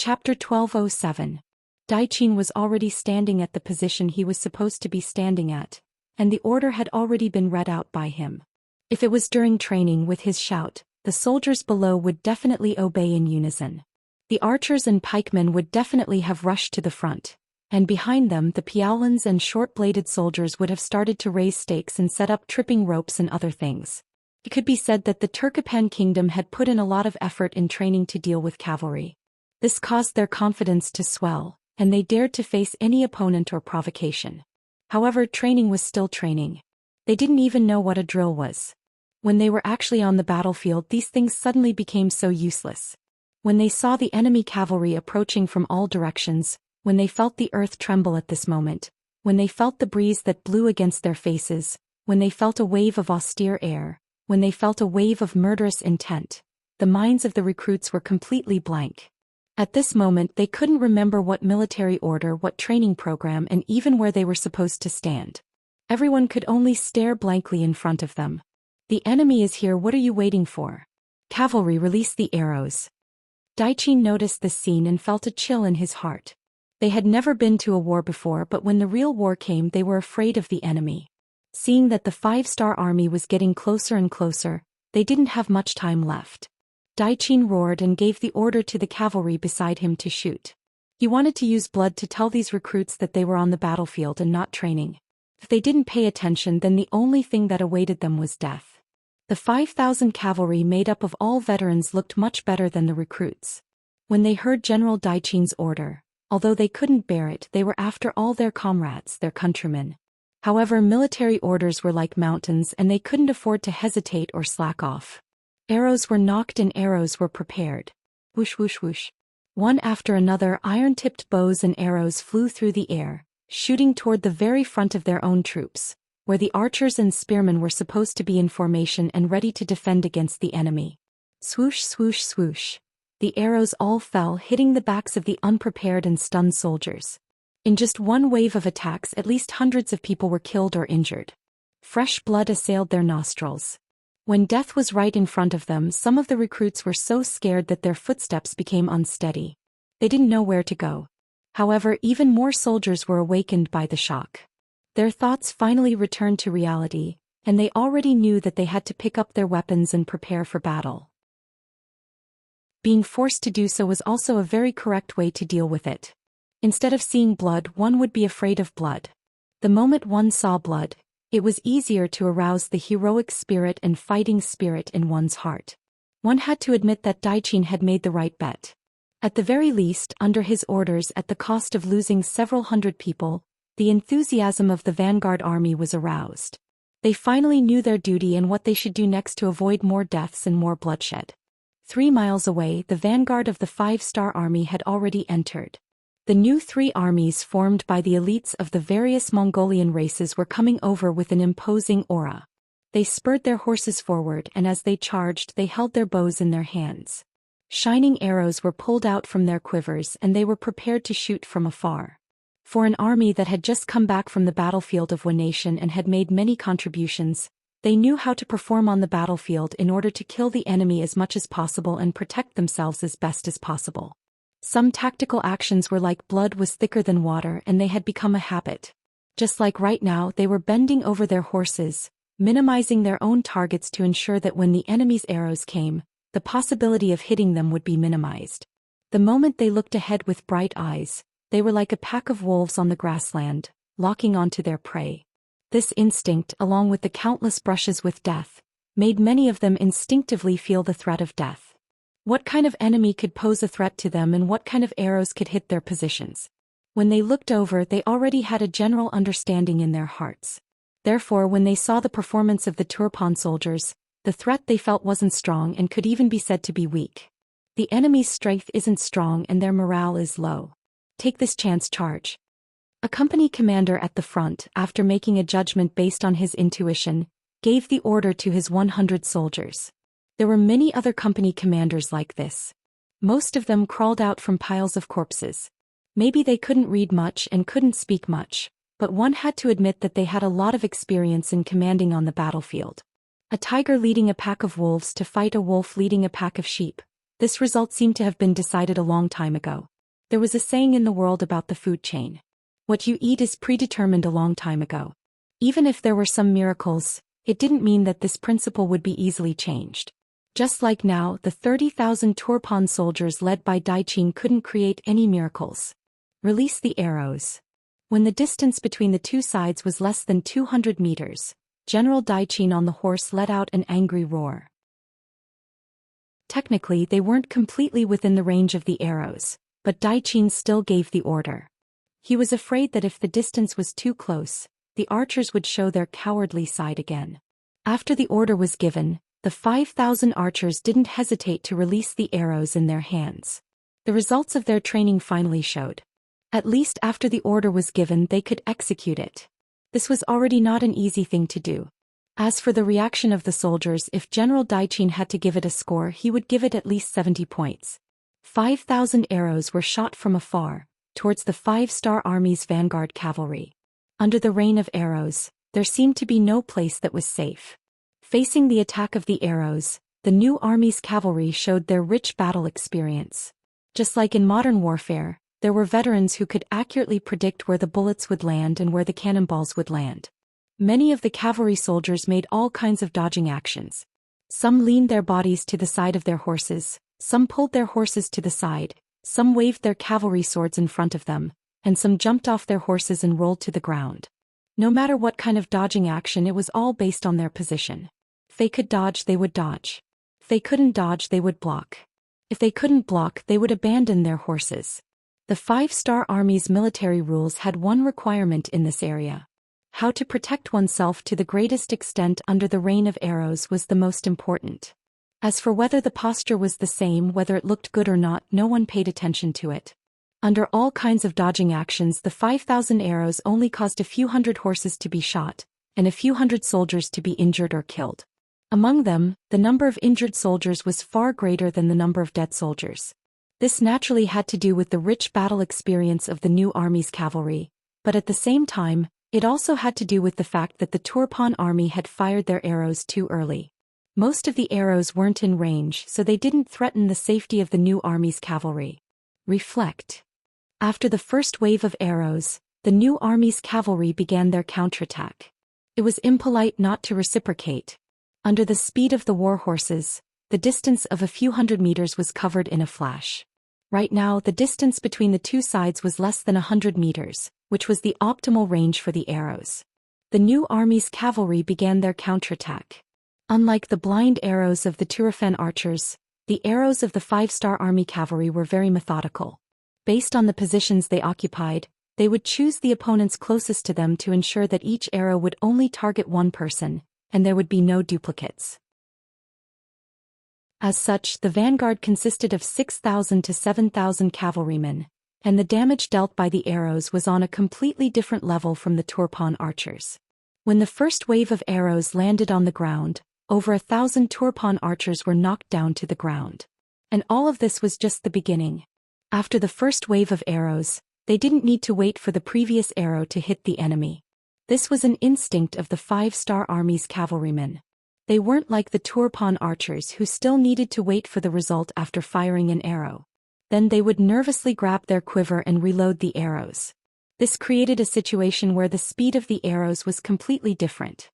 Chapter 1207. Daiqin was already standing at the position he was supposed to be standing at, and the order had already been read out by him. If it was during training with his shout, the soldiers below would definitely obey in unison. The archers and pikemen would definitely have rushed to the front, and behind them the piaolins and short-bladed soldiers would have started to raise stakes and set up tripping ropes and other things. It could be said that the Turkopan kingdom had put in a lot of effort in training to deal with cavalry. This caused their confidence to swell, and they dared to face any opponent or provocation. However, training was still training. They didn't even know what a drill was. When they were actually on the battlefield, these things suddenly became so useless. When they saw the enemy cavalry approaching from all directions, when they felt the earth tremble at this moment, when they felt the breeze that blew against their faces, when they felt a wave of austere air, when they felt a wave of murderous intent, the minds of the recruits were completely blank. At this moment they couldn't remember what military order, what training program, and even where they were supposed to stand. Everyone could only stare blankly in front of them. The enemy is here, what are you waiting for? Cavalry, release the arrows. Daiqin noticed this scene and felt a chill in his heart. They had never been to a war before, but when the real war came they were afraid of the enemy. Seeing that the 5-star army was getting closer and closer, they didn't have much time left. Daiqin roared and gave the order to the cavalry beside him to shoot. He wanted to use blood to tell these recruits that they were on the battlefield and not training. If they didn't pay attention, then the only thing that awaited them was death. The 5,000 cavalry made up of all veterans looked much better than the recruits. When they heard General Daiqin's order, although they couldn't bear it, they were after all their comrades, their countrymen. However, military orders were like mountains and they couldn't afford to hesitate or slack off. Arrows were nocked and arrows were prepared. Whoosh whoosh whoosh. One after another, iron-tipped bows and arrows flew through the air, shooting toward the very front of their own troops, where the archers and spearmen were supposed to be in formation and ready to defend against the enemy. Swoosh swoosh swoosh. The arrows all fell, hitting the backs of the unprepared and stunned soldiers. In just one wave of attacks, at least hundreds of people were killed or injured. Fresh blood assailed their nostrils. When death was right in front of them, some of the recruits were so scared that their footsteps became unsteady. They didn't know where to go. However, even more soldiers were awakened by the shock. Their thoughts finally returned to reality, and they already knew that they had to pick up their weapons and prepare for battle. Being forced to do so was also a very correct way to deal with it. Instead of seeing blood, one would be afraid of blood. The moment one saw blood, it was easier to arouse the heroic spirit and fighting spirit in one's heart. One had to admit that Daiqin had made the right bet. At the very least, under his orders, at the cost of losing several hundred people, the enthusiasm of the vanguard army was aroused. They finally knew their duty and what they should do next to avoid more deaths and more bloodshed. 3 miles away, the vanguard of the 5-star army had already entered. The new 3 armies formed by the elites of the various Mongolian races were coming over with an imposing aura. They spurred their horses forward, and as they charged they held their bows in their hands. Shining arrows were pulled out from their quivers and they were prepared to shoot from afar. For an army that had just come back from the battlefield of one nation and had made many contributions, they knew how to perform on the battlefield in order to kill the enemy as much as possible and protect themselves as best as possible. Some tactical actions were like blood was thicker than water and they had become a habit. Just like right now, they were bending over their horses, minimizing their own targets to ensure that when the enemy's arrows came, the possibility of hitting them would be minimized. The moment they looked ahead with bright eyes, they were like a pack of wolves on the grassland, locking onto their prey. This instinct, along with the countless brushes with death, made many of them instinctively feel the threat of death. What kind of enemy could pose a threat to them and what kind of arrows could hit their positions? When they looked over, they already had a general understanding in their hearts. Therefore, when they saw the performance of the Turpan soldiers, the threat they felt wasn't strong and could even be said to be weak. The enemy's strength isn't strong and their morale is low. Take this chance, charge. A company commander at the front, after making a judgment based on his intuition, gave the order to his 100 soldiers. There were many other company commanders like this. Most of them crawled out from piles of corpses. Maybe they couldn't read much and couldn't speak much, but one had to admit that they had a lot of experience in commanding on the battlefield. A tiger leading a pack of wolves to fight a wolf leading a pack of sheep. This result seemed to have been decided a long time ago. There was a saying in the world about the food chain. What you eat is predetermined a long time ago. Even if there were some miracles, it didn't mean that this principle would be easily changed. Just like now, the 30,000 Turpan soldiers led by Daiqin couldn't create any miracles. Release the arrows. When the distance between the two sides was less than 200 meters, General Daiqin on the horse let out an angry roar. Technically, they weren't completely within the range of the arrows, but Daiqin still gave the order. He was afraid that if the distance was too close, the archers would show their cowardly side again. After the order was given, the 5,000 archers didn't hesitate to release the arrows in their hands. The results of their training finally showed. At least after the order was given, they could execute it. This was already not an easy thing to do. As for the reaction of the soldiers, if General Daiqin had to give it a score, he would give it at least 70 points. 5,000 arrows were shot from afar, towards the 5-star army's vanguard cavalry. Under the rain of arrows, there seemed to be no place that was safe. Facing the attack of the arrows, the new army's cavalry showed their rich battle experience. Just like in modern warfare, there were veterans who could accurately predict where the bullets would land and where the cannonballs would land. Many of the cavalry soldiers made all kinds of dodging actions. Some leaned their bodies to the side of their horses, some pulled their horses to the side, some waved their cavalry swords in front of them, and some jumped off their horses and rolled to the ground. No matter what kind of dodging action, it was all based on their position. If they could dodge, they would dodge. If they couldn't dodge, they would block. If they couldn't block, they would abandon their horses. The 5-star army's military rules had one requirement in this area. How to protect oneself to the greatest extent under the rain of arrows was the most important. As for whether the posture was the same, whether it looked good or not, no one paid attention to it. Under all kinds of dodging actions, the 5,000 arrows only caused a few hundred horses to be shot, and a few hundred soldiers to be injured or killed. Among them, the number of injured soldiers was far greater than the number of dead soldiers. This naturally had to do with the rich battle experience of the new army's cavalry, but at the same time, it also had to do with the fact that the Turpan army had fired their arrows too early. Most of the arrows weren't in range, so they didn't threaten the safety of the new army's cavalry. Reflect. After the first wave of arrows, the new army's cavalry began their counterattack. It was impolite not to reciprocate. Under the speed of the war horses, the distance of a few hundred meters was covered in a flash. Right now, the distance between the two sides was less than 100 meters, which was the optimal range for the arrows. The new army's cavalry began their counterattack. Unlike the blind arrows of the Turfan archers, the arrows of the 5-star army cavalry were very methodical. Based on the positions they occupied, they would choose the opponents closest to them to ensure that each arrow would only target one person, and there would be no duplicates. As such, the vanguard consisted of 6,000 to 7,000 cavalrymen, and the damage dealt by the arrows was on a completely different level from the Turpan archers. When the first wave of arrows landed on the ground, over 1,000 Turpan archers were knocked down to the ground. And all of this was just the beginning. After the first wave of arrows, they didn't need to wait for the previous arrow to hit the enemy. This was an instinct of the 5-star army's cavalrymen. They weren't like the Turpan archers who still needed to wait for the result after firing an arrow. Then they would nervously grab their quiver and reload the arrows. This created a situation where the speed of the arrows was completely different.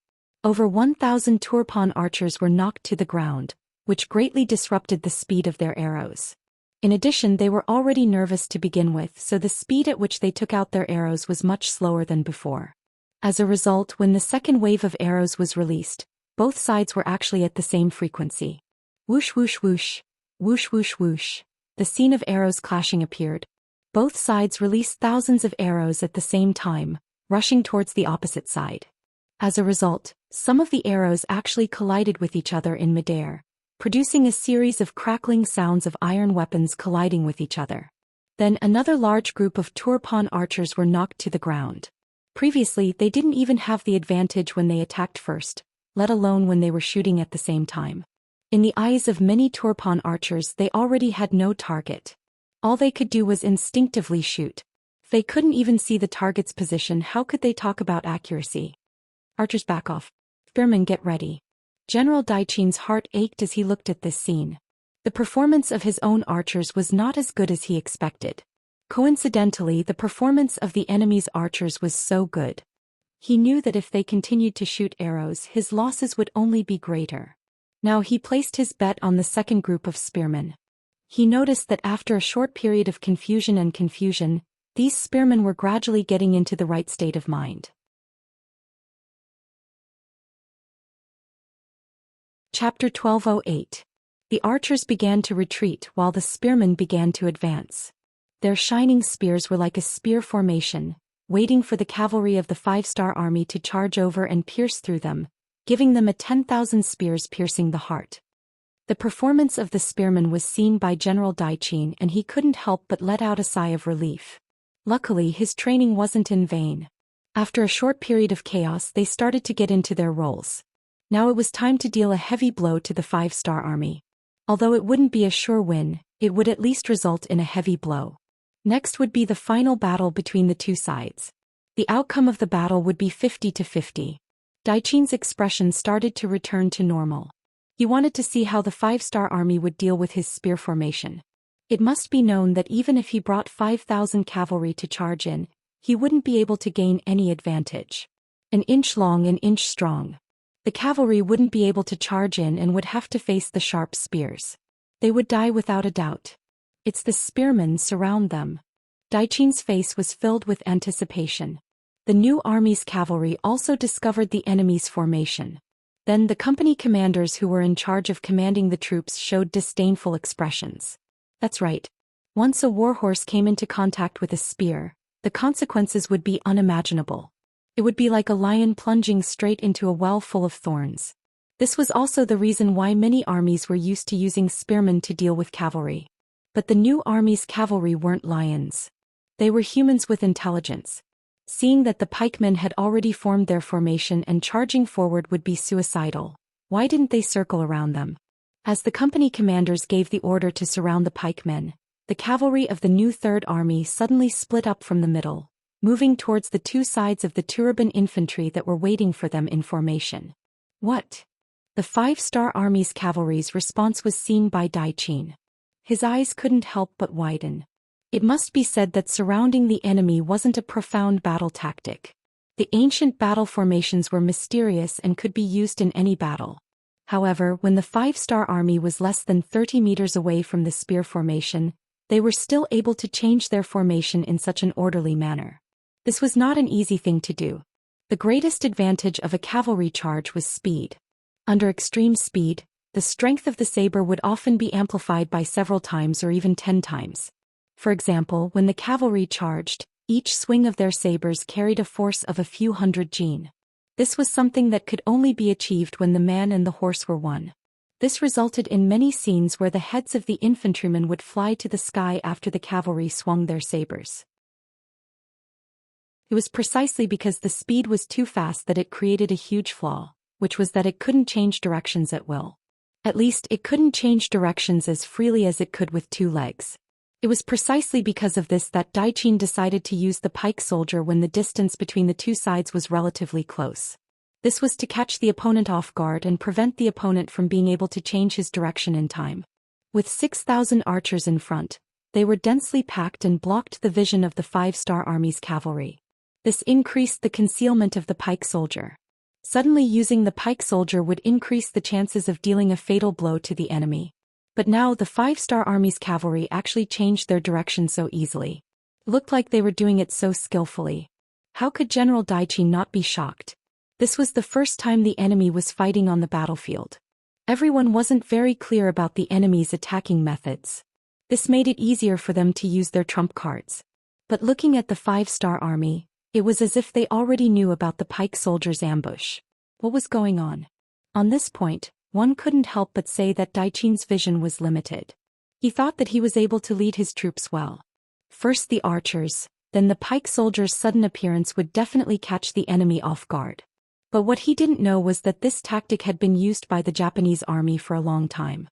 Over 1,000 Turpan archers were knocked to the ground, which greatly disrupted the speed of their arrows. In addition, they were already nervous to begin with, so the speed at which they took out their arrows was much slower than before. As a result, when the second wave of arrows was released, both sides were actually at the same frequency. Whoosh whoosh whoosh, whoosh whoosh whoosh. The scene of arrows clashing appeared. Both sides released thousands of arrows at the same time, rushing towards the opposite side. As a result, some of the arrows actually collided with each other in midair, producing a series of crackling sounds of iron weapons colliding with each other. Then another large group of Turpan archers were knocked to the ground. Previously, they didn't even have the advantage when they attacked first, let alone when they were shooting at the same time. In the eyes of many Turpan archers, they already had no target. All they could do was instinctively shoot. If they couldn't even see the target's position, how could they talk about accuracy? Archers, back off. Spearmen, get ready. General Daiqin's heart ached as he looked at this scene. The performance of his own archers was not as good as he expected. Coincidentally, the performance of the enemy's archers was so good. He knew that if they continued to shoot arrows, his losses would only be greater. Now he placed his bet on the second group of spearmen. He noticed that after a short period of confusion, these spearmen were gradually getting into the right state of mind. Chapter 1208. The archers began to retreat while the spearmen began to advance. Their shining spears were like a spear formation, waiting for the cavalry of the 5-star army to charge over and pierce through them, giving them a 10,000 spears piercing the heart. The performance of the spearmen was seen by General Daoist, and he couldn't help but let out a sigh of relief. Luckily, his training wasn't in vain. After a short period of chaos, they started to get into their roles. Now it was time to deal a heavy blow to the 5-star army. Although it wouldn't be a sure win, it would at least result in a heavy blow. Next would be the final battle between the two sides. The outcome of the battle would be 50-50. Daoist's expression started to return to normal. He wanted to see how the 5-star army would deal with his spear formation. It must be known that even if he brought 5,000 cavalry to charge in, he wouldn't be able to gain any advantage. An inch long, an inch strong. The cavalry wouldn't be able to charge in and would have to face the sharp spears. They would die without a doubt. It's the spearmen surround them. Daoist's face was filled with anticipation. The new army's cavalry also discovered the enemy's formation. Then the company commanders who were in charge of commanding the troops showed disdainful expressions. That's right. Once a warhorse came into contact with a spear, the consequences would be unimaginable. It would be like a lion plunging straight into a well full of thorns. This was also the reason why many armies were used to using spearmen to deal with cavalry. But the new army's cavalry weren't lions. They were humans with intelligence. Seeing that the pikemen had already formed their formation and charging forward would be suicidal, why didn't they circle around them? As the company commanders gave the order to surround the pikemen, the cavalry of the new Third Army suddenly split up from the middle, moving towards the two sides of the Turban infantry that were waiting for them in formation. What? The 5-star army's cavalry's response was seen by Daoist. His eyes couldn't help but widen. It must be said that surrounding the enemy wasn't a profound battle tactic. The ancient battle formations were mysterious and could be used in any battle. However, when the 5-star army was less than 30 meters away from the spear formation, they were still able to change their formation in such an orderly manner. This was not an easy thing to do. The greatest advantage of a cavalry charge was speed. Under extreme speed, the strength of the saber would often be amplified by several times or even 10 times. For example, when the cavalry charged, each swing of their sabers carried a force of a few hundred jin. This was something that could only be achieved when the man and the horse were one. This resulted in many scenes where the heads of the infantrymen would fly to the sky after the cavalry swung their sabers. It was precisely because the speed was too fast that it created a huge flaw, which was that it couldn't change directions at will. At least it couldn't change directions as freely as it could with two legs. It was precisely because of this that Daoist decided to use the pike soldier when the distance between the two sides was relatively close. This was to catch the opponent off guard and prevent the opponent from being able to change his direction in time. With 6,000 archers in front, they were densely packed and blocked the vision of the 5-star army's cavalry. This increased the concealment of the pike soldier. Suddenly using the pike soldier would increase the chances of dealing a fatal blow to the enemy. But now the 5-star army's cavalry actually changed their direction so easily. It looked like they were doing it so skillfully. How could General Daoist not be shocked? This was the first time the enemy was fighting on the battlefield. Everyone wasn't very clear about the enemy's attacking methods. This made it easier for them to use their trump cards. But looking at the 5-star army, it was as if they already knew about the pike soldiers' ambush. What was going on? On this point, one couldn't help but say that Daoist's vision was limited. He thought that he was able to lead his troops well. First the archers, then the pike soldiers' sudden appearance would definitely catch the enemy off guard. But what he didn't know was that this tactic had been used by the Japanese army for a long time.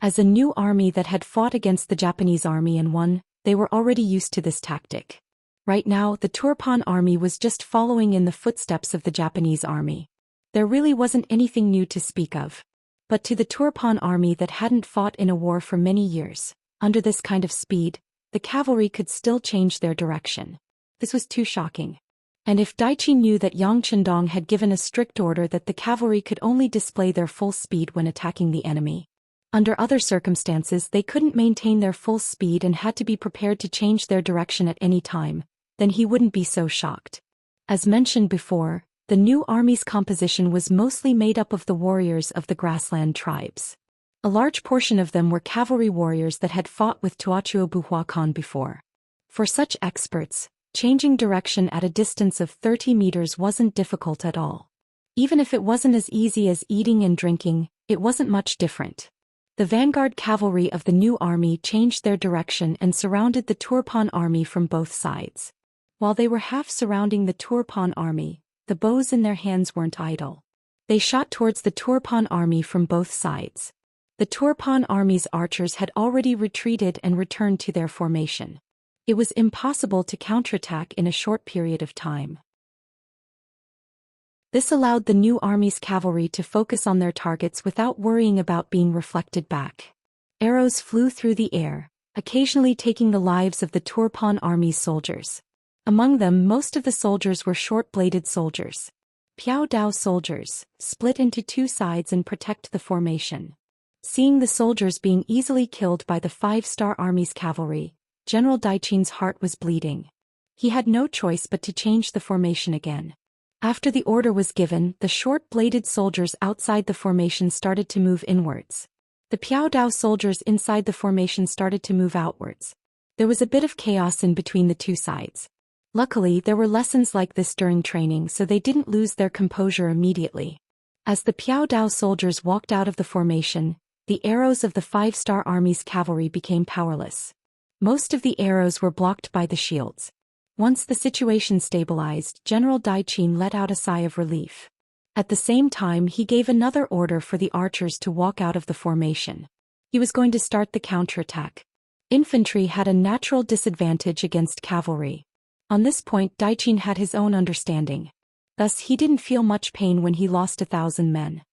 As a new army that had fought against the Japanese army and won, they were already used to this tactic. Right now, the Turpan army was just following in the footsteps of the Japanese army. There really wasn't anything new to speak of. But to the Turpan army that hadn't fought in a war for many years, under this kind of speed, the cavalry could still change their direction. This was too shocking. And if Daiqi knew that Yang Chendong had given a strict order that the cavalry could only display their full speed when attacking the enemy. Under other circumstances they couldn't maintain their full speed and had to be prepared to change their direction at any time, then he wouldn't be so shocked. As mentioned before, the new army's composition was mostly made up of the warriors of the grassland tribes. A large portion of them were cavalry warriors that had fought with Tuochuo Buhuakan before. For such experts, changing direction at a distance of 30 meters wasn't difficult at all. Even if it wasn't as easy as eating and drinking, it wasn't much different. The vanguard cavalry of the new army changed their direction and surrounded the Turpan army from both sides. While they were half surrounding the Turpan army, the bows in their hands weren't idle. They shot towards the Turpan army from both sides. The Turpan army's archers had already retreated and returned to their formation. It was impossible to counterattack in a short period of time. This allowed the new army's cavalry to focus on their targets without worrying about being reflected back. Arrows flew through the air, occasionally taking the lives of the Turpan army's soldiers. Among them, most of the soldiers were short-bladed soldiers. Piao Dao soldiers, split into two sides and protect the formation. Seeing the soldiers being easily killed by the 5-star army's cavalry, General Daiqin's heart was bleeding. He had no choice but to change the formation again. After the order was given, the short-bladed soldiers outside the formation started to move inwards. The Piao Dao soldiers inside the formation started to move outwards. There was a bit of chaos in between the two sides. Luckily, there were lessons like this during training, so they didn't lose their composure immediately. As the Piao Dao soldiers walked out of the formation, the arrows of the 5-star army's cavalry became powerless. Most of the arrows were blocked by the shields. Once the situation stabilized, General Daiqin let out a sigh of relief. At the same time, he gave another order for the archers to walk out of the formation. He was going to start the counterattack. Infantry had a natural disadvantage against cavalry. On this point, Daiqin had his own understanding. Thus, he didn't feel much pain when he lost 1,000 men.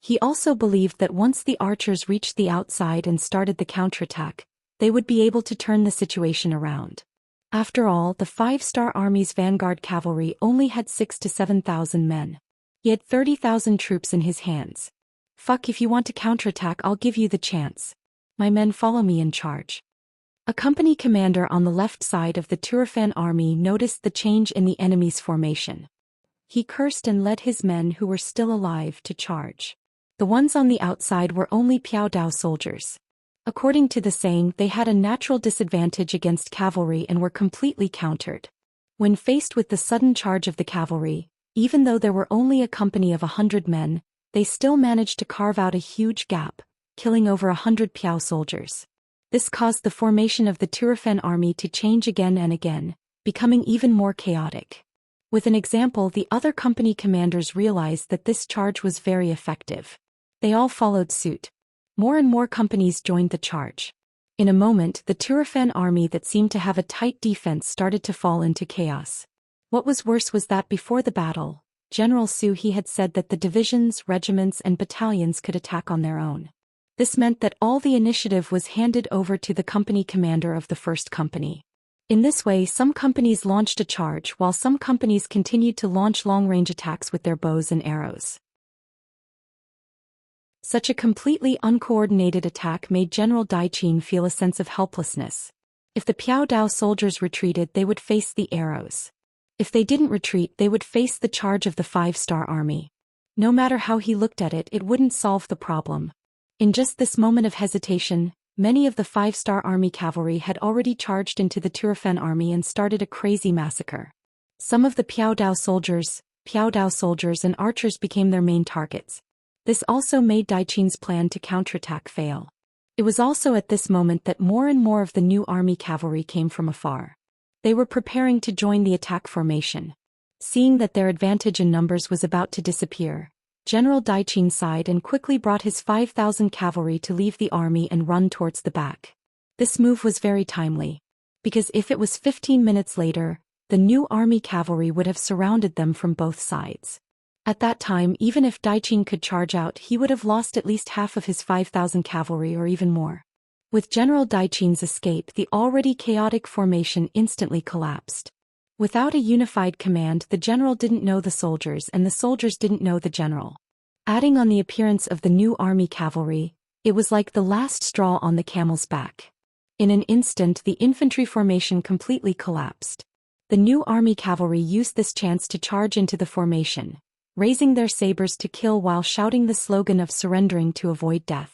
He also believed that once the archers reached the outside and started the counterattack, they would be able to turn the situation around. After all, the 5-star army's vanguard cavalry only had 6,000 to 7,000 men. He had 30,000 troops in his hands. Fuck, if you want to counterattack, I'll give you the chance. My men, follow me and charge. A company commander on the left side of the Turfan army noticed the change in the enemy's formation. He cursed and led his men who were still alive to charge. The ones on the outside were only Piao Dao soldiers. According to the saying, they had a natural disadvantage against cavalry and were completely countered. When faced with the sudden charge of the cavalry, even though there were only a company of 100 men, they still managed to carve out a huge gap, killing over 100 Piao soldiers. This caused the formation of the Turfan army to change again and again, becoming even more chaotic. With an example, the other company commanders realized that this charge was very effective. They all followed suit. More and more companies joined the charge. In a moment, the Turfan army that seemed to have a tight defense started to fall into chaos. What was worse was that before the battle, General Su He had said that the divisions, regiments and battalions could attack on their own. This meant that all the initiative was handed over to the company commander of the first company. In this way, some companies launched a charge while some companies continued to launch long-range attacks with their bows and arrows. Such a completely uncoordinated attack made General Daiqin feel a sense of helplessness. If the Piao Dao soldiers retreated, they would face the arrows. If they didn't retreat, they would face the charge of the 5-star army. No matter how he looked at it, it wouldn't solve the problem. In just this moment of hesitation, many of the 5-star army cavalry had already charged into the Turfan army and started a crazy massacre. Some of the Piao Dao soldiers and archers became their main targets. This also made Daiqin's plan to counterattack fail. It was also at this moment that more and more of the new army cavalry came from afar. They were preparing to join the attack formation. Seeing that their advantage in numbers was about to disappear, General Daiqin sighed and quickly brought his 5,000 cavalry to leave the army and run towards the back. This move was very timely. Because if it was 15 minutes later, the new army cavalry would have surrounded them from both sides. At that time, even if Daiqin could charge out, he would have lost at least half of his 5,000 cavalry or even more. With General Daiqin's escape, the already chaotic formation instantly collapsed. Without a unified command, the general didn't know the soldiers and the soldiers didn't know the general. Adding on the appearance of the new army cavalry, it was like the last straw on the camel's back. In an instant, the infantry formation completely collapsed. The new army cavalry used this chance to charge into the formation, raising their sabers to kill while shouting the slogan of surrendering to avoid death.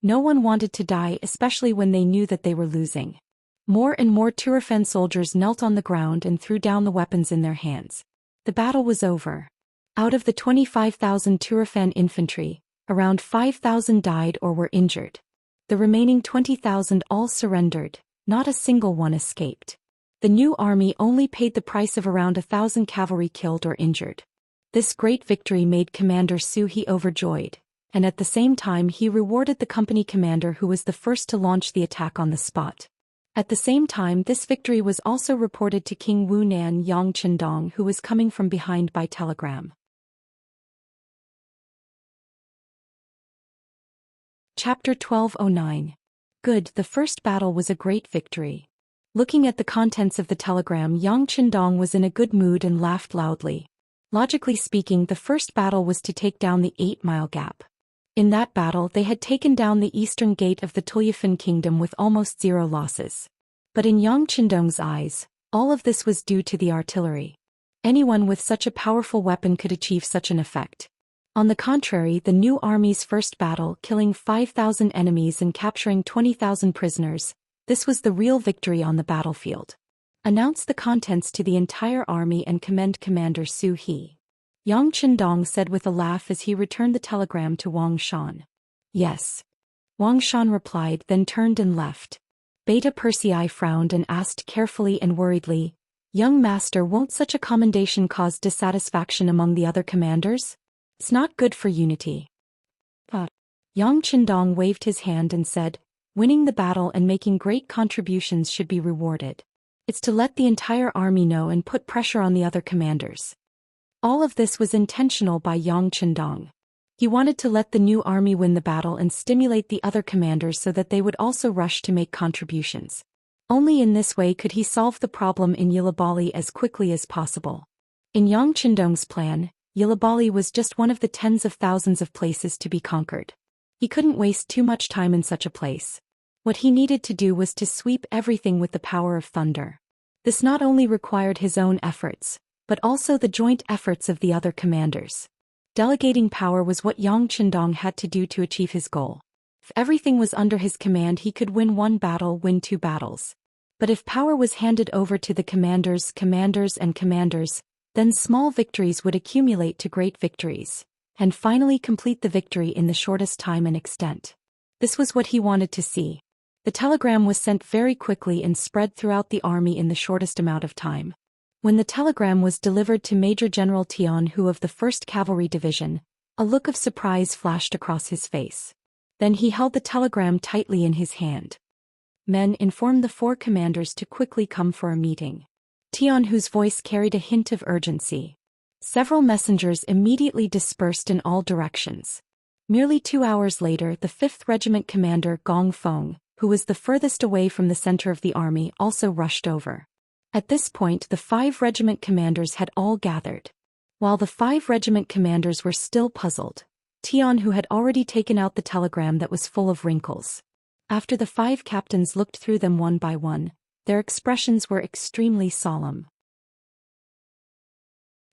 No one wanted to die, especially when they knew that they were losing. More and more Turfen soldiers knelt on the ground and threw down the weapons in their hands. The battle was over. Out of the 25,000 Turfen infantry, around 5,000 died or were injured. The remaining 20,000 all surrendered, not a single one escaped. The new army only paid the price of around 1,000 cavalry killed or injured. This great victory made Commander Su He overjoyed, and at the same time he rewarded the company commander who was the first to launch the attack on the spot. At the same time, this victory was also reported to King Wu Nan Yang Qindong, who was coming from behind by telegram. Chapter 1209. Good, the first battle was a great victory. Looking at the contents of the telegram, Yang Qindong was in a good mood and laughed loudly. Logically speaking, the first battle was to take down the 8-mile gap. In that battle, they had taken down the eastern gate of the Tulyafan kingdom with almost 0 losses. But in Yang Qindong's eyes, all of this was due to the artillery. Anyone with such a powerful weapon could achieve such an effect. On the contrary, the new army's first battle, killing 5,000 enemies and capturing 20,000 prisoners, this was the real victory on the battlefield. Announce the contents to the entire army and commend Commander Su He. Yang Qindong said with a laugh as he returned the telegram to Wang Shan. Yes. Wang Shan replied, then turned and left. Beta Persei frowned and asked carefully and worriedly, Young master, won't such a commendation cause dissatisfaction among the other commanders? It's not good for unity. Yang Qindong waved his hand and said, winning the battle and making great contributions should be rewarded. It's to let the entire army know and put pressure on the other commanders. All of this was intentional by Yang Qindong. He wanted to let the new army win the battle and stimulate the other commanders so that they would also rush to make contributions. Only in this way could he solve the problem in Yilabali as quickly as possible. In Yang Qindong's plan, Yilabali was just one of the tens of thousands of places to be conquered. He couldn't waste too much time in such a place. What he needed to do was to sweep everything with the power of thunder. This not only required his own efforts, but also the joint efforts of the other commanders. Delegating power was what Yang Qindong had to do to achieve his goal. If everything was under his command, he could win one battle, win 2 battles. But if power was handed over to the commanders, then small victories would accumulate to great victories, and finally complete the victory in the shortest time and extent. This was what he wanted to see. The telegram was sent very quickly and spread throughout the army in the shortest amount of time. When the telegram was delivered to Major General Tian Hu of the 1st Cavalry Division, a look of surprise flashed across his face. Then he held the telegram tightly in his hand. Men, informed the 4 commanders to quickly come for a meeting. Tian Hu's voice carried a hint of urgency. Several messengers immediately dispersed in all directions. Merely 2 hours later, the 5th Regiment commander Gong Feng, who was the furthest away from the center of the army, also rushed over. At this point, the 5 regiment commanders had all gathered. While the 5 regiment commanders were still puzzled, Tian Hu had already taken out the telegram that was full of wrinkles. After the 5 captains looked through them one by one, their expressions were extremely solemn.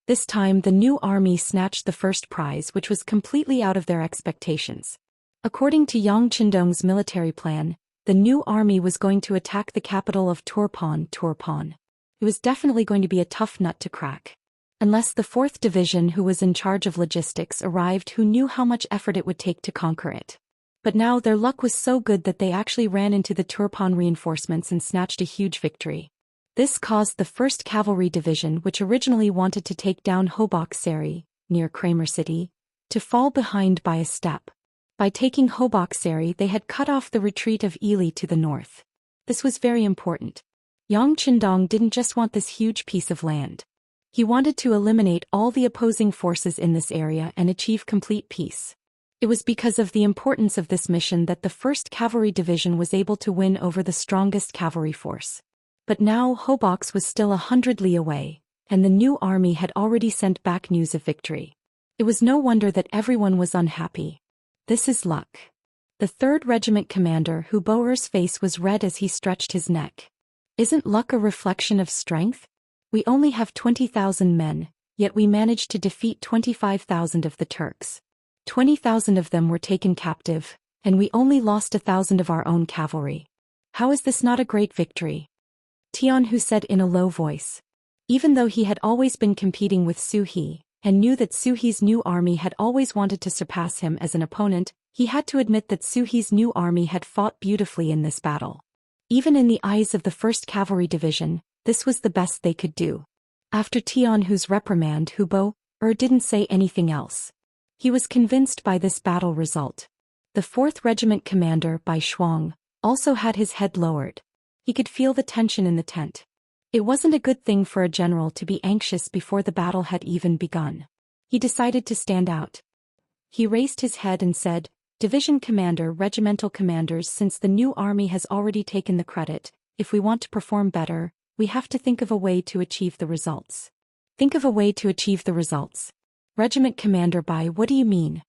This time, the new army snatched the first prize, which was completely out of their expectations. According to Yang Qindong's military plan, the new army was going to attack the capital of Turpan. It was definitely going to be a tough nut to crack. Unless the 4th Division, who was in charge of logistics, arrived, who knew how much effort it would take to conquer it. But now their luck was so good that they actually ran into the Turpan reinforcements and snatched a huge victory. This caused the 1st Cavalry Division, which originally wanted to take down Hobok Seri, near Kramer City, to fall behind by a step. By taking Hobok Seri, they had cut off the retreat of Ili to the north. This was very important. Yang Qindong didn't just want this huge piece of land. He wanted to eliminate all the opposing forces in this area and achieve complete peace. It was because of the importance of this mission that the 1st Cavalry Division was able to win over the strongest cavalry force. But now Hobox was still 100 li away, and the new army had already sent back news of victory. It was no wonder that everyone was unhappy. This is luck. The 3rd Regiment commander Hu Boer's face was red as he stretched his neck. Isn't luck a reflection of strength? We only have 20,000 men, yet we managed to defeat 25,000 of the Turks. 20,000 of them were taken captive, and we only lost 1,000 of our own cavalry. How is this not a great victory? Tianhu said in a low voice. Even though he had always been competing with Su He, and knew that Su He's new army had always wanted to surpass him as an opponent, he had to admit that Su He's new army had fought beautifully in this battle. Even in the eyes of the 1st Cavalry Division, this was the best they could do. After Tianhu's reprimand, Hu Boer didn't say anything else. He was convinced by this battle result. The 4th Regiment commander, Bai Shuang, also had his head lowered. He could feel the tension in the tent. It wasn't a good thing for a general to be anxious before the battle had even begun. He decided to stand out. He raised his head and said, "Division commander, regimental commanders, since the new army has already taken the credit, if we want to perform better, we have to think of a way to achieve the results." Think of a way to achieve the results. Regiment commander Bai, what do you mean?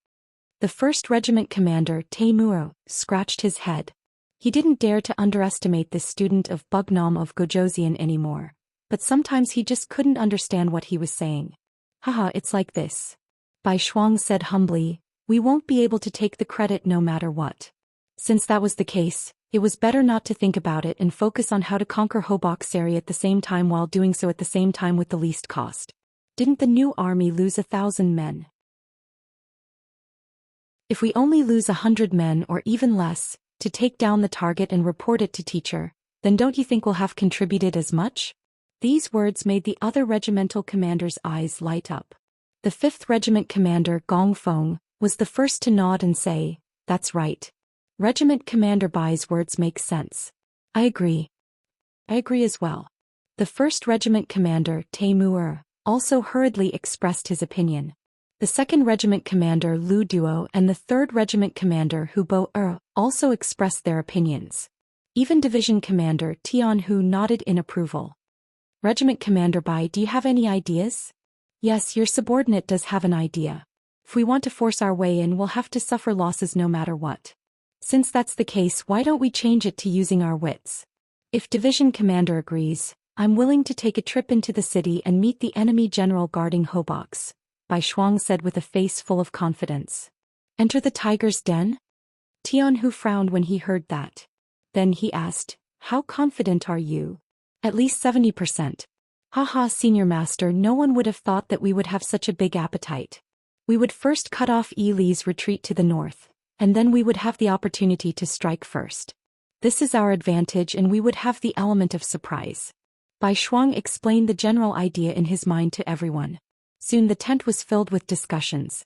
The 1st Regiment commander, Taimuro, scratched his head. He didn't dare to underestimate this student of Bugnam of Gojoseon anymore, but sometimes he just couldn't understand what he was saying. Haha, it's like this. Bai Shuang said humbly, "We won't be able to take the credit no matter what." Since that was the case, it was better not to think about it and focus on how to conquer Hoboxary at the same time while doing so at the same time with the least cost. Didn't the new army lose 1,000 men? If we only lose 100 men or even less, to take down the target and report it to teacher, then don't you think we'll have contributed as much? These words made the other regimental commander's eyes light up. The 5th Regiment commander, Gong Feng, was the first to nod and say, "That's right. Regiment Commander Bai's words make sense. I agree. I agree as well." The 1st Regiment commander, Taimur, also hurriedly expressed his opinion. The 2nd Regiment commander Lu Duo and the 3rd Regiment commander Hu Boer also expressed their opinions. Even Division commander Tianhu nodded in approval. Regiment commander Bai, do you have any ideas? Yes, your subordinate does have an idea. If we want to force our way in, we'll have to suffer losses no matter what. Since that's the case, why don't we change it to using our wits? If Division commander agrees, I'm willing to take a trip into the city and meet the enemy general guarding Hobox, Bai Shuang said with a face full of confidence. Enter the tiger's den? Tianhu frowned when he heard that. Then he asked, "How confident are you?" "At least 70%. Haha, senior master, no one would have thought that we would have such a big appetite. We would first cut off Li's retreat to the north, and then we would have the opportunity to strike first. This is our advantage and we would have the element of surprise." Bai Shuang explained the general idea in his mind to everyone. Soon the tent was filled with discussions.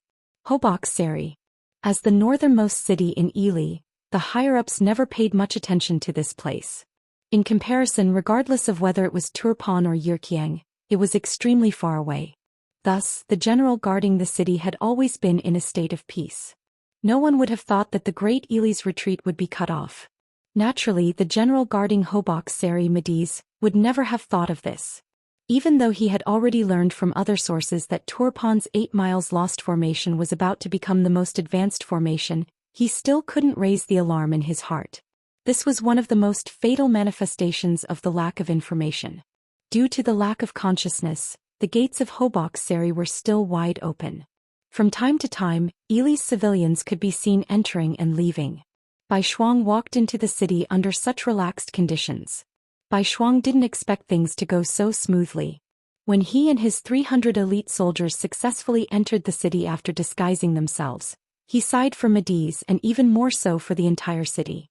Hoboxary. As the northernmost city in Ili, the higher-ups never paid much attention to this place. In comparison, regardless of whether it was Turpan or Yurkiang, it was extremely far away. Thus, the general guarding the city had always been in a state of peace. No one would have thought that the great Ili's retreat would be cut off. Naturally, the general guarding Hoboxary Mediz would never have thought of this. Even though he had already learned from other sources that Turpan's 8 miles lost formation was about to become the most advanced formation, he still couldn't raise the alarm in his heart. This was one of the most fatal manifestations of the lack of information. Due to the lack of consciousness, the gates of Hoboxary were still wide open. From time to time, Ili's civilians could be seen entering and leaving. Bai Shuang walked into the city under such relaxed conditions. Bai Shuang didn't expect things to go so smoothly. When he and his 300 elite soldiers successfully entered the city after disguising themselves, he sighed for Mediz and even more so for the entire city.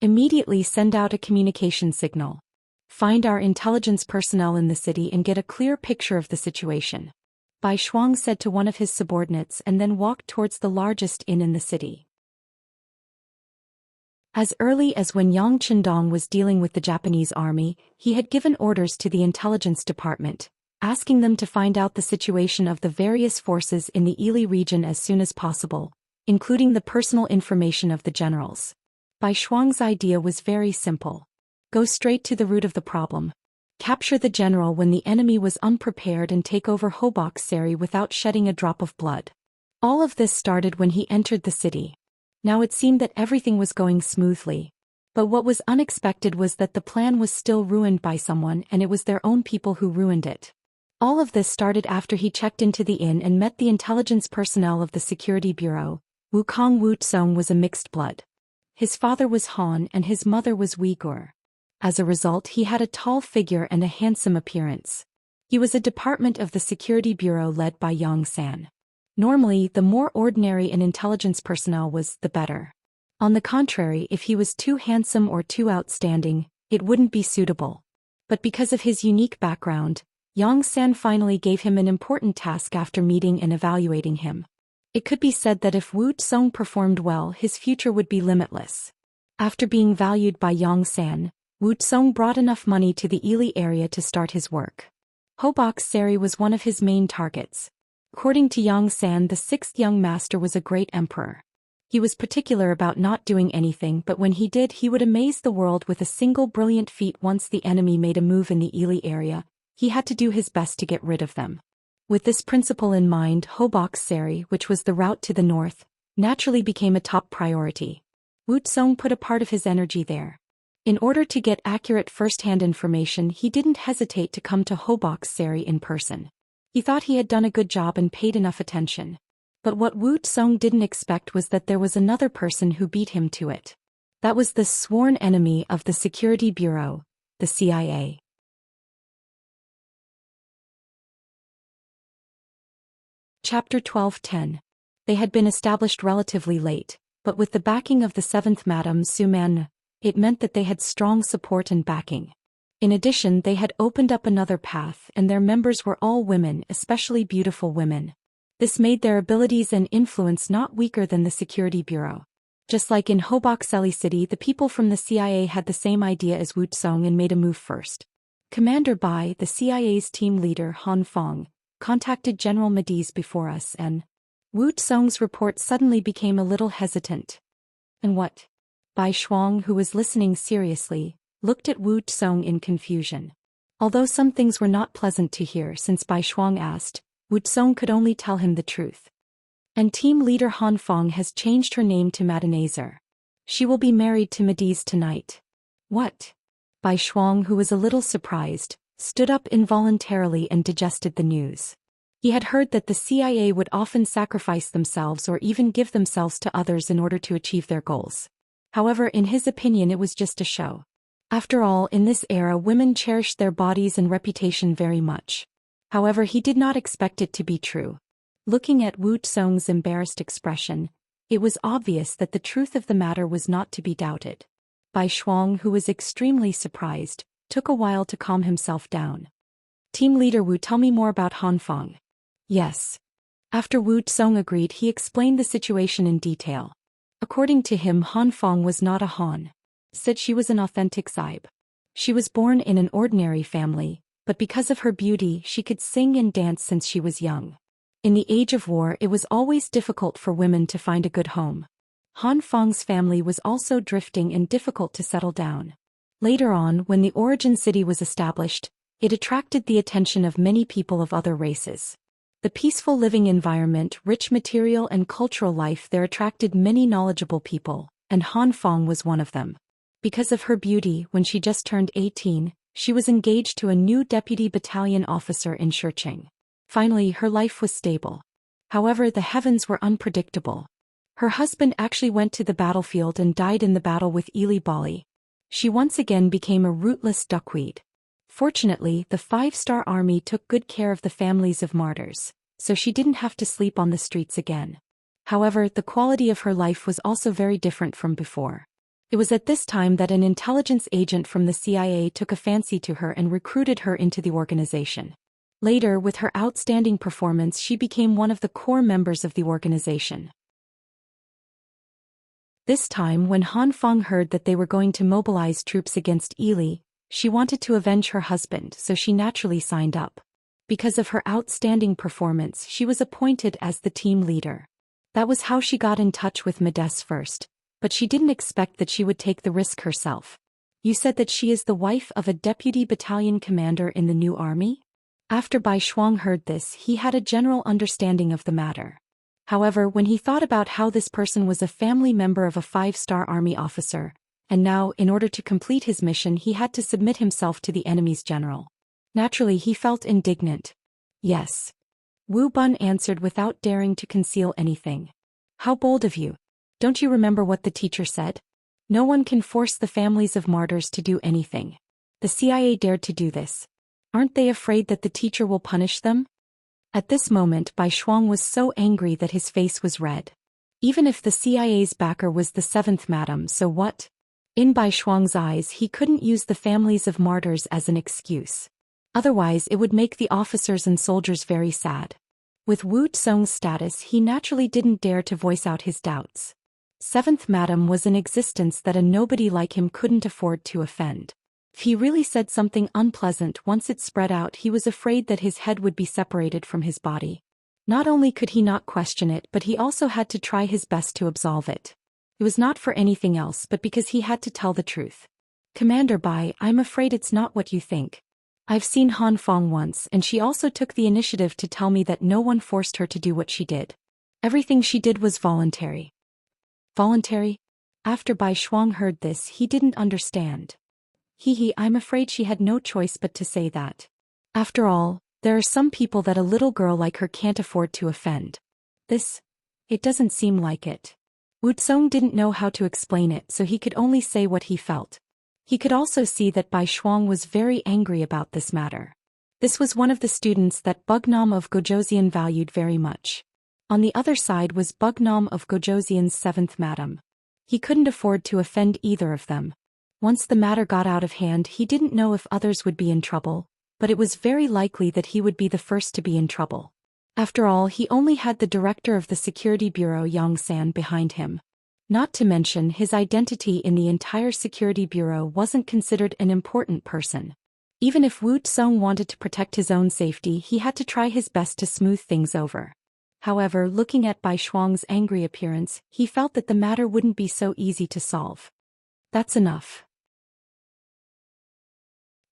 Immediately send out a communication signal. Find our intelligence personnel in the city and get a clear picture of the situation. Bai Shuang said to one of his subordinates and then walked towards the largest inn in the city. As early as when Yang Qindong was dealing with the Japanese army, he had given orders to the intelligence department, asking them to find out the situation of the various forces in the Ili region as soon as possible, including the personal information of the generals. Bai Shuang's idea was very simple. Go straight to the root of the problem. Capture the general when the enemy was unprepared and take over Hobox-Seri without shedding a drop of blood. All of this started when he entered the city. Now it seemed that everything was going smoothly. But what was unexpected was that the plan was still ruined by someone, and it was their own people who ruined it. All of this started after he checked into the inn and met the intelligence personnel of the security bureau. Wukong Wutsong was a mixed blood. His father was Han and his mother was Uyghur. As a result, he had a tall figure and a handsome appearance. He was a department of the security bureau led by Yang San. Normally, the more ordinary an intelligence personnel was, the better. On the contrary, if he was too handsome or too outstanding, it wouldn't be suitable. But because of his unique background, Yang San finally gave him an important task after meeting and evaluating him. It could be said that if Wu Tsong performed well, his future would be limitless. After being valued by Yang San, Wu Tsong brought enough money to the Ili area to start his work. Hobox-Seri was one of his main targets. According to Yang San, the sixth young master was a great emperor. He was particular about not doing anything, but when he did, he would amaze the world with a single brilliant feat. Once the enemy made a move in the Ili area, he had to do his best to get rid of them. With this principle in mind, Hobox-Seri, which was the route to the north, naturally became a top priority. Wu Tsong put a part of his energy there. In order to get accurate first-hand information, he didn't hesitate to come to Hobox-Seri in person. He thought he had done a good job and paid enough attention. But what Wu Tsong didn't expect was that there was another person who beat him to it. That was the sworn enemy of the Security Bureau, the CIA. Chapter 12:10. They had been established relatively late, but with the backing of the 7th Madame Su Man, it meant that they had strong support and backing. In addition, they had opened up another path, and their members were all women, especially beautiful women. This made their abilities and influence not weaker than the Security Bureau. Just like in Hobox-Seri City, the people from the CIA had the same idea as Wu Tsong and made a move first. Commander Bai, the CIA's team leader Han Fong, contacted General Mediz before us, and Wu Tsong's report suddenly became a little hesitant. And what? Bai Shuang, who was listening seriously, looked at Wu Tsong in confusion. Although some things were not pleasant to hear since Bai Shuang asked, Wu Tsong could only tell him the truth. And team leader Han Fong has changed her name to Madenazer. She will be married to Mediz tonight. What? Bai Shuang, who was a little surprised, stood up involuntarily and digested the news. He had heard that the CIA would often sacrifice themselves or even give themselves to others in order to achieve their goals. However, in his opinion, it was just a show. After all, in this era, women cherished their bodies and reputation very much. However, he did not expect it to be true. Looking at Wu Tsong's embarrassed expression, it was obvious that the truth of the matter was not to be doubted. Bai Shuang, who was extremely surprised, took a while to calm himself down. Team leader Wu, tell me more about Han Fong. Yes. After Wu Tsong agreed, he explained the situation in detail. According to him, Han Fong was not a Han. Said she was an authentic Xibe. She was born in an ordinary family, but because of her beauty, she could sing and dance since she was young. In the age of war, it was always difficult for women to find a good home. Han Fong's family was also drifting and difficult to settle down. Later on, when the origin city was established, it attracted the attention of many people of other races. The peaceful living environment, rich material and cultural life there attracted many knowledgeable people, and Han Fong was one of them. Because of her beauty, when she just turned 18, she was engaged to a new deputy battalion officer in Shicheng. Finally, her life was stable. However, the heavens were unpredictable. Her husband actually went to the battlefield and died in the battle with Ili Bali. She once again became a rootless duckweed. Fortunately, the 5-star army took good care of the families of martyrs, so she didn't have to sleep on the streets again. However, the quality of her life was also very different from before. It was at this time that an intelligence agent from the CIA took a fancy to her and recruited her into the organization. Later, with her outstanding performance, she became one of the core members of the organization. This time, when Han Fong heard that they were going to mobilize troops against Ili, she wanted to avenge her husband, so she naturally signed up. Because of her outstanding performance, she was appointed as the team leader. That was how she got in touch with Medes first, but she didn't expect that she would take the risk herself. You said that she is the wife of a deputy battalion commander in the new army? After Bai Shuang heard this, he had a general understanding of the matter. However, when he thought about how this person was a family member of a 5-star army officer, and now, in order to complete his mission, he had to submit himself to the enemy's general. Naturally, he felt indignant. Yes. Wu Bun answered without daring to conceal anything. How bold of you. Don't you remember what the teacher said? No one can force the families of martyrs to do anything. The CIA dared to do this. Aren't they afraid that the teacher will punish them? At this moment, Bai Shuang was so angry that his face was red. Even if the CIA's backer was the 7th madam, so what? In Bai Shuang's eyes, he couldn't use the families of martyrs as an excuse. Otherwise, it would make the officers and soldiers very sad. With Wu Tsong's status, he naturally didn't dare to voice out his doubts. 7th madam was an existence that a nobody like him couldn't afford to offend. If he really said something unpleasant once it spread out, he was afraid that his head would be separated from his body. Not only could he not question it, but he also had to try his best to absolve it. It was not for anything else but because he had to tell the truth. Commander Bai, I'm afraid it's not what you think. I've seen Han Fong once, and she also took the initiative to tell me that no one forced her to do what she did. Everything she did was voluntary. Voluntary? After Bai Shuang heard this, he didn't understand. I'm afraid she had no choice but to say that. After all, there are some people that a little girl like her can't afford to offend. It doesn't seem like it. Wu Tsong didn't know how to explain it, so he could only say what he felt. He could also see that Bai Shuang was very angry about this matter. This was one of the students that Bugnam of Gojoseon valued very much. On the other side was Bugnam of Gojoseon's 7th madam. He couldn't afford to offend either of them. Once the matter got out of hand, he didn't know if others would be in trouble, but it was very likely that he would be the first to be in trouble. After all, he only had the director of the security bureau Yang San behind him. Not to mention, his identity in the entire security bureau wasn't considered an important person. Even if Wu Tsong wanted to protect his own safety, he had to try his best to smooth things over. However, looking at Bai Shuang's angry appearance, he felt that the matter wouldn't be so easy to solve. That's enough.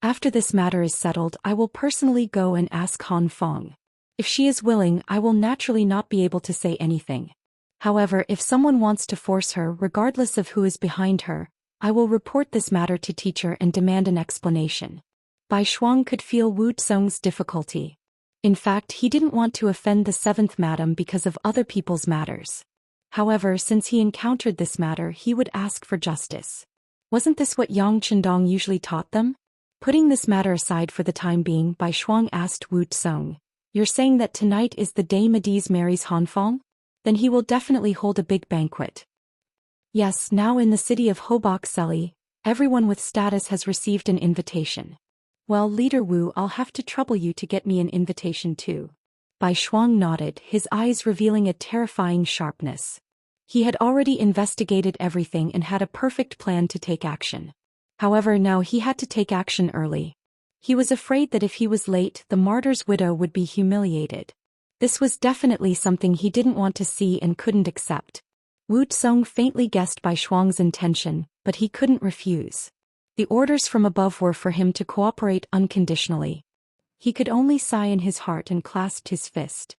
After this matter is settled, I will personally go and ask Han Fong. If she is willing, I will naturally not be able to say anything. However, if someone wants to force her, regardless of who is behind her, I will report this matter to teacher and demand an explanation. Bai Shuang could feel Wu Tsong's difficulty. In fact, he didn't want to offend the 7th madam because of other people's matters. However, since he encountered this matter, he would ask for justice. Wasn't this what Yang Chendong usually taught them? Putting this matter aside for the time being, Bai Shuang asked Wu Tsong, "You're saying that tonight is the day Medes marries Han Fong? Then he will definitely hold a big banquet." Yes, now in the city of Hobok Seli, everyone with status has received an invitation. Well, Leader Wu, I'll have to trouble you to get me an invitation too. Bai Shuang nodded, his eyes revealing a terrifying sharpness. He had already investigated everything and had a perfect plan to take action. However, now he had to take action early. He was afraid that if he was late, the martyr's widow would be humiliated. This was definitely something he didn't want to see and couldn't accept. Wu Tsong faintly guessed Bai Shuang's intention, but he couldn't refuse. The orders from above were for him to cooperate unconditionally. He could only sigh in his heart and clasped his fist.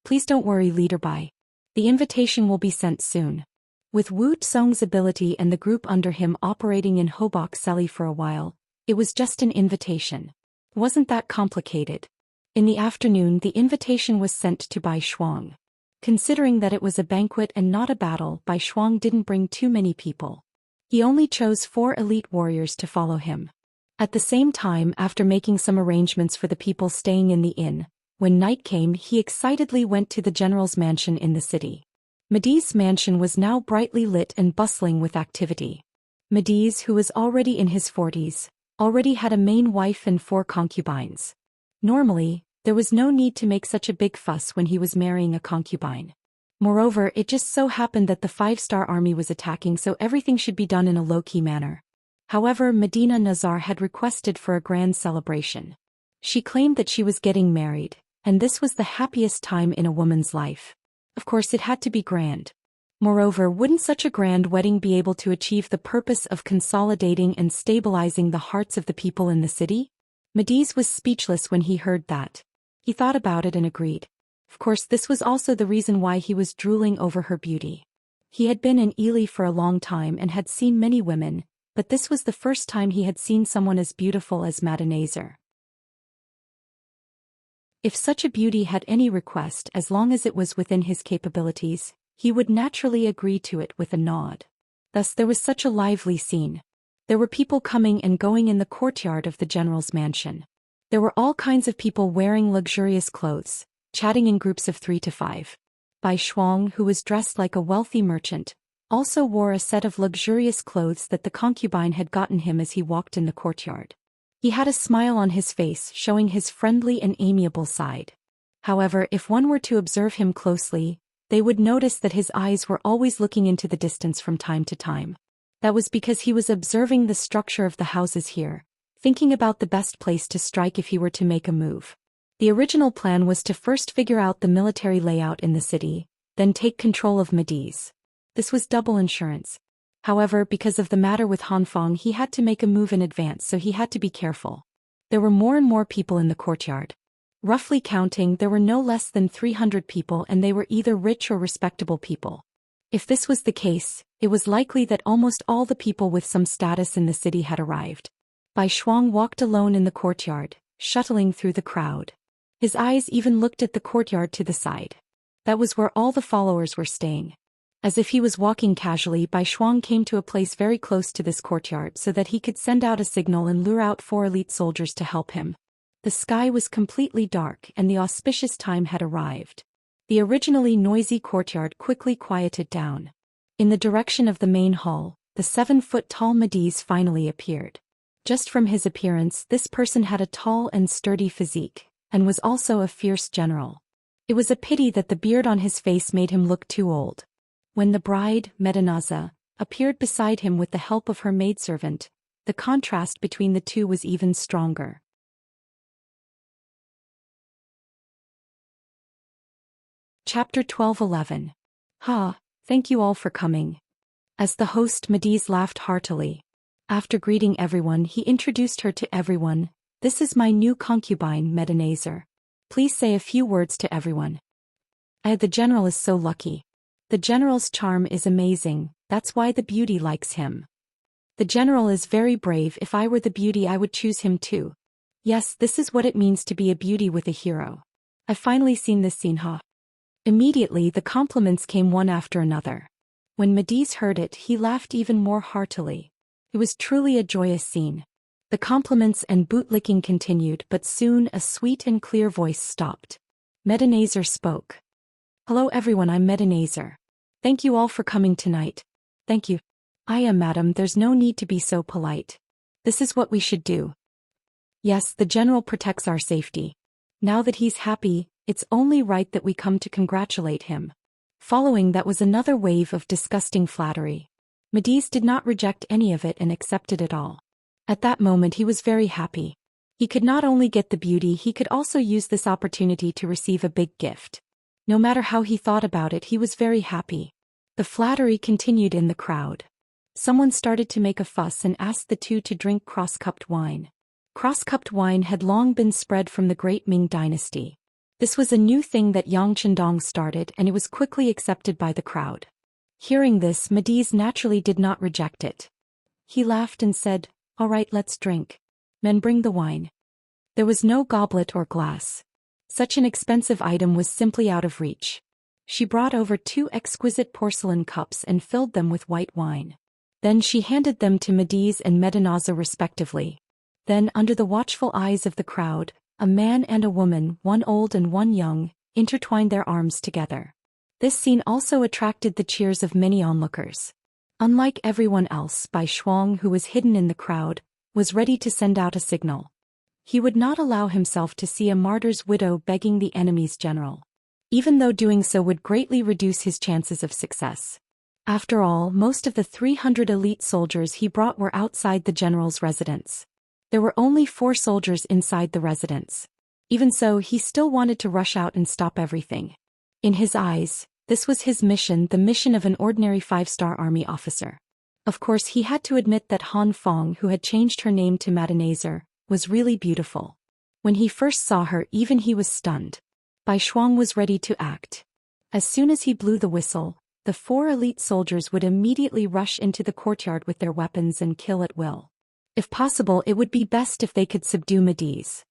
Please don't worry, Leader Bai. The invitation will be sent soon. With Wu Tsong's ability and the group under him operating in Hobok Seli for a while, it was just an invitation. It wasn't that complicated. In the afternoon, the invitation was sent to Bai Shuang. Considering that it was a banquet and not a battle, Bai Shuang didn't bring too many people. He only chose 4 elite warriors to follow him. At the same time, after making some arrangements for the people staying in the inn, when night came, he excitedly went to the general's mansion in the city. Medes' mansion was now brightly lit and bustling with activity. Medes, who was already in his 40s, already had a main wife and 4 concubines. Normally, there was no need to make such a big fuss when he was marrying a concubine. Moreover, it just so happened that the 5-star army was attacking, so everything should be done in a low-key manner. However, Medina Nazar had requested for a grand celebration. She claimed that she was getting married, and this was the happiest time in a woman's life. Of course it had to be grand. Moreover, wouldn't such a grand wedding be able to achieve the purpose of consolidating and stabilizing the hearts of the people in the city? Mediz was speechless when he heard that. He thought about it and agreed. Of course, this was also the reason why he was drooling over her beauty. He had been in Ely for a long time and had seen many women, but this was the first time he had seen someone as beautiful as Madenazer. If such a beauty had any request, as long as it was within his capabilities, he would naturally agree to it with a nod. Thus there was such a lively scene. There were people coming and going in the courtyard of the general's mansion. There were all kinds of people wearing luxurious clothes, chatting in groups of 3 to 5. Bai Shuang, who was dressed like a wealthy merchant, also wore a set of luxurious clothes that the concubine had gotten him as he walked in the courtyard. He had a smile on his face, showing his friendly and amiable side. However, if one were to observe him closely, they would notice that his eyes were always looking into the distance from time to time. That was because he was observing the structure of the houses here, thinking about the best place to strike if he were to make a move. The original plan was to first figure out the military layout in the city, then take control of Mediz. This was double insurance. However, because of the matter with Hanfang, he had to make a move in advance, so he had to be careful. There were more and more people in the courtyard. Roughly counting, there were no less than 300 people, and they were either rich or respectable people. If this was the case, it was likely that almost all the people with some status in the city had arrived. Bai Shuang walked alone in the courtyard, shuttling through the crowd. His eyes even looked at the courtyard to the side. That was where all the followers were staying. As if he was walking casually, Bai Shuang came to a place very close to this courtyard so that he could send out a signal and lure out 4 elite soldiers to help him. The sky was completely dark and the auspicious time had arrived. The originally noisy courtyard quickly quieted down. In the direction of the main hall, the 7-foot-tall Mediz finally appeared. Just from his appearance, this person had a tall and sturdy physique, and was also a fierce general. It was a pity that the beard on his face made him look too old. When the bride, Medinaza, appeared beside him with the help of her maidservant, the contrast between the two was even stronger. Chapter 12:11. Thank you all for coming. As the host, Mediz laughed heartily. After greeting everyone, he introduced her to everyone. This is my new concubine, Medinazer. Please say a few words to everyone. The general is so lucky. The general's charm is amazing, that's why the beauty likes him. The general is very brave. If I were the beauty, I would choose him too. Yes, this is what it means to be a beauty with a hero. I've finally seen this scene, Immediately the compliments came one after another. When Mediz heard it, he laughed even more heartily. It was truly a joyous scene. The compliments and bootlicking continued, but soon a sweet and clear voice stopped. Medinazer spoke. Hello everyone, I'm Medinazer. Thank you all for coming tonight. Thank you. I am madam, there's no need to be so polite. This is what we should do. Yes, the general protects our safety. Now that he's happy, it's only right that we come to congratulate him. Following that was another wave of disgusting flattery. Mediz did not reject any of it and accepted it all. At that moment he was very happy. He could not only get the beauty, he could also use this opportunity to receive a big gift. No matter how he thought about it, he was very happy. The flattery continued in the crowd. Someone started to make a fuss and asked the two to drink cross-cupped wine. Cross-cupped wine had long been spread from the Great Ming Dynasty. This was a new thing that Yang Chendong started, and it was quickly accepted by the crowd. Hearing this, Mediz naturally did not reject it. He laughed and said, "All right, let's drink. Men, bring the wine." There was no goblet or glass. Such an expensive item was simply out of reach. She brought over 2 exquisite porcelain cups and filled them with white wine. Then she handed them to Mediz and Medinaza respectively. Then, under the watchful eyes of the crowd, a man and a woman, one old and one young, intertwined their arms together. This scene also attracted the cheers of many onlookers. Unlike everyone else, Bai Shuang, who was hidden in the crowd, was ready to send out a signal. He would not allow himself to see a martyr's widow begging the enemy's general, even though doing so would greatly reduce his chances of success. After all, most of the 300 elite soldiers he brought were outside the general's residence. There were only 4 soldiers inside the residence. Even so, he still wanted to rush out and stop everything. In his eyes, This was his mission, the mission of an ordinary 5-star army officer. Of course he had to admit that Han Fong, who had changed her name to Madenazer, was really beautiful. When he first saw her even he was stunned. Bai Shuang was ready to act. As soon as he blew the whistle, the 4 elite soldiers would immediately rush into the courtyard with their weapons and kill at will. If possible, it would be best if they could subdue Mediz.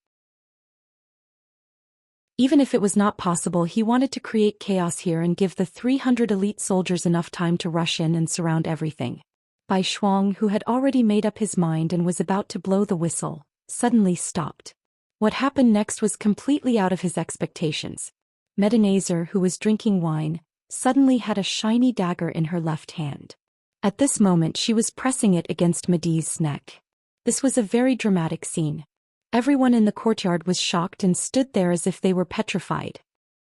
Even if it was not possible, he wanted to create chaos here and give the 300 elite soldiers enough time to rush in and surround everything. Bai Shuang, who had already made up his mind and was about to blow the whistle, suddenly stopped. What happened next was completely out of his expectations. Madenazer, who was drinking wine, suddenly had a shiny dagger in her left hand. At this moment she was pressing it against Mediz's neck. This was a very dramatic scene. Everyone in the courtyard was shocked and stood there as if they were petrified.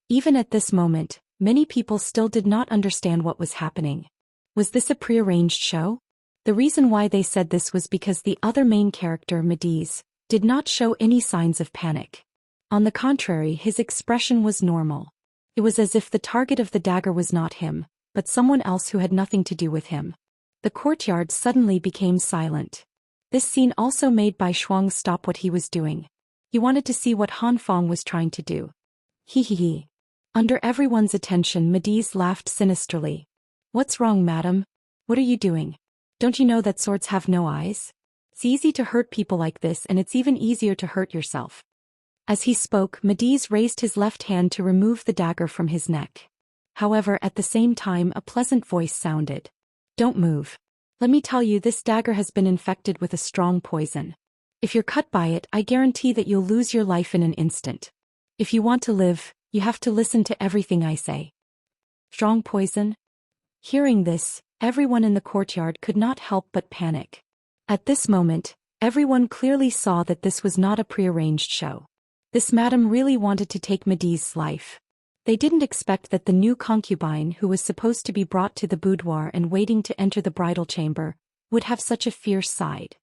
Even at this moment, many people still did not understand what was happening. Was this a prearranged show? The reason why they said this was because the other main character, Mediz, did not show any signs of panic. On the contrary, his expression was normal. It was as if the target of the dagger was not him, but someone else who had nothing to do with him. The courtyard suddenly became silent. This scene also made Bai Shuang stop what he was doing. He wanted to see what Han Fong was trying to do. He. Under everyone's attention, Mediz laughed sinisterly. "What's wrong, madam? What are you doing? Don't you know that swords have no eyes? It's easy to hurt people like this, and it's even easier to hurt yourself." As he spoke, Mediz raised his left hand to remove the dagger from his neck. However, at the same time a pleasant voice sounded. "Don't move. Let me tell you, this dagger has been infected with a strong poison. If you're cut by it, I guarantee that you'll lose your life in an instant. If you want to live, you have to listen to everything I say." Strong poison? Hearing this, everyone in the courtyard could not help but panic. At this moment, everyone clearly saw that this was not a prearranged show. This madam really wanted to take Mediz's life. They didn't expect that the new concubine, who was supposed to be brought to the boudoir and waiting to enter the bridal chamber, would have such a fierce side.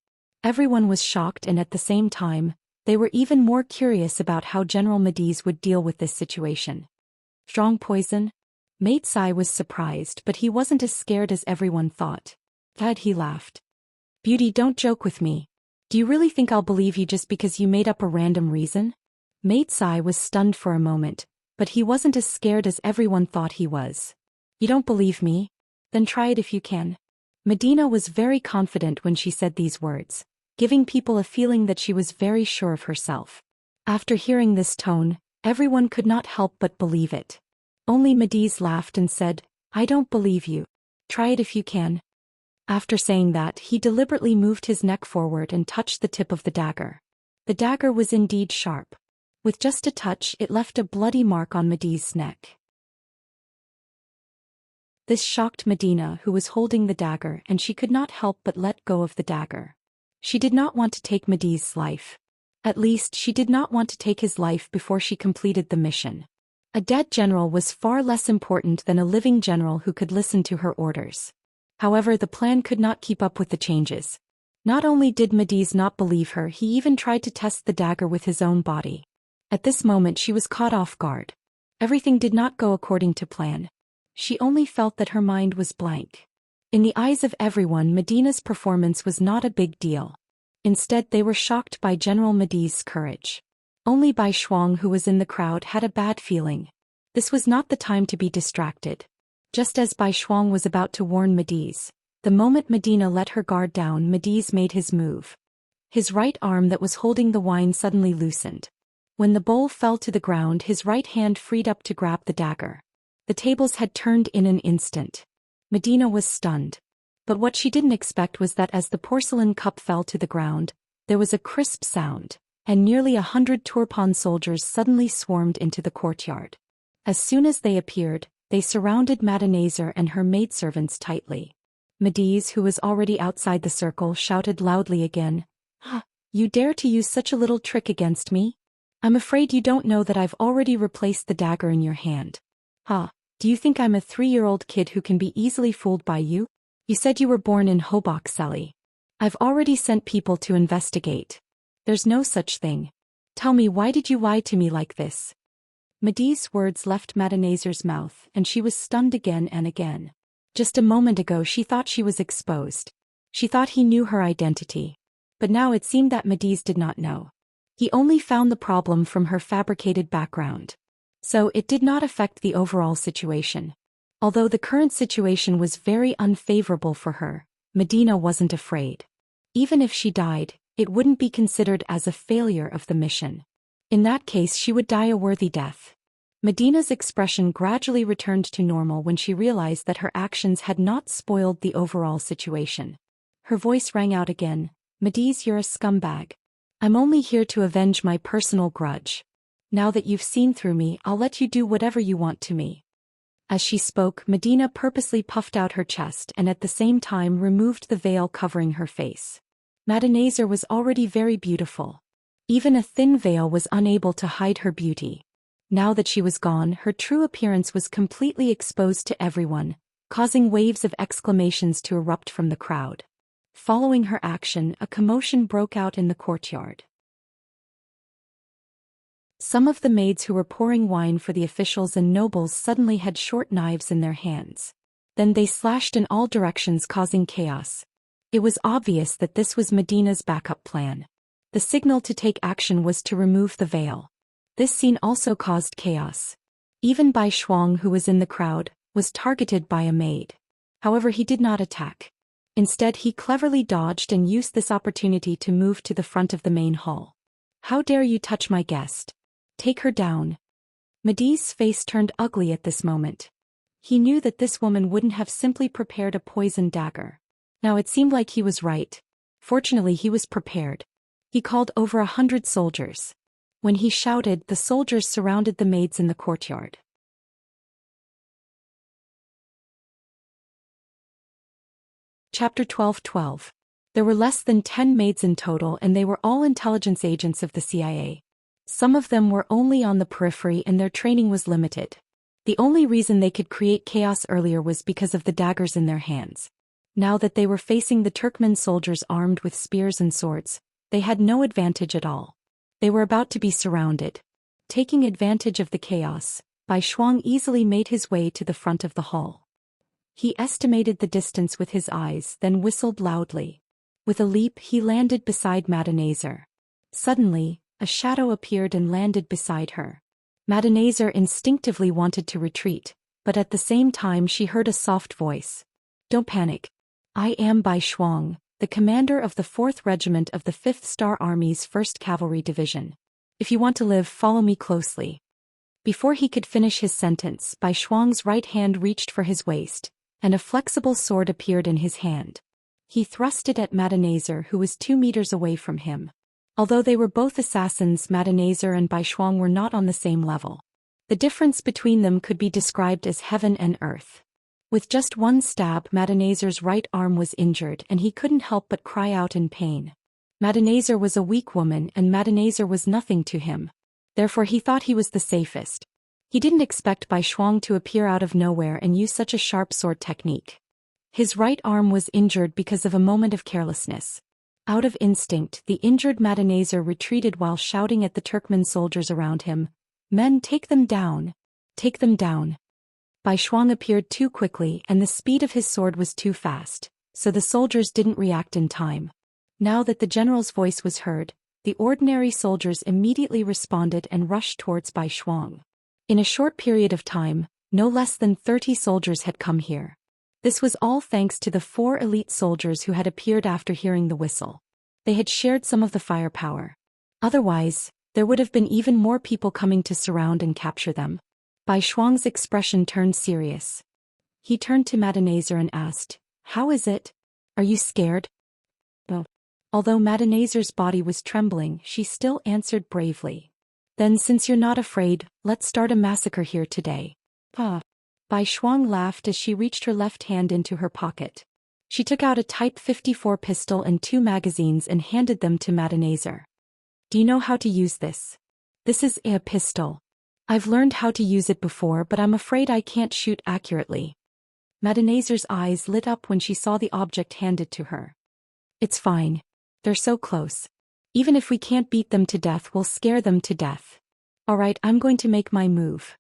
Everyone was shocked, and at the same time, they were even more curious about how General Mediz would deal with this situation. Strong poison? Mate Sai was surprised, but he wasn't as scared as everyone thought. Glad he laughed. "Beauty, don't joke with me. Do you really think I'll believe you just because you made up a random reason?" Mate Sai was stunned for a moment, but he wasn't as scared as everyone thought he was. "You don't believe me? Then try it if you can." Medina was very confident when she said these words, giving people a feeling that she was very sure of herself. After hearing this tone, everyone could not help but believe it. Only Mediz laughed and said, "I don't believe you. Try it if you can." After saying that, he deliberately moved his neck forward and touched the tip of the dagger. The dagger was indeed sharp. With just a touch, it left a bloody mark on Mediz's neck. This shocked Medina, who was holding the dagger, and she could not help but let go of the dagger. She did not want to take Mediz's life. At least, she did not want to take his life before she completed the mission. A dead general was far less important than a living general who could listen to her orders. However, the plan could not keep up with the changes. Not only did Mediz not believe her, he even tried to test the dagger with his own body. At this moment she was caught off guard. Everything did not go according to plan. She only felt that her mind was blank. In the eyes of everyone, Medina's performance was not a big deal. Instead, they were shocked by General Mediz's courage. Only Bai Shuang, who was in the crowd, had a bad feeling. This was not the time to be distracted. Just as Bai Shuang was about to warn Mediz, the moment Medina let her guard down, Mediz made his move. His right arm that was holding the wine suddenly loosened. When the bowl fell to the ground, his right hand freed up to grab the dagger. The tables had turned in an instant. Medina was stunned. But what she didn't expect was that as the porcelain cup fell to the ground, there was a crisp sound, and nearly 100 Turpan soldiers suddenly swarmed into the courtyard. As soon as they appeared, they surrounded Madenazer and her maidservants tightly. Mediz, who was already outside the circle, shouted loudly again, "Ah, you dare to use such a little trick against me? I'm afraid you don't know that I've already replaced the dagger in your hand. Do you think I'm a 3-year-old kid who can be easily fooled by you? You said you were born in Hobok Seli. I've already sent people to investigate. There's no such thing. Tell me, why did you lie to me like this?" Medee's words left Madanazar's mouth and she was stunned again and again. Just a moment ago she thought she was exposed. She thought he knew her identity. But now it seemed that Medees did not know. He only found the problem from her fabricated background. So it did not affect the overall situation. Although the current situation was very unfavorable for her, Medina wasn't afraid. Even if she died, it wouldn't be considered as a failure of the mission. In that case she would die a worthy death. Medina's expression gradually returned to normal when she realized that her actions had not spoiled the overall situation. Her voice rang out again, "Medees, you're a scumbag. I'm only here to avenge my personal grudge. Now that you've seen through me, I'll let you do whatever you want to me." As she spoke, Medina purposely puffed out her chest and at the same time removed the veil covering her face. Madanazar was already very beautiful. Even a thin veil was unable to hide her beauty. Now that she was gone, her true appearance was completely exposed to everyone, causing waves of exclamations to erupt from the crowd. Following her action, a commotion broke out in the courtyard. Some of the maids who were pouring wine for the officials and nobles suddenly had short knives in their hands. Then they slashed in all directions, causing chaos. It was obvious that this was Medina's backup plan. The signal to take action was to remove the veil. This scene also caused chaos. Even Bai Shuang, who was in the crowd, was targeted by a maid. However, he did not attack. Instead, he cleverly dodged and used this opportunity to move to the front of the main hall. "How dare you touch my guest? Take her down." Medee's face turned ugly at this moment. He knew that this woman wouldn't have simply prepared a poison dagger. Now it seemed like he was right. Fortunately, he was prepared. He called over 100 soldiers. When he shouted, the soldiers surrounded the maids in the courtyard. Chapter 12:12. There were less than 10 maids in total and they were all intelligence agents of the CIA. Some of them were only on the periphery and their training was limited. The only reason they could create chaos earlier was because of the daggers in their hands. Now that they were facing the Turkmen soldiers armed with spears and swords, they had no advantage at all. They were about to be surrounded. Taking advantage of the chaos, Bai Shuang easily made his way to the front of the hall. He estimated the distance with his eyes, then whistled loudly. With a leap, he landed beside Madanazar. Suddenly, a shadow appeared and landed beside her. Madanazar instinctively wanted to retreat, but at the same time she heard a soft voice. "Don't panic. I am Bai Shuang, the commander of the 4th Regiment of the 5th Star Army's 1st Cavalry Division. If you want to live, follow me closely." Before he could finish his sentence, Bai Shuang's right hand reached for his waist, and a flexible sword appeared in his hand. He thrust it at Madanazar, who was 2 meters away from him. Although they were both assassins, Madanazar and Bai Shuang were not on the same level. The difference between them could be described as heaven and earth. With just one stab, Madanazar's right arm was injured and he couldn't help but cry out in pain. Madanazar was a weak woman and Madanazar was nothing to him. Therefore he thought he was the safest. He didn't expect Bai Shuang to appear out of nowhere and use such a sharp sword technique. His right arm was injured because of a moment of carelessness. Out of instinct, the injured Madanazar retreated while shouting at the Turkmen soldiers around him, "Men, take them down! Take them down!" Bai Shuang appeared too quickly and the speed of his sword was too fast, so the soldiers didn't react in time. Now that the general's voice was heard, the ordinary soldiers immediately responded and rushed towards Bai Shuang. In a short period of time, no less than 30 soldiers had come here. This was all thanks to the 4 elite soldiers who had appeared after hearing the whistle. They had shared some of the firepower. Otherwise, there would have been even more people coming to surround and capture them. Bai Shuang's expression turned serious. He turned to Madanazar and asked, "How is it? Are you scared?" No. Although Madanazar's body was trembling, she still answered bravely. "Then since you're not afraid, let's start a massacre here today." Bai Shuang laughed as she reached her left hand into her pocket. She took out a Type 54 pistol and 2 magazines and handed them to Madanazar. "Do you know how to use this?" "This is a pistol. I've learned how to use it before, but I'm afraid I can't shoot accurately." Madanazar's eyes lit up when she saw the object handed to her. "It's fine. They're so close. Even if we can't beat them to death, we'll scare them to death." Alright, I'm going to make my move.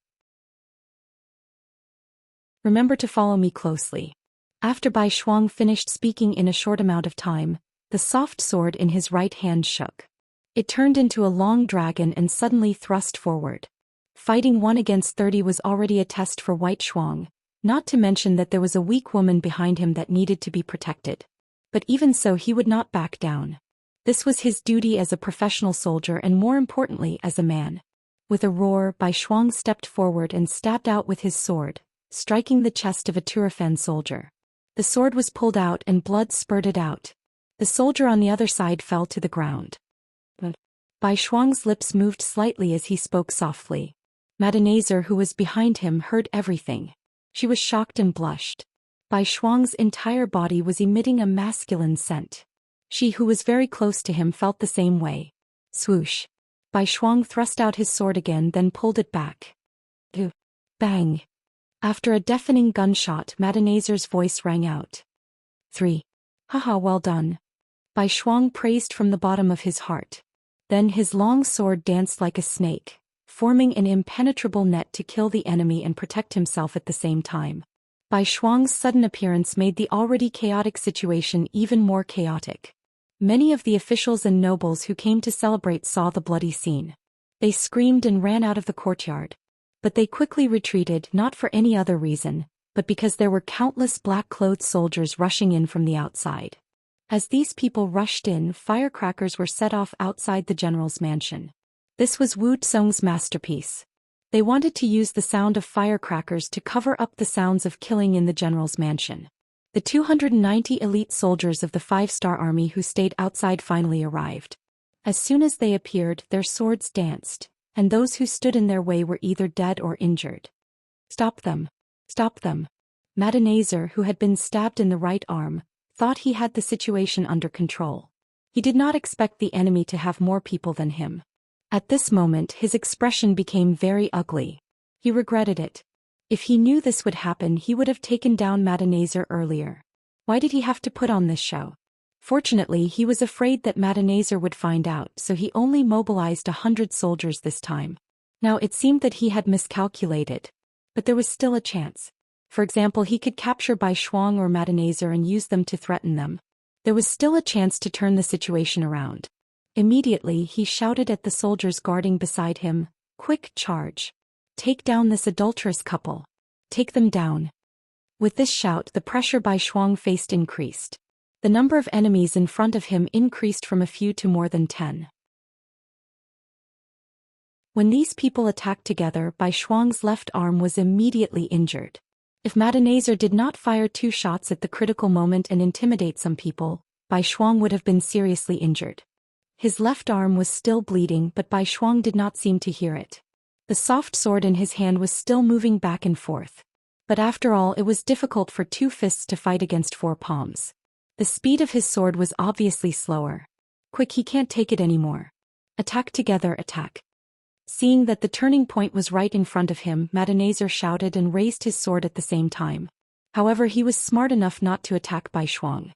Remember to follow me closely. After Bai Shuang finished speaking in a short amount of time, the soft sword in his right hand shook. It turned into a long dragon and suddenly thrust forward. Fighting 1 against 30 was already a test for White Shuang, not to mention that there was a weak woman behind him that needed to be protected. But even so, he would not back down. This was his duty as a professional soldier and more importantly as a man. With a roar, Bai Shuang stepped forward and stabbed out with his sword, striking the chest of a Turafan soldier. The sword was pulled out and blood spurted out. The soldier on the other side fell to the ground. Bai Shuang's lips moved slightly as he spoke softly. Madame, who was behind him, heard everything. She was shocked and blushed. Bai Shuang's entire body was emitting a masculine scent. She who was very close to him felt the same way. Swoosh. Bai Shuang thrust out his sword again, then pulled it back. Bang. After a deafening gunshot, Madanazer's voice rang out. 3. Haha, well done. Bai Shuang praised from the bottom of his heart. Then his long sword danced like a snake, forming an impenetrable net to kill the enemy and protect himself at the same time. Bai Shuang's sudden appearance made the already chaotic situation even more chaotic. Many of the officials and nobles who came to celebrate saw the bloody scene. They screamed and ran out of the courtyard. But they quickly retreated, not for any other reason, but because there were countless black-clothed soldiers rushing in from the outside. As these people rushed in, firecrackers were set off outside the general's mansion. This was Wu Tsong's masterpiece. They wanted to use the sound of firecrackers to cover up the sounds of killing in the general's mansion. The 290 elite soldiers of the 5-star army who stayed outside finally arrived. As soon as they appeared, their swords danced, and those who stood in their way were either dead or injured. Stop them! Stop them! Madanazer, who had been stabbed in the right arm, thought he had the situation under control. He did not expect the enemy to have more people than him. At this moment, his expression became very ugly. He regretted it. If he knew this would happen, he would have taken down Madanazer earlier. Why did he have to put on this show? Fortunately, he was afraid that Madanazer would find out, so he only mobilized 100 soldiers this time. Now it seemed that he had miscalculated. But there was still a chance. For example, he could capture Bai Shuang or Madanazer and use them to threaten them. There was still a chance to turn the situation around. Immediately, he shouted at the soldiers guarding beside him, "Quick charge! Take down this adulterous couple! Take them down!" With this shout, the pressure Bai Shuang faced increased. The number of enemies in front of him increased from a few to more than 10. When these people attacked together, Bai Shuang's left arm was immediately injured. If Madanazer did not fire 2 shots at the critical moment and intimidate some people, Bai Shuang would have been seriously injured. His left arm was still bleeding, but Bai Shuang did not seem to hear it. The soft sword in his hand was still moving back and forth. But after all, it was difficult for 2 fists to fight against 4 palms. The speed of his sword was obviously slower. Quick, he can't take it anymore. Attack together, attack. Seeing that the turning point was right in front of him, Madanazer shouted and raised his sword at the same time. However, he was smart enough not to attack Bai Shuang.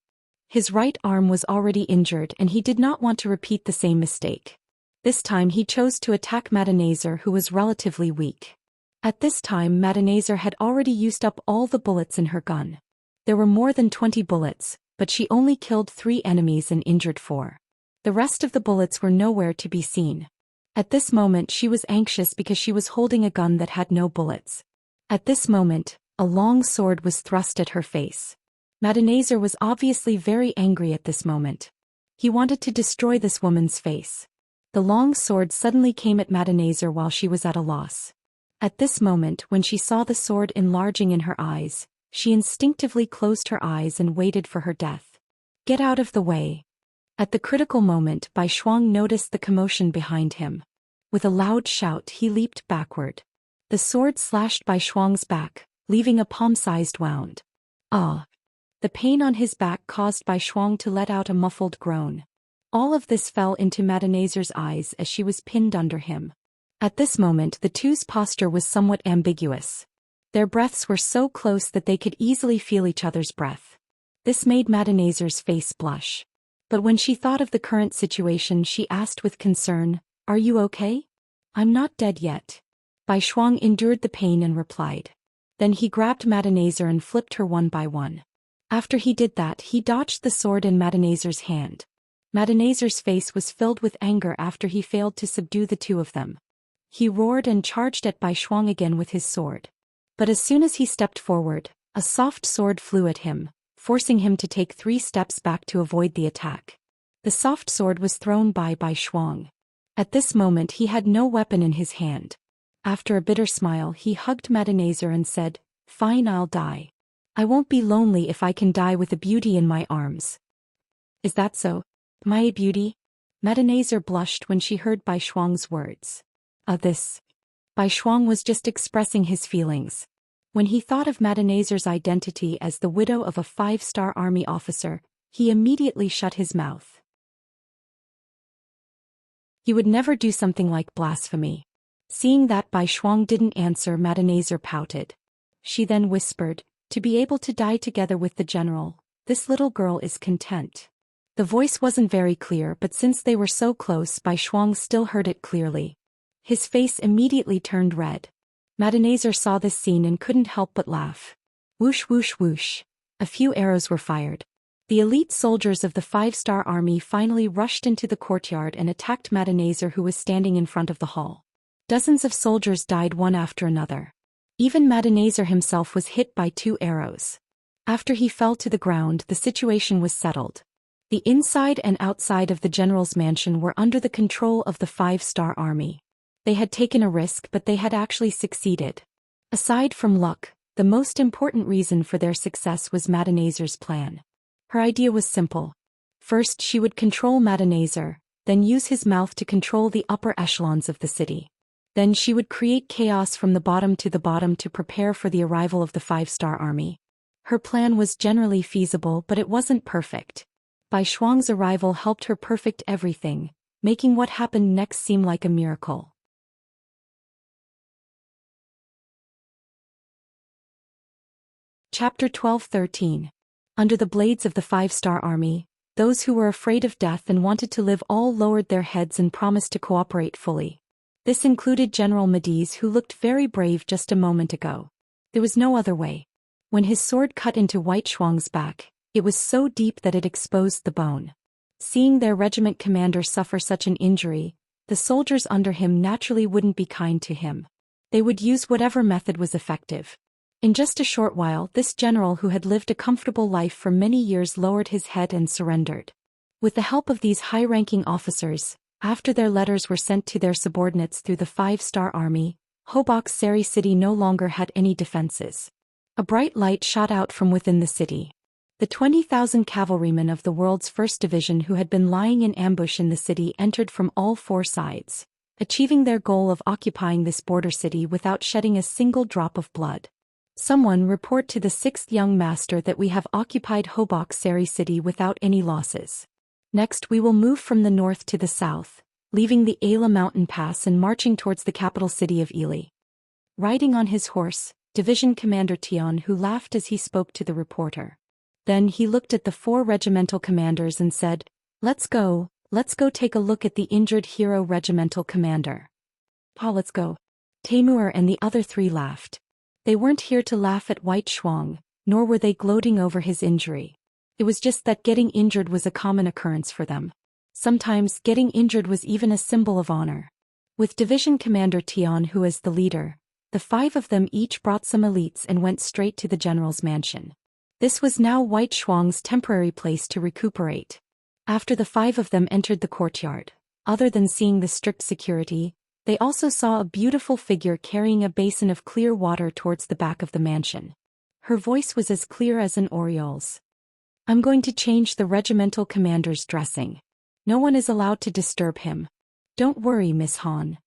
His right arm was already injured and he did not want to repeat the same mistake. This time he chose to attack Madanazer, who was relatively weak. At this time, Madanazer had already used up all the bullets in her gun. There were more than 20 bullets, but she only killed 3 enemies and injured 4. The rest of the bullets were nowhere to be seen. At this moment she was anxious because she was holding a gun that had no bullets. At this moment, a long sword was thrust at her face. Madanazer was obviously very angry at this moment. He wanted to destroy this woman's face. The long sword suddenly came at Madanazer while she was at a loss. At this moment, when she saw the sword enlarging in her eyes, she instinctively closed her eyes and waited for her death. Get out of the way. At the critical moment, Bai Shuang noticed the commotion behind him. With a loud shout, he leaped backward. The sword slashed Bai Shuang's back, leaving a palm-sized wound. Ah! The pain on his back caused Bai Shuang to let out a muffled groan. All of this fell into Madanazer's eyes as she was pinned under him. At this moment, the two's posture was somewhat ambiguous. Their breaths were so close that they could easily feel each other's breath. This made Madanazer's face blush. But when she thought of the current situation, she asked with concern, "Are you okay?" I'm not dead yet. Bai Shuang endured the pain and replied. Then he grabbed Madenazer and flipped her one by one. After he did that, he dodged the sword in Madenazer's hand. Madenazer's face was filled with anger after he failed to subdue the two of them. He roared and charged at Bai Shuang again with his sword. But as soon as he stepped forward, a soft sword flew at him, forcing him to take 3 steps back to avoid the attack. The soft sword was thrown by Bai Shuang. At this moment he had no weapon in his hand. After a bitter smile, he hugged Madenazer and said, "Fine, I'll die. I won't be lonely if I can die with a beauty in my arms." "Is that so? My beauty?" Madenazer blushed when she heard Bai Shuang's words. This. Bai Shuang was just expressing his feelings. When he thought of Madenazer's identity as the widow of a 5-star army officer, he immediately shut his mouth. He would never do something like blasphemy. Seeing that Bai Shuang didn't answer, Madenazer pouted. She then whispered, "To be able to die together with the general, this little girl is content." The voice wasn't very clear, but since they were so close, Bai Shuang still heard it clearly. His face immediately turned red. Madenazer saw this scene and couldn't help but laugh. Whoosh whoosh whoosh. A few arrows were fired. The elite soldiers of the 5-star army finally rushed into the courtyard and attacked Madenazer, who was standing in front of the hall. Dozens of soldiers died one after another. Even Madenazer himself was hit by 2 arrows. After he fell to the ground, the situation was settled. The inside and outside of the general's mansion were under the control of the 5-star army. They had taken a risk, but they had actually succeeded. Aside from luck, the most important reason for their success was Madenazer's plan. Her idea was simple. First, she would control Madenazer, then use his mouth to control the upper echelons of the city. Then she would create chaos from the bottom to prepare for the arrival of the 5-star army. Her plan was generally feasible, but it wasn't perfect. Bai Shuang's arrival helped her perfect everything, making what happened next seem like a miracle. Chapter 12-13. Under the blades of the 5-star army, those who were afraid of death and wanted to live all lowered their heads and promised to cooperate fully. This included General Mediz, who looked very brave just a moment ago. There was no other way. When his sword cut into White Shuang's back, it was so deep that it exposed the bone. Seeing their regiment commander suffer such an injury, the soldiers under him naturally wouldn't be kind to him. They would use whatever method was effective. In just a short while, this general who had lived a comfortable life for many years lowered his head and surrendered. With the help of these high-ranking officers, after their letters were sent to their subordinates through the 5-star army, Hobok's Seri city no longer had any defenses. A bright light shot out from within the city. The 20,000 cavalrymen of the world's 1st Division who had been lying in ambush in the city entered from all 4 sides, achieving their goal of occupying this border city without shedding a single drop of blood. "Someone report to the 6th young master that we have occupied Hobok's Seri city without any losses. Next we will move from the north to the south, leaving the Ayla mountain pass and marching towards the capital city of Ely." Riding on his horse, Division Commander Tian, who laughed as he spoke to the reporter. Then he looked at the 4 regimental commanders and said, let's go take a look at the injured hero regimental commander." "Pa, let's go." Taimur and the other 3 laughed. They weren't here to laugh at White Shuang, nor were they gloating over his injury. It was just that getting injured was a common occurrence for them. Sometimes getting injured was even a symbol of honor. With Division Commander Tian who as the leader, the 5 of them each brought some elites and went straight to the general's mansion. This was now White Shuang's temporary place to recuperate. After the 5 of them entered the courtyard, other than seeing the strict security, they also saw a beautiful figure carrying a basin of clear water towards the back of the mansion. Her voice was as clear as an oriole's. "I'm going to change the regimental commander's dressing. No one is allowed to disturb him. Don't worry, Miss Han."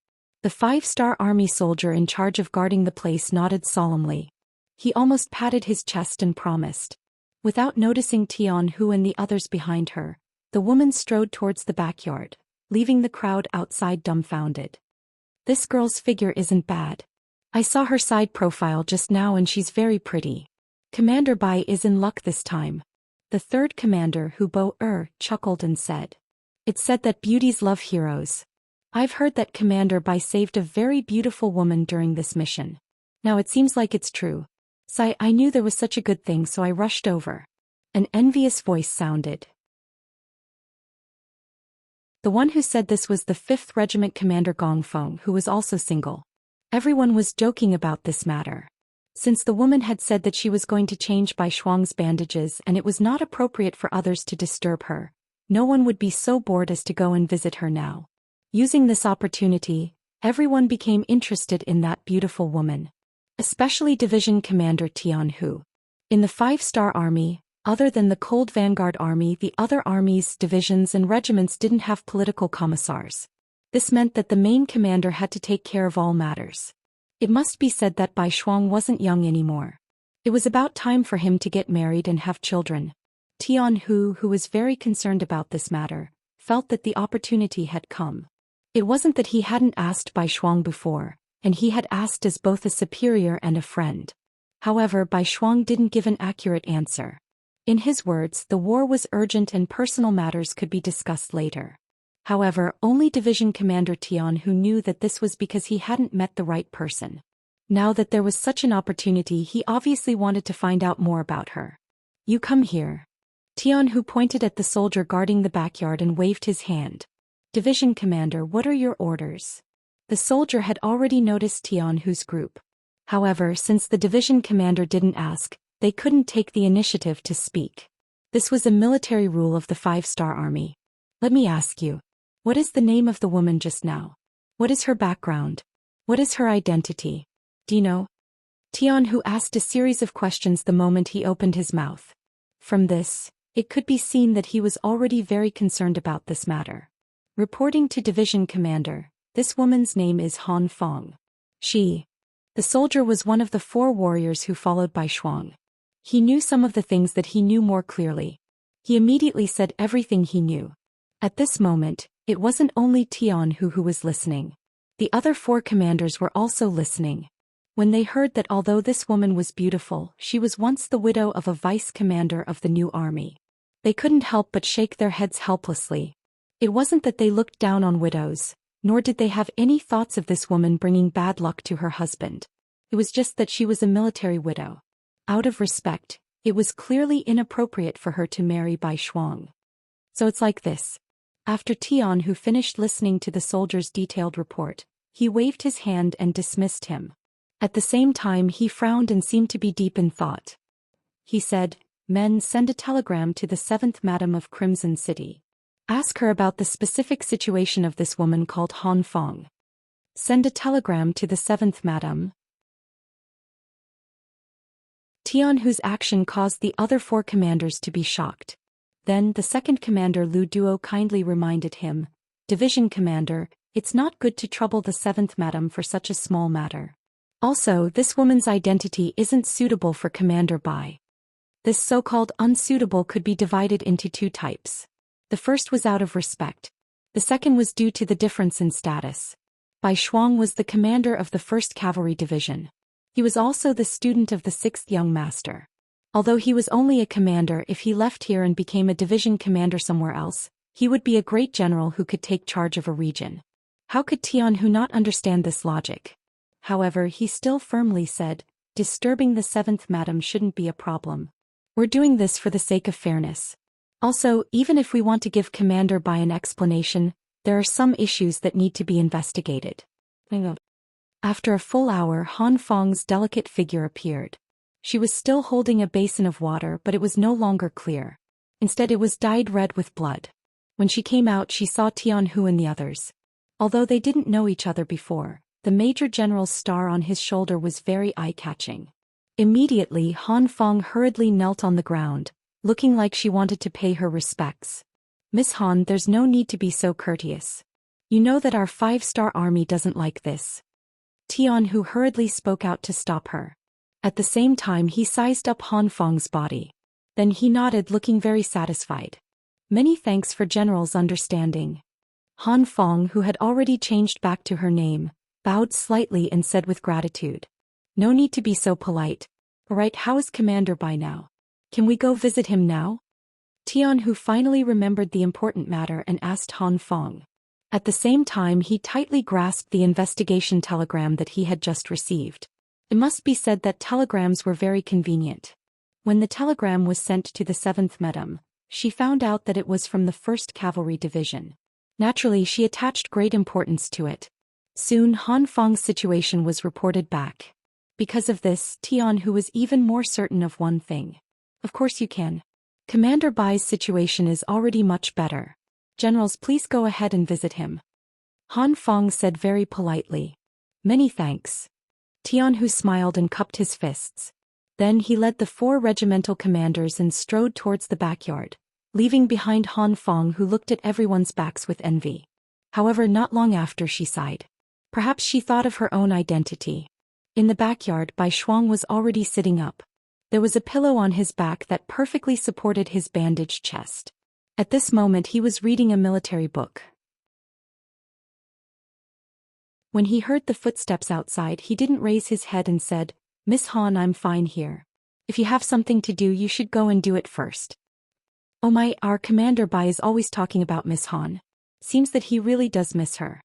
The 5-star army soldier in charge of guarding the place nodded solemnly. He almost patted his chest and promised. Without noticing Tian Hu and the others behind her, the woman strode towards the backyard, leaving the crowd outside dumbfounded. "This girl's figure isn't bad. I saw her side profile just now and she's very pretty. Commander Bai is in luck this time." The 3rd commander, Hu Bo chuckled and said. "It's said that beauties love heroes. I've heard that Commander Bai saved a very beautiful woman during this mission. Now it seems like it's true. Sai, I knew there was such a good thing, so I rushed over. An envious voice sounded. The one who said this was the 5th Regiment Commander Gong Feng, who was also single. Everyone was joking about this matter. Since the woman had said that she was going to change Bai Shuang's bandages and it was not appropriate for others to disturb her, no one would be so bored as to go and visit her now. Using this opportunity, everyone became interested in that beautiful woman. Especially Division Commander Tian Hu. In the 5-star army, other than the Cold Vanguard Army, the other armies, divisions and regiments didn't have political commissars. This meant that the main commander had to take care of all matters. It must be said that Bai Shuang wasn't young anymore. It was about time for him to get married and have children. Tian Hu, who was very concerned about this matter, felt that the opportunity had come. It wasn't that he hadn't asked Bai Shuang before, and he had asked as both a superior and a friend. However, Bai Shuang didn't give an accurate answer. In his words, the war was urgent and personal matters could be discussed later. However, only Division Commander Tian Hu knew that this was because he hadn't met the right person. Now that there was such an opportunity, he obviously wanted to find out more about her. You come here. Tian Hu pointed at the soldier guarding the backyard and waved his hand. Division Commander, what are your orders? The soldier had already noticed Tian Hu's group. However, since the division commander didn't ask, they couldn't take the initiative to speak. This was a military rule of the 5-star army. Let me ask you. What is the name of the woman just now? What is her background? What is her identity? Do you know? Tian Hu asked a series of questions the moment he opened his mouth. From this, it could be seen that he was already very concerned about this matter. Reporting to division commander, this woman's name is Han Feng. The soldier was one of the 4 warriors who followed Bai Shuang. He knew some of the things that he knew more clearly. He immediately said everything he knew. At this moment, it wasn't only Tian Hu who was listening. The other 4 commanders were also listening. When they heard that although this woman was beautiful, she was once the widow of a vice commander of the new army. They couldn't help but shake their heads helplessly. It wasn't that they looked down on widows, nor did they have any thoughts of this woman bringing bad luck to her husband. It was just that she was a military widow. Out of respect, it was clearly inappropriate for her to marry Bai Shuang. So it's like this. After Tian Hu finished listening to the soldier's detailed report, he waved his hand and dismissed him. At the same time he frowned and seemed to be deep in thought. He said, "Men, send a telegram to the 7th Madam of Crimson City. Ask her about the specific situation of this woman called Han Feng. Send a telegram to the 7th Madam." Tian Hu's action caused the other 4 commanders to be shocked. Then the 2nd commander Lu Duo kindly reminded him, "Division commander, it's not good to trouble the 7th Madam for such a small matter. Also, this woman's identity isn't suitable for Commander Bai." This so-called unsuitable could be divided into 2 types. The first was out of respect. The second was due to the difference in status. Bai Shuang was the commander of the 1st Cavalry Division. He was also the student of the 6th Young Master. Although he was only a commander, if he left here and became a division commander somewhere else, he would be a great general who could take charge of a region. How could Tian Hu not understand this logic? However, he still firmly said, "Disturbing the 7th Madam shouldn't be a problem. We're doing this for the sake of fairness. Also, even if we want to give Commander Bai an explanation, there are some issues that need to be investigated." After a full hour, Han Feng's delicate figure appeared. She was still holding a basin of water, but it was no longer clear. Instead, it was dyed red with blood. When she came out, she saw Tian Hu and the others. Although they didn't know each other before, the Major General's star on his shoulder was very eye-catching. Immediately, Han Feng hurriedly knelt on the ground, looking like she wanted to pay her respects. "Miss Han, there's no need to be so courteous. You know that our 5-star army doesn't like this." Tian Hu hurriedly spoke out to stop her. At the same time he sized up Han Feng's body. Then he nodded, looking very satisfied. "Many thanks for General's understanding." Han Feng, who had already changed back to her name, bowed slightly and said with gratitude, "No need to be so polite. Alright, how is Commander Bai now? Can we go visit him now?" Tian Hu finally remembered the important matter and asked Han Feng. At the same time, he tightly grasped the investigation telegram that he had just received. It must be said that telegrams were very convenient. When the telegram was sent to the 7th Madam, she found out that it was from the 1st Cavalry Division. Naturally, she attached great importance to it. Soon Han Feng's situation was reported back. Because of this, Tian Hu was even more certain of one thing. Of course you can. Commander Bai's situation is already much better. Generals, please go ahead and visit him. Han Feng said very politely. Many thanks. Tian Hu smiled and cupped his fists. Then he led the 4 regimental commanders and strode towards the backyard, leaving behind Han Feng, who looked at everyone's backs with envy. However, not long after, she sighed. Perhaps she thought of her own identity. In the backyard, Bai Shuang was already sitting up. There was a pillow on his back that perfectly supported his bandaged chest. At this moment he was reading a military book. When he heard the footsteps outside, he didn't raise his head and said, "Miss Han, I'm fine here. If you have something to do, you should go and do it first." Oh my, our Commander Bai is always talking about Miss Han. Seems that he really does miss her.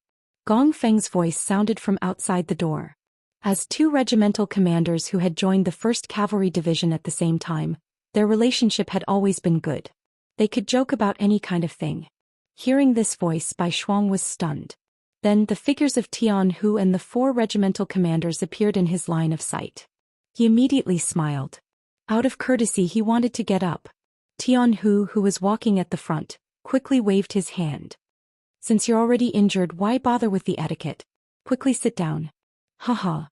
Gong Feng's voice sounded from outside the door. As 2 regimental commanders who had joined the 1st Cavalry Division at the same time, their relationship had always been good. They could joke about any kind of thing. Hearing this voice, Bai Shuang was stunned. Then the figures of Tian Hu and the 4 regimental commanders appeared in his line of sight. He immediately smiled. Out of courtesy, he wanted to get up. Tian Hu, who was walking at the front, quickly waved his hand. "Since you're already injured, why bother with the etiquette? Quickly sit down." Haha.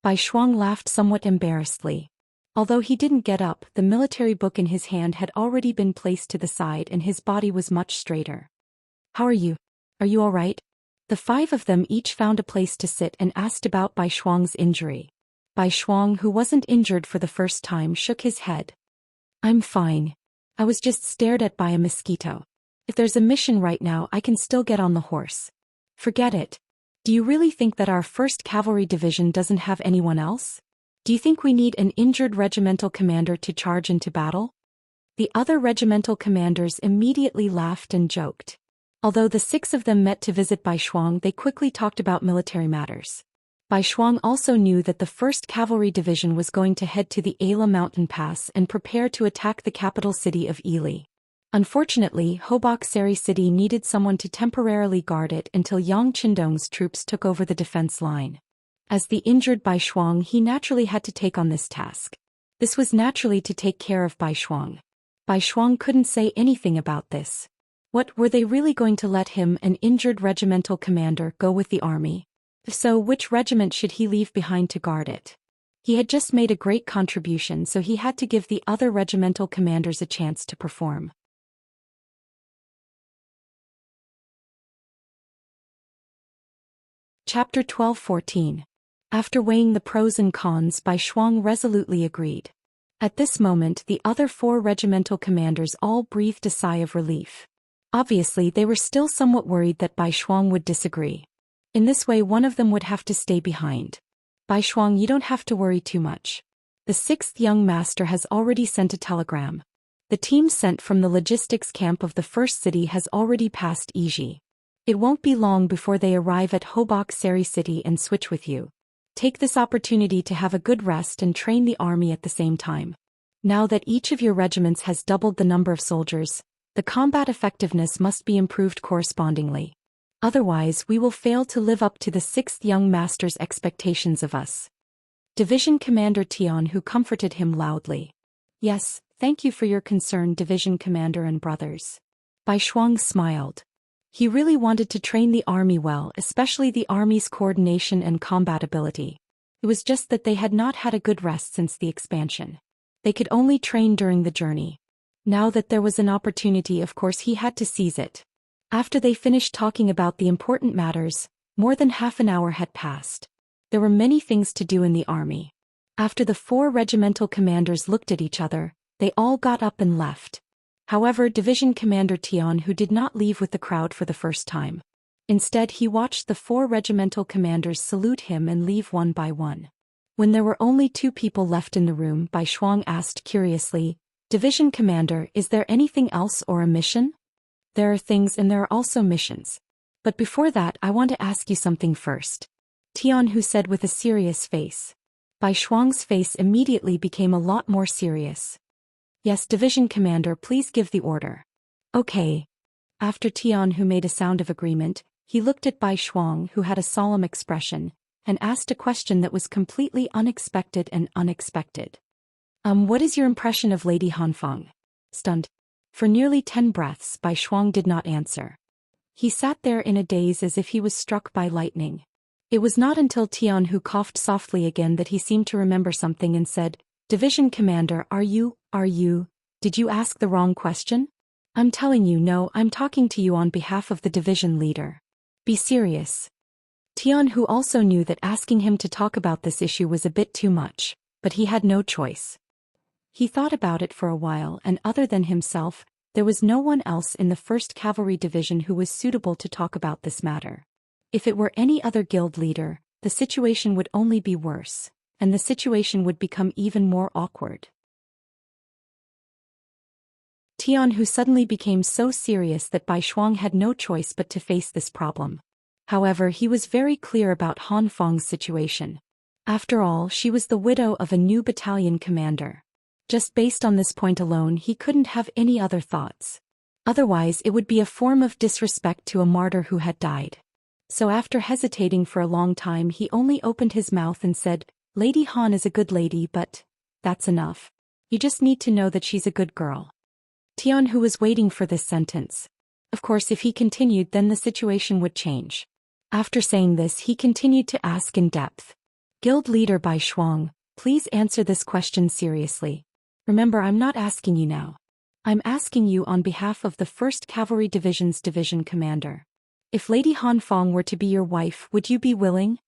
Bai Shuang laughed somewhat embarrassedly. Although he didn't get up, the military book in his hand had already been placed to the side and his body was much straighter. "How are you? Are you all right?" The 5 of them each found a place to sit and asked about Bai Shuang's injury. Bai Shuang, who wasn't injured for the first time, shook his head. "I'm fine. I was just stared at by a mosquito. If there's a mission right now, I can still get on the horse." "Forget it. Do you really think that our 1st Cavalry Division doesn't have anyone else? Do you think we need an injured regimental commander to charge into battle?" The other regimental commanders immediately laughed and joked. Although the 6 of them met to visit Bai Shuang, they quickly talked about military matters. Bai Shuang also knew that the 1st Cavalry Division was going to head to the Ala mountain pass and prepare to attack the capital city of Ili. Unfortunately, Hobok Seri City needed someone to temporarily guard it until Yang Qindong's troops took over the defense line. As the injured Bai Shuang, he naturally had to take on this task. This was naturally to take care of Bai Shuang. Bai Shuang couldn't say anything about this. What, were they really going to let him, an injured regimental commander, go with the army? If so, which regiment should he leave behind to guard it? He had just made a great contribution, so he had to give the other regimental commanders a chance to perform. Chapter 12-14. After weighing the pros and cons, Bai Shuang resolutely agreed. At this moment, the other 4 regimental commanders all breathed a sigh of relief. Obviously, they were still somewhat worried that Bai Shuang would disagree. In this way, one of them would have to stay behind. "Bai Shuang, you don't have to worry too much. The 6th young master has already sent a telegram. The team sent from the logistics camp of the 1st city has already passed Yiji. It won't be long before they arrive at Hobok Seri City and switch with you. Take this opportunity to have a good rest and train the army at the same time. Now that each of your regiments has doubled the number of soldiers, the combat effectiveness must be improved correspondingly. Otherwise, we will fail to live up to the 6th young master's expectations of us." Division Commander Tian Hu comforted him loudly. "Yes, thank you for your concern, Division Commander and brothers." Bai Shuang smiled. He really wanted to train the army well, especially the army's coordination and combat ability. It was just that they had not had a good rest since the expansion. They could only train during the journey. Now that there was an opportunity, of course he had to seize it. After they finished talking about the important matters, more than half an hour had passed. There were many things to do in the army. After the 4 regimental commanders looked at each other, they all got up and left. However, Division Commander Tian Hu did not leave with the crowd for the first time. Instead, he watched the 4 regimental commanders salute him and leave one by one. When there were only 2 people left in the room, Bai Shuang asked curiously, "Division Commander, is there anything else or a mission?" "There are things and there are also missions. But before that I want to ask you something first. Tianhu said with a serious face. Bai Shuang's face immediately became a lot more serious. Yes, Division Commander, please give the order. Okay. After Tianhu made a sound of agreement, he looked at Bai Shuang, who had a solemn expression, and asked a question that was completely unexpected and unexpected. What is your impression of Lady Hanfang? Stunned. For nearly 10 breaths, Bai Shuang did not answer. He sat there in a daze as if he was struck by lightning. It was not until Tianhu coughed softly again that he seemed to remember something and said, Division Commander, did you ask the wrong question? I'm telling you no, I'm talking to you on behalf of the division leader. Be serious. Tianhu also knew that asking him to talk about this issue was a bit too much, but he had no choice. He thought about it for a while, and other than himself, there was no one else in the 1st Cavalry Division who was suitable to talk about this matter. If it were any other guild leader, the situation would only be worse, and the situation would become even more awkward. Tianhu suddenly became so serious that Bai Shuang had no choice but to face this problem. However, he was very clear about Han Feng's situation. After all, she was the widow of a new battalion commander. Just based on this point alone, he couldn't have any other thoughts. Otherwise, it would be a form of disrespect to a martyr who had died. So after hesitating for a long time, he only opened his mouth and said, Lady Han is a good lady, but that's enough. You just need to know that she's a good girl. Tianhu was waiting for this sentence. Of course, if he continued, then the situation would change. After saying this, he continued to ask in depth. Guild leader Bai Shuang, please answer this question seriously. Remember, I'm not asking you now. I'm asking you on behalf of the 1st Cavalry Division's division commander. If Lady Han Feng were to be your wife, would you be willing?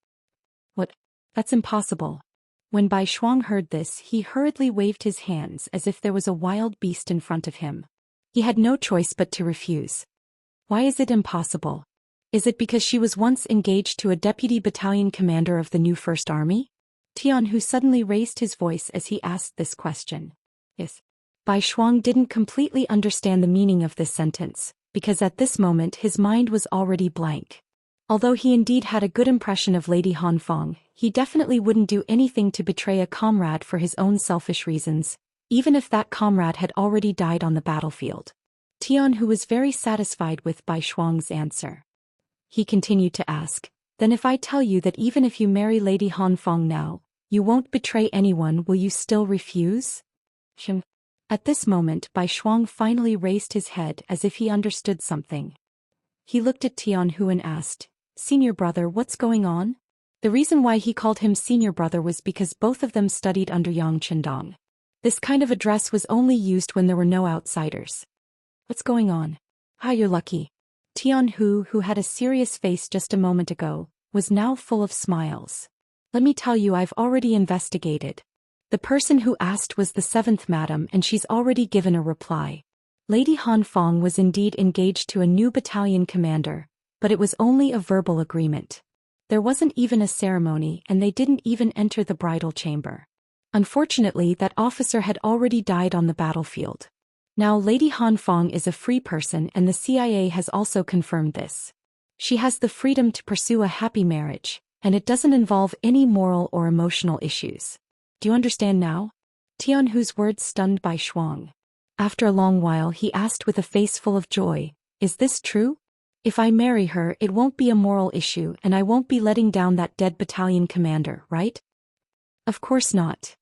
What? That's impossible. When Bai Shuang heard this, he hurriedly waved his hands as if there was a wild beast in front of him. He had no choice but to refuse. Why is it impossible? Is it because she was once engaged to a deputy battalion commander of the new First Army? Tianhu suddenly raised his voice as he asked this question. Yes. Bai Shuang didn't completely understand the meaning of this sentence, because at this moment his mind was already blank. Although he indeed had a good impression of Lady Han Feng, he definitely wouldn't do anything to betray a comrade for his own selfish reasons, even if that comrade had already died on the battlefield. Tianhu was very satisfied with Bai Shuang's answer. He continued to ask, then if I tell you that even if you marry Lady Han Feng now, you won't betray anyone, will you still refuse? At this moment, Bai Shuang finally raised his head as if he understood something. He looked at Tianhu and asked, Senior brother, what's going on? The reason why he called him senior brother was because both of them studied under Yang Qindong. This kind of address was only used when there were no outsiders. What's going on? Ah, you're lucky. Tianhu, who had a serious face just a moment ago, was now full of smiles. Let me tell you, I've already investigated. The person who asked was the 7th madam, and she's already given a reply. Lady Han Feng was indeed engaged to a new battalion commander, but it was only a verbal agreement. There wasn't even a ceremony, and they didn't even enter the bridal chamber. Unfortunately, that officer had already died on the battlefield. Now Lady Han Feng is a free person, and the CIA has also confirmed this. She has the freedom to pursue a happy marriage, and it doesn't involve any moral or emotional issues. Do you understand now? Tianhu's words stunned Bai Shuang. After a long while he asked with a face full of joy, is this true? If I marry her, it won't be a moral issue, and I won't be letting down that dead battalion commander, right? Of course not.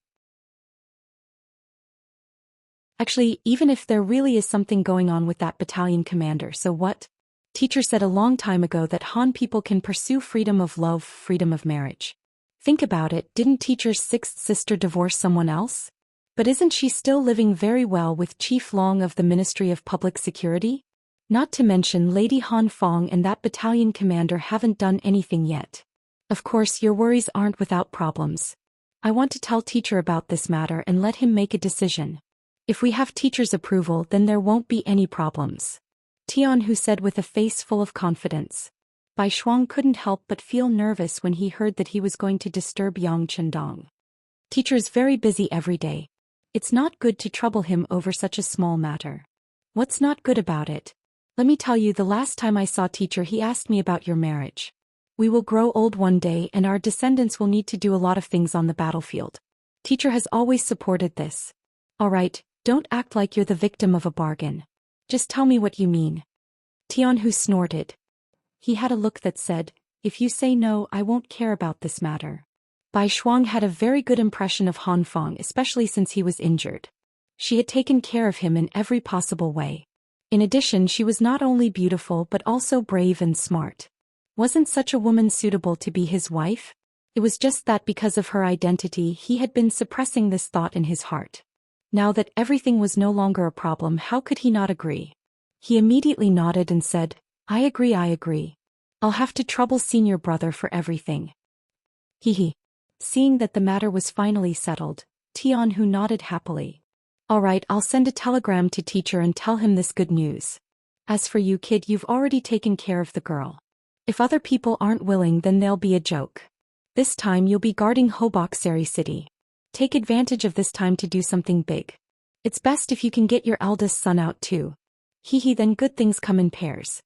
Actually, even if there really is something going on with that battalion commander, so what? Teacher said a long time ago that Han people can pursue freedom of love, freedom of marriage. Think about it, didn't teacher's 6th sister divorce someone else? But isn't she still living very well with Chief Long of the Ministry of Public Security? Not to mention Lady Han Feng and that battalion commander haven't done anything yet. Of course, your worries aren't without problems. I want to tell teacher about this matter and let him make a decision. If we have teacher's approval, then there won't be any problems. Tianhu said with a face full of confidence. Bai Shuang couldn't help but feel nervous when he heard that he was going to disturb Yang Qindong. Teacher is very busy every day. It's not good to trouble him over such a small matter. What's not good about it? Let me tell you, the last time I saw teacher he asked me about your marriage. We will grow old one day and our descendants will need to do a lot of things on the battlefield. Teacher has always supported this. Alright, don't act like you're the victim of a bargain. Just tell me what you mean. Tianhu snorted. He had a look that said, if you say no, I won't care about this matter. Bai Shuang had a very good impression of Han Feng, especially since he was injured. She had taken care of him in every possible way. In addition, she was not only beautiful but also brave and smart. Wasn't such a woman suitable to be his wife? It was just that because of her identity he had been suppressing this thought in his heart. Now that everything was no longer a problem, how could he not agree? He immediately nodded and said, I agree. I'll have to trouble senior brother for everything. Hee. Seeing that the matter was finally settled, Tianhu nodded happily. Alright, I'll send a telegram to teacher and tell him this good news. As for you kid, you've already taken care of the girl. If other people aren't willing, then they'll be a joke. This time you'll be guarding Hoboksari City. Take advantage of this time to do something big. It's best if you can get your eldest son out too. Then good things come in pairs.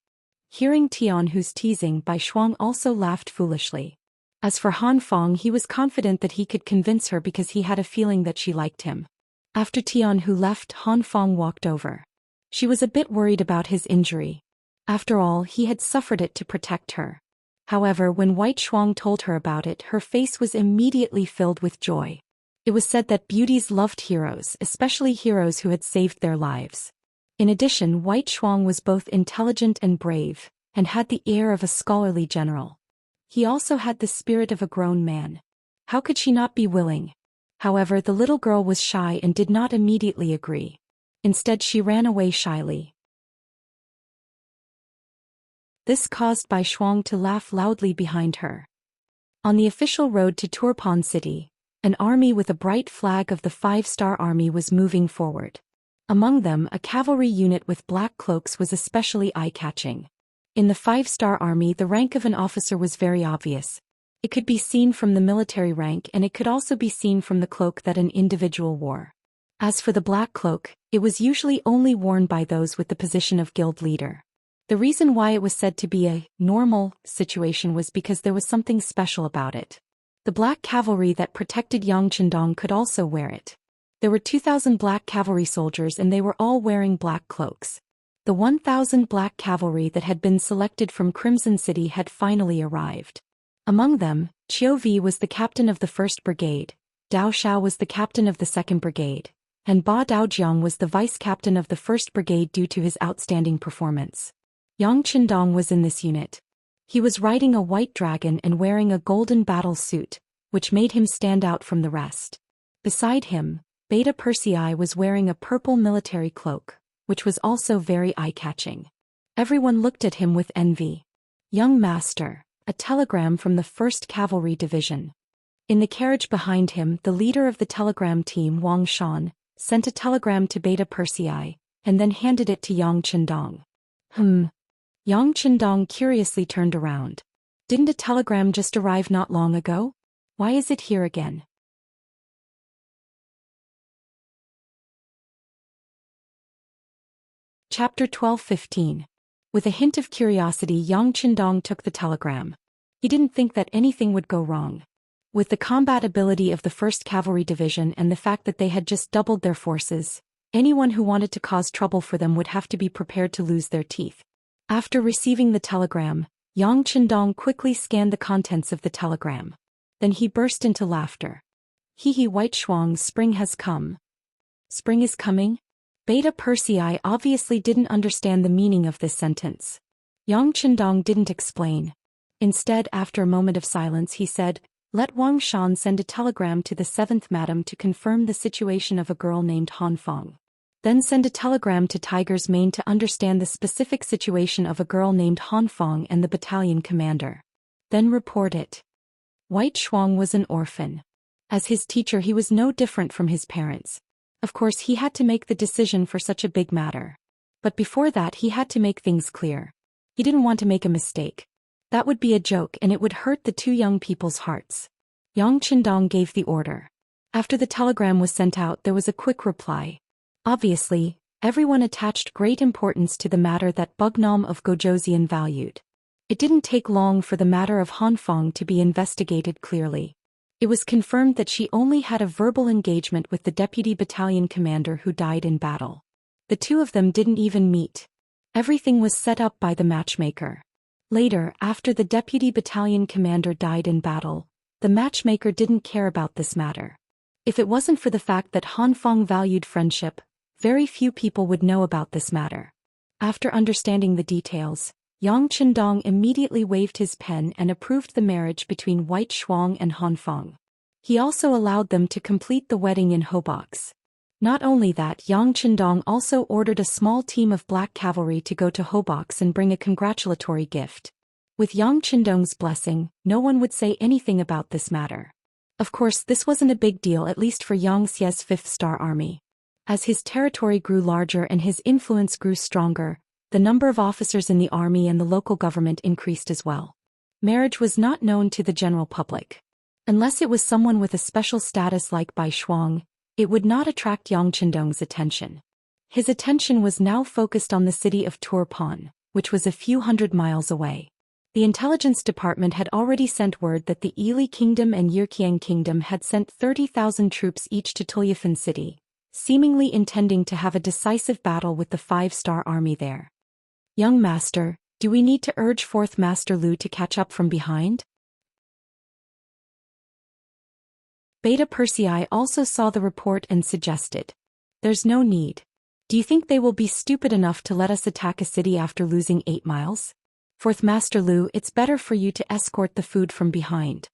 Hearing Tianhu's teasing, Bai Shuang also laughed foolishly. As for Han Feng, he was confident that he could convince her because he had a feeling that she liked him. After Tianhu left, Han Feng walked over. She was a bit worried about his injury. After all, he had suffered it to protect her. However, when White Shuang told her about it, her face was immediately filled with joy. It was said that beauties loved heroes, especially heroes who had saved their lives. In addition, White Shuang was both intelligent and brave, and had the air of a scholarly general. He also had the spirit of a grown man. How could she not be willing? However, the little girl was shy and did not immediately agree. Instead, she ran away shyly. This caused Bai Shuang to laugh loudly behind her. On the official road to Turpan City, an army with a bright flag of the 5-star army was moving forward. Among them, a cavalry unit with black cloaks was especially eye-catching. In the 5-star army, the rank of an officer was very obvious. It could be seen from the military rank, and it could also be seen from the cloak that an individual wore. As for the black cloak, it was usually only worn by those with the position of guild leader. The reason why it was said to be a normal situation was because there was something special about it. The black cavalry that protected Yangqindong could also wear it. There were 2,000 black cavalry soldiers and they were all wearing black cloaks. The 1,000 black cavalry that had been selected from Crimson City had finally arrived. Among them, Qiu Vi was the captain of the 1st Brigade, Dao Xiao was the captain of the 2nd Brigade, and Ba Daojiang was the vice-captain of the 1st Brigade due to his outstanding performance. Yang Qindong was in this unit. He was riding a white dragon and wearing a golden battle suit, which made him stand out from the rest. Beside him, Beta Persei was wearing a purple military cloak, which was also very eye-catching. Everyone looked at him with envy. Young master, a telegram from the 1st Cavalry Division. In the carriage behind him, the leader of the telegram team, Wang Shan, sent a telegram to Beta Persei, and then handed it to Yang Qindong. Yang Qindong curiously turned around. Didn't a telegram just arrive not long ago? Why is it here again? Chapter 12:15. With a hint of curiosity, Yang Qindong took the telegram. He didn't think that anything would go wrong. With the combat ability of the 1st Cavalry Division and the fact that they had just doubled their forces, anyone who wanted to cause trouble for them would have to be prepared to lose their teeth. After receiving the telegram, Yang Qindong quickly scanned the contents of the telegram. Then he burst into laughter. White Shuang, spring has come. Spring is coming? Beta Persei obviously didn't understand the meaning of this sentence. Yang Qindong didn't explain. Instead, after a moment of silence, he said, let Wang Shan send a telegram to the 7th Madam to confirm the situation of a girl named Han Feng. Then send a telegram to Tiger's Mane to understand the specific situation of a girl named Han Feng and the battalion commander. Then report it. White Shuang was an orphan. As his teacher, he was no different from his parents. Of course, he had to make the decision for such a big matter. But before that, he had to make things clear. He didn't want to make a mistake. That would be a joke and it would hurt the two young people's hearts. Yang Qindong gave the order. After the telegram was sent out, there was a quick reply. Obviously, Everyone attached great importance to the matter that Bugnam of Zhou Xian valued. It didn't take long for the matter of Hanfang to be investigated clearly. It was confirmed that she only had a verbal engagement with the deputy battalion commander who died in battle. The two of them didn't even meet. Everything was set up by the matchmaker. Later, after the deputy battalion commander died in battle, the matchmaker didn't care about this matter. If it wasn't for the fact that Hanfang valued friendship, very few people would know about this matter. After understanding the details, Yang Qindong immediately waved his pen and approved the marriage between White Shuang and Hanfang. He also allowed them to complete the wedding in Hobox. Not only that, Yang Qindong also ordered a small team of black cavalry to go to Hobox and bring a congratulatory gift. With Yang Qindong's blessing, no one would say anything about this matter. Of course, this wasn't a big deal, at least for Xia's 5th Star Army. As his territory grew larger and his influence grew stronger, the number of officers in the army and the local government increased as well. Marriage was not known to the general public. Unless it was someone with a special status like Bai Shuang, it would not attract Yang Qindong's attention. His attention was now focused on the city of Turpan, which was a few hundred miles away. The intelligence department had already sent word that the Ili Kingdom and Yirkiang Kingdom had sent 30,000 troops each to Tulyafan City, seemingly intending to have a decisive battle with the 5-star army there. Young Master, do we need to urge 4th Master Lu to catch up from behind? Beta Persei also saw the report and suggested. There's no need. Do you think they will be stupid enough to let us attack a city after losing 8 miles? 4th Master Lu, it's better for you to escort the food from behind.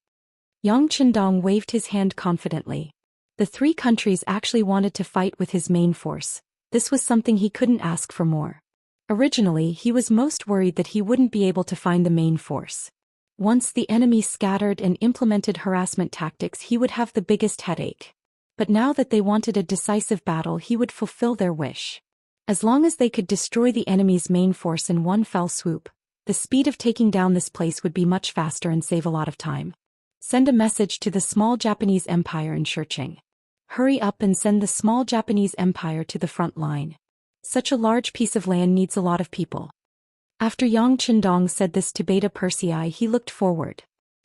Yang Qindong waved his hand confidently. The 3 countries actually wanted to fight with his main force. This was something he couldn't ask for more. Originally, he was most worried that he wouldn't be able to find the main force. Once the enemy scattered and implemented harassment tactics, he would have the biggest headache. But now that they wanted a decisive battle, he would fulfill their wish. As long as they could destroy the enemy's main force in one fell swoop, the speed of taking down this place would be much faster and save a lot of time. Send a message to the small Japanese empire in Shiqing. Hurry up and send the small Japanese empire to the front line. Such a large piece of land needs a lot of people. After Yang Qindong said this to Beta Persei, he looked forward.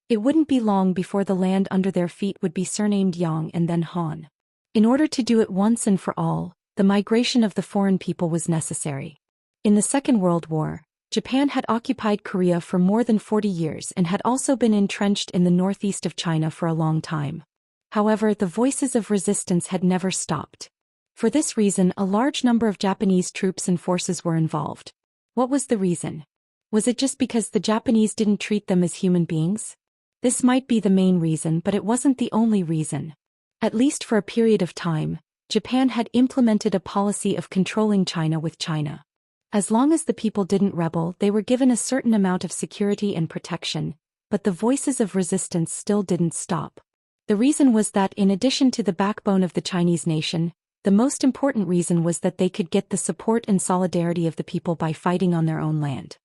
It wouldn't be long before the land under their feet would be surnamed Yang and then Han. In order to do it once and for all, the migration of the foreign people was necessary. In the Second World War, Japan had occupied Korea for more than 40 years and had also been entrenched in the northeast of China for a long time. However, the voices of resistance had never stopped. For this reason, a large number of Japanese troops and forces were involved. What was the reason? Was it just because the Japanese didn't treat them as human beings? This might be the main reason, but it wasn't the only reason. At least for a period of time, Japan had implemented a policy of controlling China with China. As long as the people didn't rebel, they were given a certain amount of security and protection, but the voices of resistance still didn't stop. The reason was that in addition to the backbone of the Chinese nation, the most important reason was that they could get the support and solidarity of the people by fighting on their own land.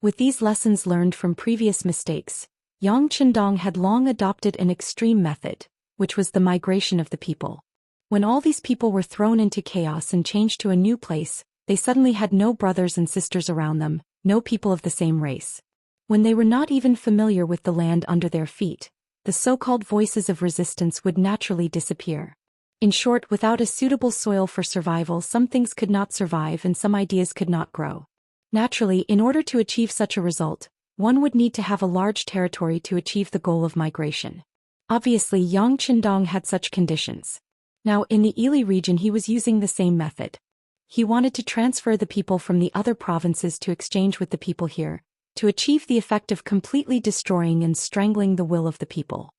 With these lessons learned from previous mistakes, Yang Qindong had long adopted an extreme method, which was the migration of the people. When all these people were thrown into chaos and changed to a new place, they suddenly had no brothers and sisters around them, no people of the same race. When they were not even familiar with the land under their feet, the so-called voices of resistance would naturally disappear. In short, without a suitable soil for survival, some things could not survive and some ideas could not grow. Naturally, in order to achieve such a result, one would need to have a large territory to achieve the goal of migration. Obviously, Yang Qindong had such conditions. Now, in the Ili region, he was using the same method. He wanted to transfer the people from the other provinces to exchange with the people here, to achieve the effect of completely destroying and strangling the will of the people.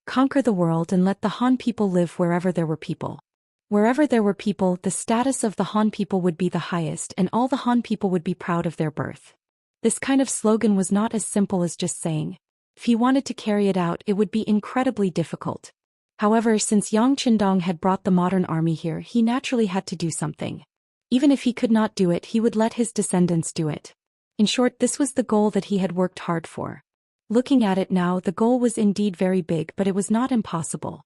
Conquer the world and let the Han people live wherever there were people. Wherever there were people, the status of the Han people would be the highest and all the Han people would be proud of their birth. This kind of slogan was not as simple as just saying. If he wanted to carry it out, it would be incredibly difficult. However, since Yang Qindong had brought the modern army here, he naturally had to do something. Even if he could not do it, he would let his descendants do it. In short, this was the goal that he had worked hard for. Looking at it now, the goal was indeed very big, but it was not impossible.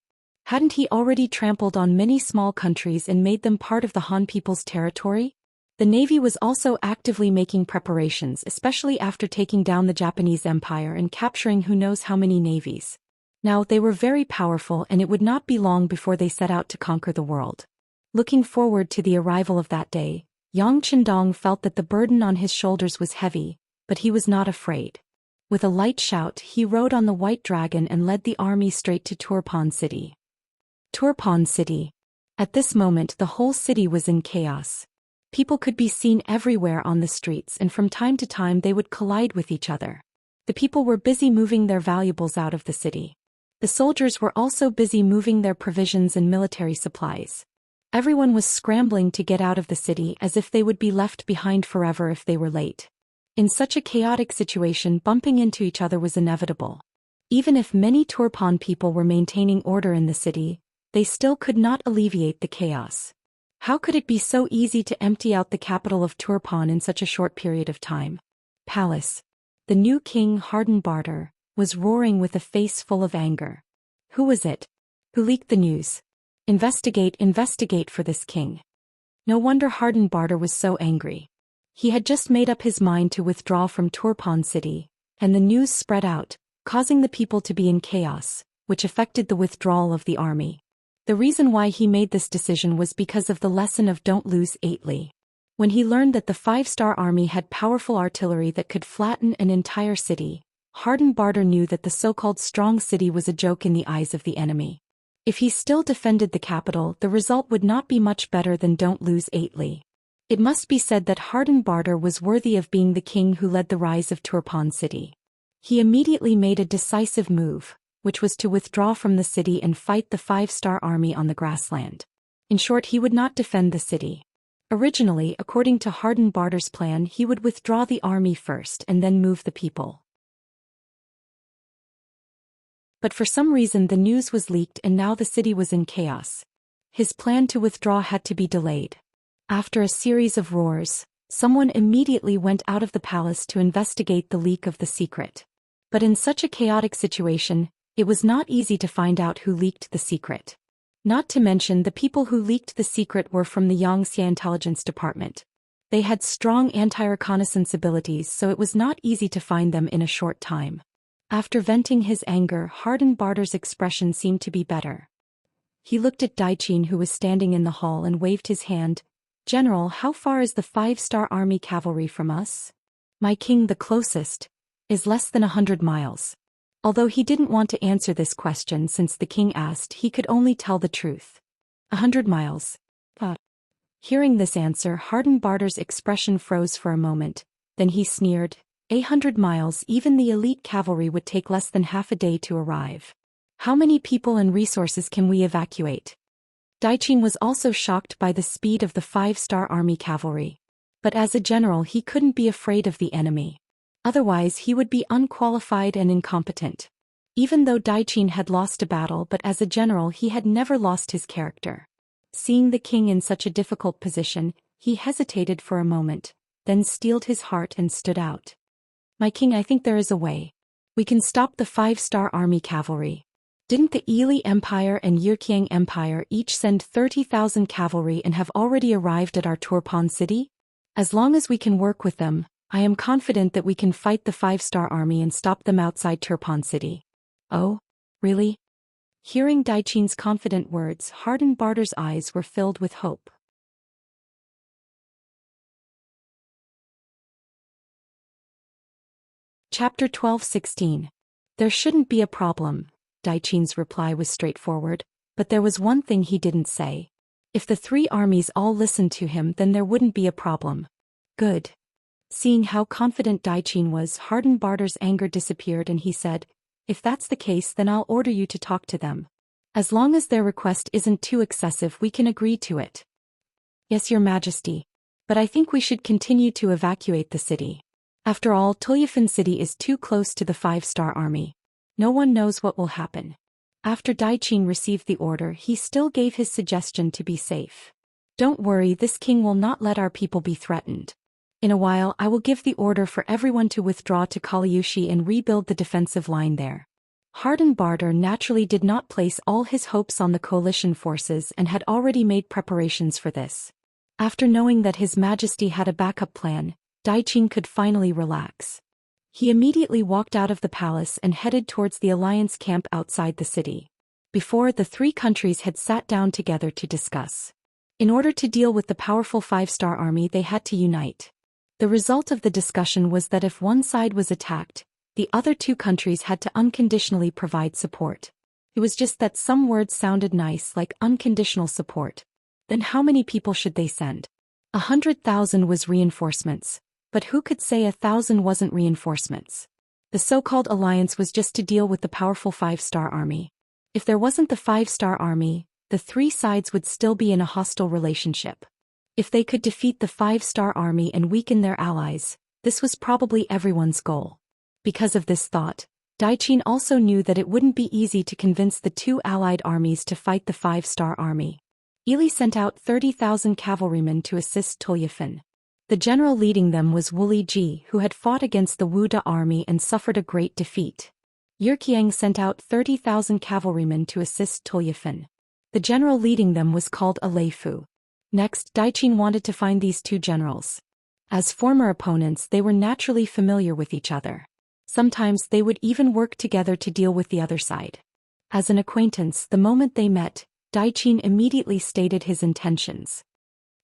Hadn't he already trampled on many small countries and made them part of the Han people's territory? The navy was also actively making preparations, especially after taking down the Japanese Empire and capturing who knows how many navies. Now they were very powerful, and it would not be long before they set out to conquer the world. Looking forward to the arrival of that day, Yang Qindong felt that the burden on his shoulders was heavy, but he was not afraid. With a light shout, he rode on the white dragon and led the army straight to Turpan City. Turpan City. At this moment the whole city was in chaos. People could be seen everywhere on the streets, and from time to time they would collide with each other. The people were busy moving their valuables out of the city. The soldiers were also busy moving their provisions and military supplies. Everyone was scrambling to get out of the city, as if they would be left behind forever if they were late. In such a chaotic situation, bumping into each other was inevitable. Even if many Turpan people were maintaining order in the city, they still could not alleviate the chaos. How could it be so easy to empty out the capital of Turpan in such a short period of time? Palace. The new king, Hardenbarter, was roaring with a face full of anger. Who was it? Who leaked the news? Investigate for this king. No wonder Hardenbarter was so angry. He had just made up his mind to withdraw from Turpan City, and the news spread out, causing the people to be in chaos, which affected the withdrawal of the army. The reason why he made this decision was because of the lesson of don't lose lightly. When he learned that the 5-star army had powerful artillery that could flatten an entire city, Hardenbarter knew that the so-called strong city was a joke in the eyes of the enemy. If he still defended the capital, the result would not be much better than don't lose lightly. It must be said that Hardenbarter was worthy of being the king who led the rise of Turpan City. He immediately made a decisive move, which was to withdraw from the city and fight the 5-star army on the grassland. In short, he would not defend the city. Originally, according to Hardenbarter's plan, he would withdraw the army first and then move the people. But for some reason the news was leaked and now the city was in chaos. His plan to withdraw had to be delayed. After a series of roars, someone immediately went out of the palace to investigate the leak of the secret. But in such a chaotic situation, it was not easy to find out who leaked the secret. Not to mention, the people who leaked the secret were from the Xianxia intelligence department. They had strong anti-reconnaissance abilities, so it was not easy to find them in a short time. After venting his anger, Hardenbarter's expression seemed to be better. He looked at Daichin, who was standing in the hall, and waved his hand. "General, how far is the 5-star army cavalry from us?" "My king, the closest is less than 100 miles. Although he didn't want to answer this question since the king asked, he could only tell the truth. 100 miles. Hearing this answer, Hardenbarter's expression froze for a moment, then he sneered. 100 miles, even the elite cavalry would take less than half a day to arrive. How many people and resources can we evacuate? Daichin was also shocked by the speed of the 5-star army cavalry. But as a general he couldn't be afraid of the enemy. Otherwise he would be unqualified and incompetent. Even though Daichin had lost a battle, but as a general he had never lost his character. Seeing the king in such a difficult position, he hesitated for a moment, then steeled his heart and stood out. "My king, I think there is a way. We can stop the 5-star army cavalry. Didn't the Ili Empire and Yirqiang Empire each send 30,000 cavalry and have already arrived at our Turpan city? As long as we can work with them, I am confident that we can fight the 5-star army and stop them outside Turpan city." "Oh? Really?" Hearing Daichin's confident words, Hardenbarter's eyes were filled with hope. Chapter 12:16. There shouldn't be a problem. Daichin's reply was straightforward, but there was one thing he didn't say. If the 3 armies all listened to him, then there wouldn't be a problem. Good. Seeing how confident Daichin was, Hardenbarter's anger disappeared and he said, "If that's the case, then I'll order you to talk to them. As long as their request isn't too excessive, we can agree to it." "Yes, Your Majesty. But I think we should continue to evacuate the city. After all, Tulyafan City is too close to the 5-star army. No one knows what will happen." After Daichin received the order, he still gave his suggestion to be safe. "Don't worry, this king will not let our people be threatened. In a while I will give the order for everyone to withdraw to Kaliyushi and rebuild the defensive line there. Harden Barter naturally did not place all his hopes on the coalition forces and had already made preparations for this. After knowing that His Majesty had a backup plan, Daiqin could finally relax. He immediately walked out of the palace and headed towards the alliance camp outside the city. Before, the three countries had sat down together to discuss. In order to deal with the powerful five-star army, they had to unite. The result of the discussion was that if one side was attacked, the other two countries had to unconditionally provide support. It was just that some words sounded nice, like unconditional support. Then how many people should they send? 100,000 was reinforcements, but who could say 1,000 wasn't reinforcements? The so-called alliance was just to deal with the powerful five-star army. If there wasn't the five-star army, the three sides would still be in a hostile relationship. If they could defeat the five-star army and weaken their allies, this was probably everyone's goal. Because of this thought, Daiqin also knew that it wouldn't be easy to convince the two allied armies to fight the five-star army. Ili sent out 30,000 cavalrymen to assist Tulyafin. The general leading them was Wu Liji, who had fought against the Wuda army and suffered a great defeat. Yurqiang sent out 30,000 cavalrymen to assist Tulyafin. The general leading them was called Aleifu. Next, Daiqin wanted to find these two generals. As former opponents, they were naturally familiar with each other. Sometimes they would even work together to deal with the other side. As an acquaintance, the moment they met, Daiqin immediately stated his intentions.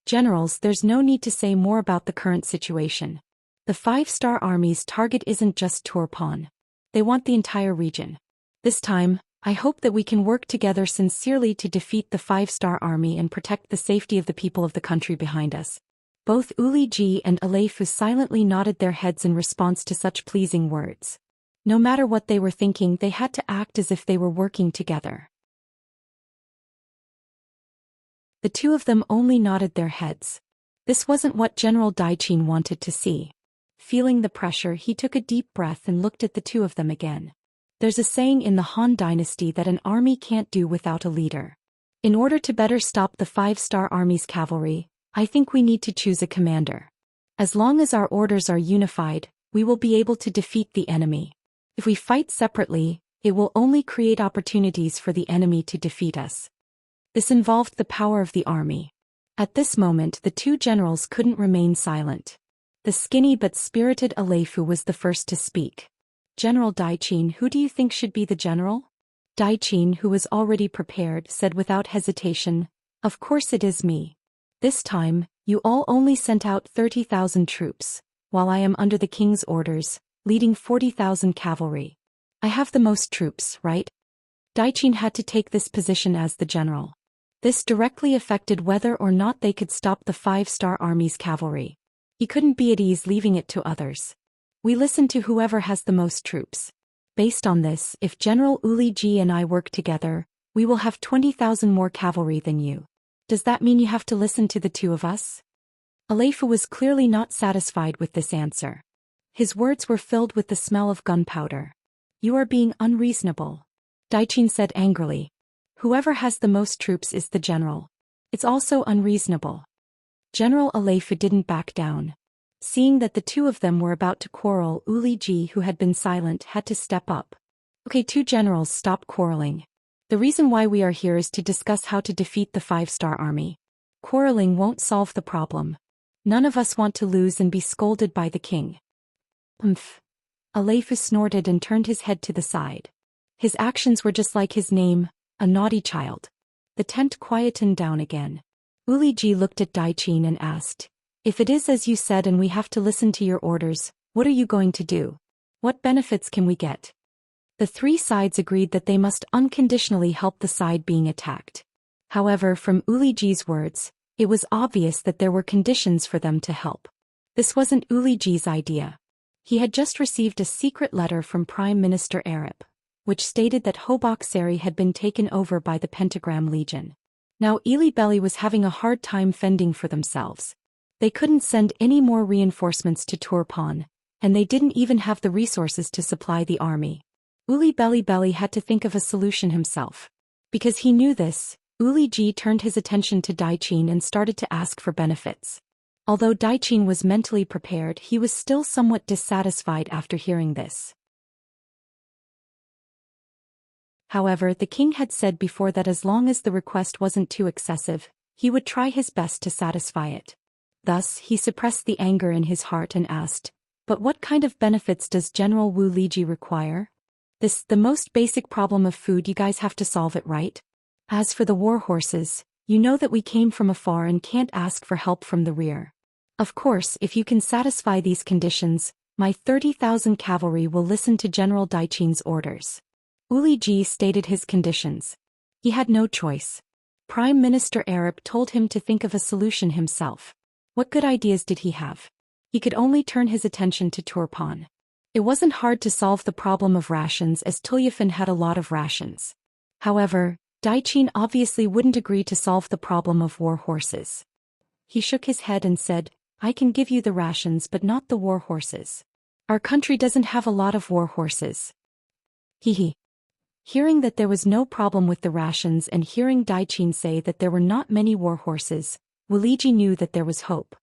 Generals, there's no need to say more about the current situation. The five-star army's target isn't just Turpan. They want the entire region. This time, I hope that we can work together sincerely to defeat the five-star army and protect the safety of the people of the country behind us. Both Uliji and Aleifu silently nodded their heads in response to such pleasing words. No matter what they were thinking, they had to act as if they were working together. The two of them only nodded their heads. This wasn't what General Daiqin wanted to see. Feeling the pressure, he took a deep breath and looked at the two of them again. There's a saying in the Han Dynasty that an army can't do without a leader. In order to better stop the five-star army's cavalry, I think we need to choose a commander. As long as our orders are unified, we will be able to defeat the enemy. If we fight separately, it will only create opportunities for the enemy to defeat us. This involved the power of the army. At this moment, the two generals couldn't remain silent. The skinny but spirited Aleifu was the first to speak. General Daiqin, who do you think should be the general? Daiqin, who was already prepared, said without hesitation, "Of course it is me. This time, you all only sent out 30,000 troops, while I am under the king's orders, leading 40,000 cavalry. I have the most troops, right?" Daiqin had to take this position as the general. This directly affected whether or not they could stop the five-star army's cavalry. He couldn't be at ease leaving it to others. We listen to whoever has the most troops. Based on this, if General Uliji and I work together, we will have 20,000 more cavalry than you. Does that mean you have to listen to the two of us? Aleifu was clearly not satisfied with this answer. His words were filled with the smell of gunpowder. You are being unreasonable. Daiqin said angrily. Whoever has the most troops is the general. It's also unreasonable. General Aleifu didn't back down. Seeing that the two of them were about to quarrel, Uliji, who had been silent, had to step up. Okay, two generals, stop quarreling. The reason why we are here is to discuss how to defeat the five-star army. Quarreling won't solve the problem. None of us want to lose and be scolded by the king. Aleifu snorted and turned his head to the side. His actions were just like his name, a naughty child. The tent quietened down again. Uliji looked at Daiqin and asked, "If it is as you said and we have to listen to your orders, what are you going to do? What benefits can we get?" The three sides agreed that they must unconditionally help the side being attacked. However, from Uliji's words, it was obvious that there were conditions for them to help. This wasn't Uliji's idea. He had just received a secret letter from Prime Minister Arab, which stated that Hoboksari had been taken over by the Pentagram Legion. Now Ili Belly was having a hard time fending for themselves. They couldn't send any more reinforcements to Turpan, and they didn't even have the resources to supply the army. Uli Belly had to think of a solution himself. Because he knew this, Uliji turned his attention to Daiqin and started to ask for benefits. Although Daiqin was mentally prepared, he was still somewhat dissatisfied after hearing this. However, the king had said before that as long as the request wasn't too excessive, he would try his best to satisfy it. Thus, he suppressed the anger in his heart and asked, "But what kind of benefits does General Wu Liji require? The most basic problem of food, you guys have to solve it, right? As for the war horses, you know that we came from afar and can't ask for help from the rear. Of course, if you can satisfy these conditions, my 30,000 cavalry will listen to General Daiqin's orders." Wu Liji stated his conditions. He had no choice. Prime Minister Arab told him to think of a solution himself. What good ideas did he have? He could only turn his attention to Turpan. It wasn't hard to solve the problem of rations as Tulyafan had a lot of rations. However, Daiqin obviously wouldn't agree to solve the problem of war horses. He shook his head and said, "I can give you the rations but not the war horses. Our country doesn't have a lot of war horses." Hehe. Hearing that there was no problem with the rations and hearing Daiqin say that there were not many war horses, Wu Liji knew that there was hope.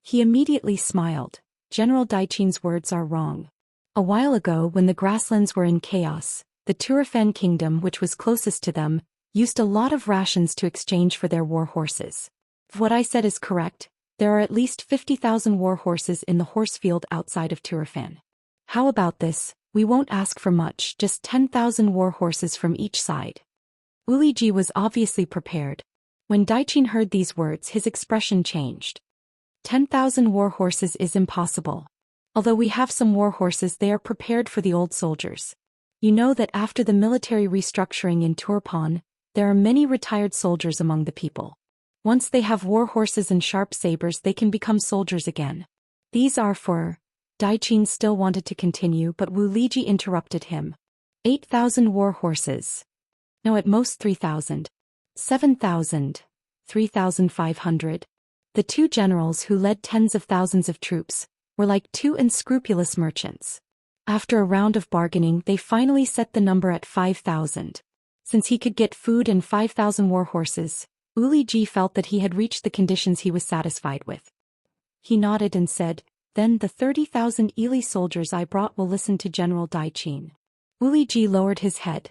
He immediately smiled. General Daiqin's words are wrong. A while ago when the grasslands were in chaos, the Turfan kingdom, which was closest to them, used a lot of rations to exchange for their war horses. If what I said is correct, there are at least 50,000 war horses in the horse field outside of Turfan. How about this? We won't ask for much, just 10,000 war horses from each side. Wu Liji was obviously prepared. When Daiqin heard these words, his expression changed. 10,000 war horses is impossible. Although we have some war horses, they are prepared for the old soldiers. You know that after the military restructuring in Turpan, there are many retired soldiers among the people. Once they have war horses and sharp sabers, they can become soldiers again. These are for... Daiqin still wanted to continue, but Wu Liji interrupted him. 8,000 war horses. No, at most 3,000. 7,000. 3,500. The two generals who led tens of thousands of troops were like two unscrupulous merchants. After a round of bargaining, they finally set the number at 5,000. Since he could get food and 5,000 war horses, Wu Liji felt that he had reached the conditions he was satisfied with. He nodded and said, "Then the 30,000 Ili soldiers I brought will listen to General Daiqin." Wu Liji lowered his head.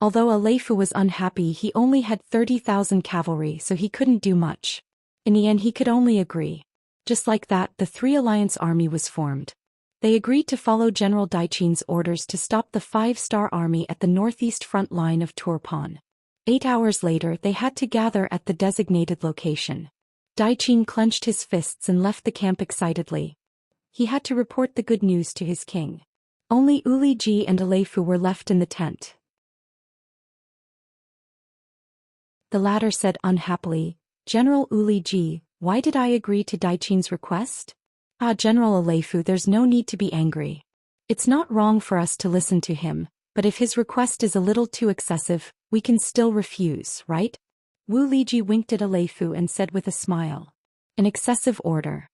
Although Aleifu was unhappy, he only had 30,000 cavalry, so he couldn't do much. In the end, he could only agree. Just like that, the Three Alliance army was formed. They agreed to follow General Daiqin's orders to stop the Five-Star Army at the northeast front line of Turpan. 8 hours later, they had to gather at the designated location. Daiqin clenched his fists and left the camp excitedly. He had to report the good news to his king. Only Wu Liji and Aleifu were left in the tent. The latter said unhappily, "General Wu Liji, why did I agree to Daiqin's request?" "Ah, General Aleifu, there's no need to be angry. It's not wrong for us to listen to him, but if his request is a little too excessive, we can still refuse, right?" Wu Liji winked at Aleifu and said with a smile, "An excessive order."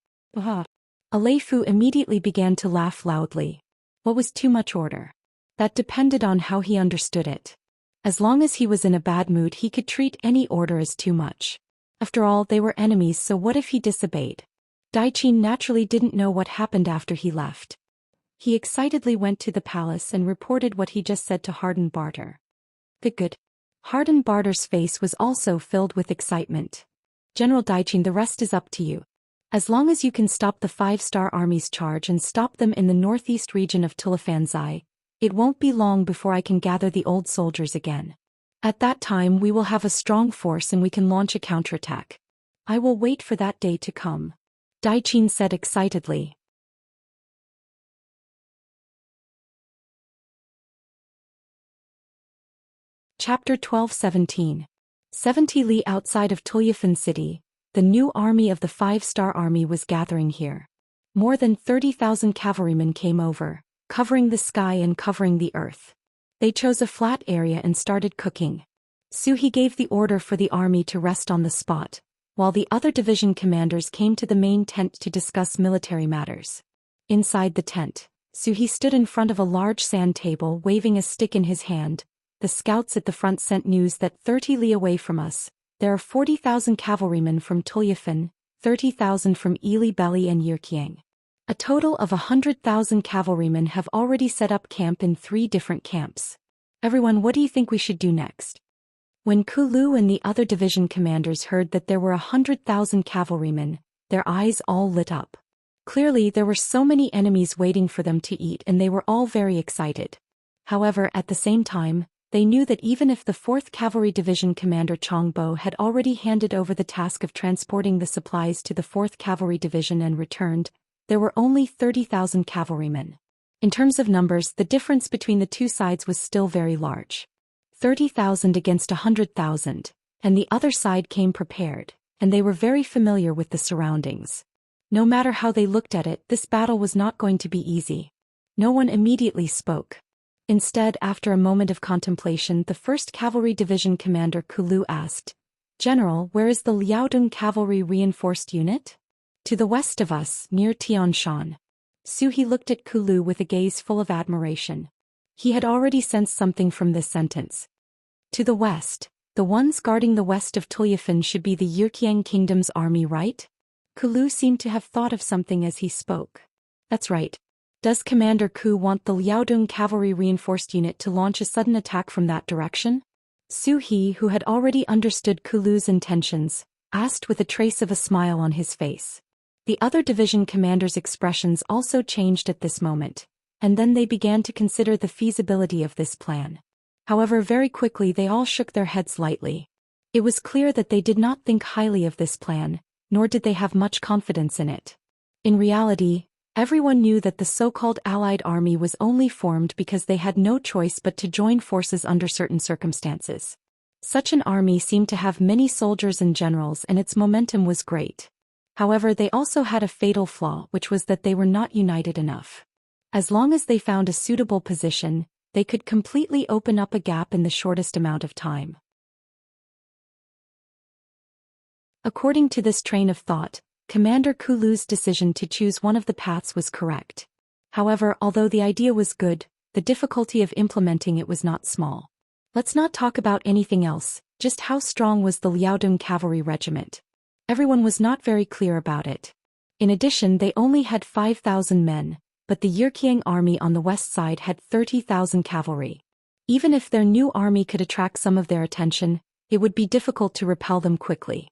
Aleifu immediately began to laugh loudly. What was too much order? That depended on how he understood it. As long as he was in a bad mood, he could treat any order as too much. After all, they were enemies, so what if he disobeyed? Daiqin naturally didn't know what happened after he left. He excitedly went to the palace and reported what he just said to Harden Barter. Good. Harden Barter's face was also filled with excitement. "General Daiqin, the rest is up to you. As long as you can stop the Five-Star Army's charge and stop them in the northeast region of Tulafanzai, it won't be long before I can gather the old soldiers again. At that time we will have a strong force and we can launch a counterattack. I will wait for that day to come," Daiqin said excitedly. Chapter 12-17. 70 li outside of Tulyafan City, the new army of the Five-Star Army was gathering here. More than 30,000 cavalrymen came over, covering the sky and covering the earth. They chose a flat area and started cooking. Suhi gave the order for the army to rest on the spot, while the other division commanders came to the main tent to discuss military matters. Inside the tent, Suhi stood in front of a large sand table waving a stick in his hand. "The scouts at the front sent news that 30 li away from us, there are 40,000 cavalrymen from Tulyafan, 30,000 from Ili Beli and Yirkiang. A total of 100,000 cavalrymen have already set up camp in 3 different camps. Everyone, what do you think we should do next? When Kulu and the other division commanders heard that there were 100,000 cavalrymen, their eyes all lit up. Clearly, there were so many enemies waiting for them to eat and they were all very excited. However, at the same time, they knew that even if the 4th Cavalry Division Commander Chongbo had already handed over the task of transporting the supplies to the 4th Cavalry Division and returned, there were only 30,000 cavalrymen. In terms of numbers, the difference between the two sides was still very large. 30,000 against 100,000, and the other side came prepared, and they were very familiar with the surroundings. No matter how they looked at it, this battle was not going to be easy. No one immediately spoke. Instead, after a moment of contemplation, the 1st Cavalry Division Commander Kulu asked, "General, where is the Liaodong Cavalry Reinforced Unit?" "To the west of us, near Tianshan." Suhi looked at Kulu with a gaze full of admiration. He had already sensed something from this sentence. To the west, the ones guarding the west of Tulyafan should be the Yurkiang Kingdom's army, right? Kulu seemed to have thought of something as he spoke. That's right. Does Commander Ku want the Liaodong Cavalry Reinforced Unit to launch a sudden attack from that direction? Suhi, who had already understood Kulu's intentions, asked with a trace of a smile on his face. The other division commanders' expressions also changed at this moment, and then they began to consider the feasibility of this plan. However, very quickly they all shook their heads lightly. It was clear that they did not think highly of this plan, nor did they have much confidence in it. In reality, everyone knew that the so-called Allied army was only formed because they had no choice but to join forces under certain circumstances. Such an army seemed to have many soldiers and generals and its momentum was great. However, they also had a fatal flaw, which was that they were not united enough. As long as they found a suitable position, they could completely open up a gap in the shortest amount of time. According to this train of thought, Commander Kulu's decision to choose one of the paths was correct. However, although the idea was good, the difficulty of implementing it was not small. Let's not talk about anything else, just how strong was the Liaodong Cavalry Regiment. Everyone was not very clear about it. In addition, they only had 5,000 men, but the Yurkiang army on the west side had 30,000 cavalry. Even if their new army could attract some of their attention, it would be difficult to repel them quickly.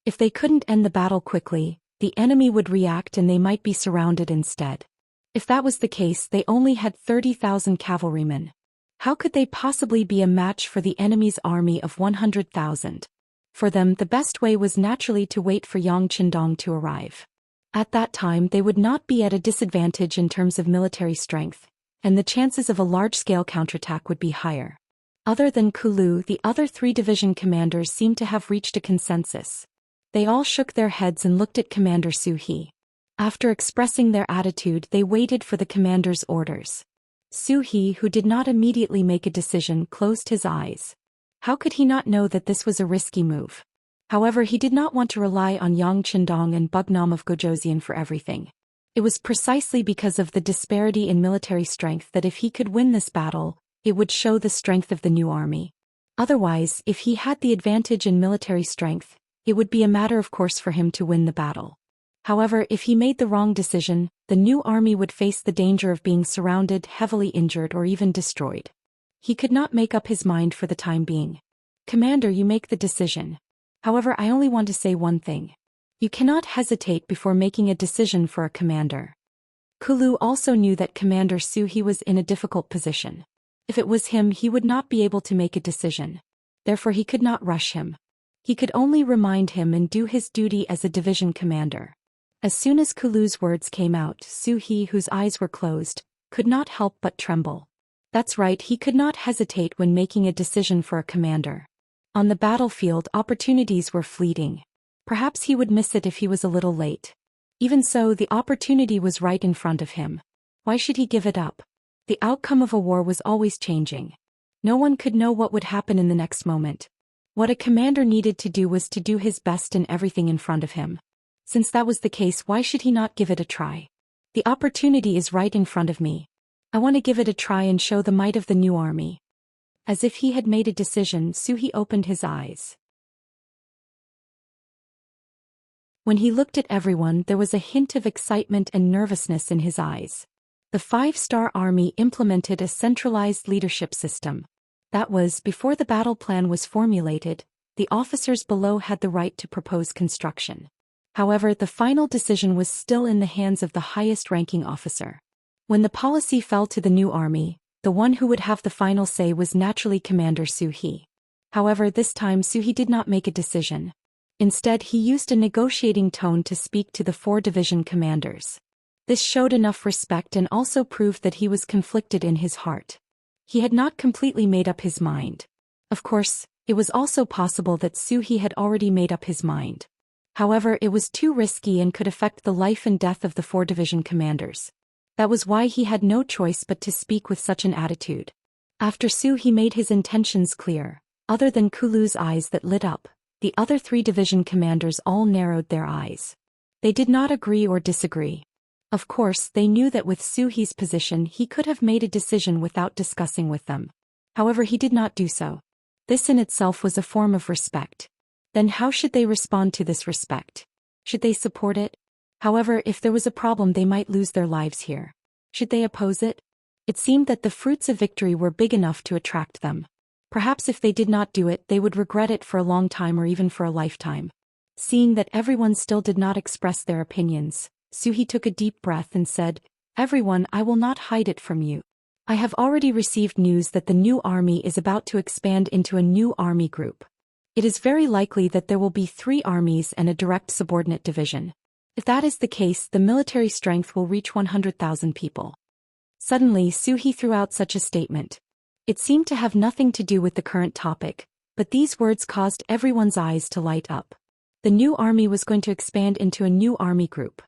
If they couldn't end the battle quickly, the enemy would react and they might be surrounded instead. If that was the case, they only had 30,000 cavalrymen. How could they possibly be a match for the enemy's army of 100,000? For them, the best way was naturally to wait for Yang Qindong to arrive. At that time, they would not be at a disadvantage in terms of military strength, and the chances of a large-scale counterattack would be higher. Other than Kulu, the other 3 division commanders seemed to have reached a consensus. They all shook their heads and looked at Commander Suhi. After expressing their attitude, they waited for the commander's orders. Suhi, who did not immediately make a decision, closed his eyes. How could he not know that this was a risky move? However, he did not want to rely on Yang Qindong and Bugnam of Gojoseon for everything. It was precisely because of the disparity in military strength that if he could win this battle, it would show the strength of the new army. Otherwise, if he had the advantage in military strength, it would be a matter of course for him to win the battle. However, if he made the wrong decision, the new army would face the danger of being surrounded, heavily injured, or even destroyed. He could not make up his mind for the time being. Commander, you make the decision. However, I only want to say one thing. You cannot hesitate before making a decision for a commander. Kulu also knew that Commander Suhi was in a difficult position. If it was him, he would not be able to make a decision. Therefore, he could not rush him. He could only remind him and do his duty as a division commander. As soon as Kulu's words came out, Suhi, whose eyes were closed, could not help but tremble. That's right, he could not hesitate when making a decision for a commander. On the battlefield, opportunities were fleeting. Perhaps he would miss it if he was a little late. Even so, the opportunity was right in front of him. Why should he give it up? The outcome of a war was always changing. No one could know what would happen in the next moment. What a commander needed to do was to do his best in everything in front of him. Since that was the case, why should he not give it a try? The opportunity is right in front of me. I want to give it a try and show the might of the new army. As if he had made a decision, Suhi opened his eyes. When he looked at everyone, there was a hint of excitement and nervousness in his eyes. The 5-star army implemented a centralized leadership system. That was, before the battle plan was formulated, the officers below had the right to propose construction. However, the final decision was still in the hands of the highest-ranking officer. When the policy fell to the new army, the one who would have the final say was naturally Commander Zhou Xian. However, this time Zhou Xian did not make a decision. Instead, he used a negotiating tone to speak to the 4 division commanders. This showed enough respect and also proved that he was conflicted in his heart. He had not completely made up his mind. Of course, it was also possible that Zhou Xian had already made up his mind. However, it was too risky and could affect the life and death of the 4 division commanders. That was why he had no choice but to speak with such an attitude. After Zhou Xian made his intentions clear, other than Kulu's eyes that lit up, the other 3 division commanders all narrowed their eyes. They did not agree or disagree. Of course, they knew that with Zhou Xi's position he could have made a decision without discussing with them. However, he did not do so. This in itself was a form of respect. Then how should they respond to this respect? Should they support it? However, if there was a problem they might lose their lives here. Should they oppose it? It seemed that the fruits of victory were big enough to attract them. Perhaps if they did not do it they would regret it for a long time or even for a lifetime. Seeing that everyone still did not express their opinions, Zhou Xian took a deep breath and said, "Everyone, I will not hide it from you. I have already received news that the new army is about to expand into a new army group. It is very likely that there will be 3 armies and a direct subordinate division. If that is the case, the military strength will reach 100,000 people." Suddenly, Zhou Xian threw out such a statement. It seemed to have nothing to do with the current topic, but these words caused everyone's eyes to light up. The new army was going to expand into a new army group.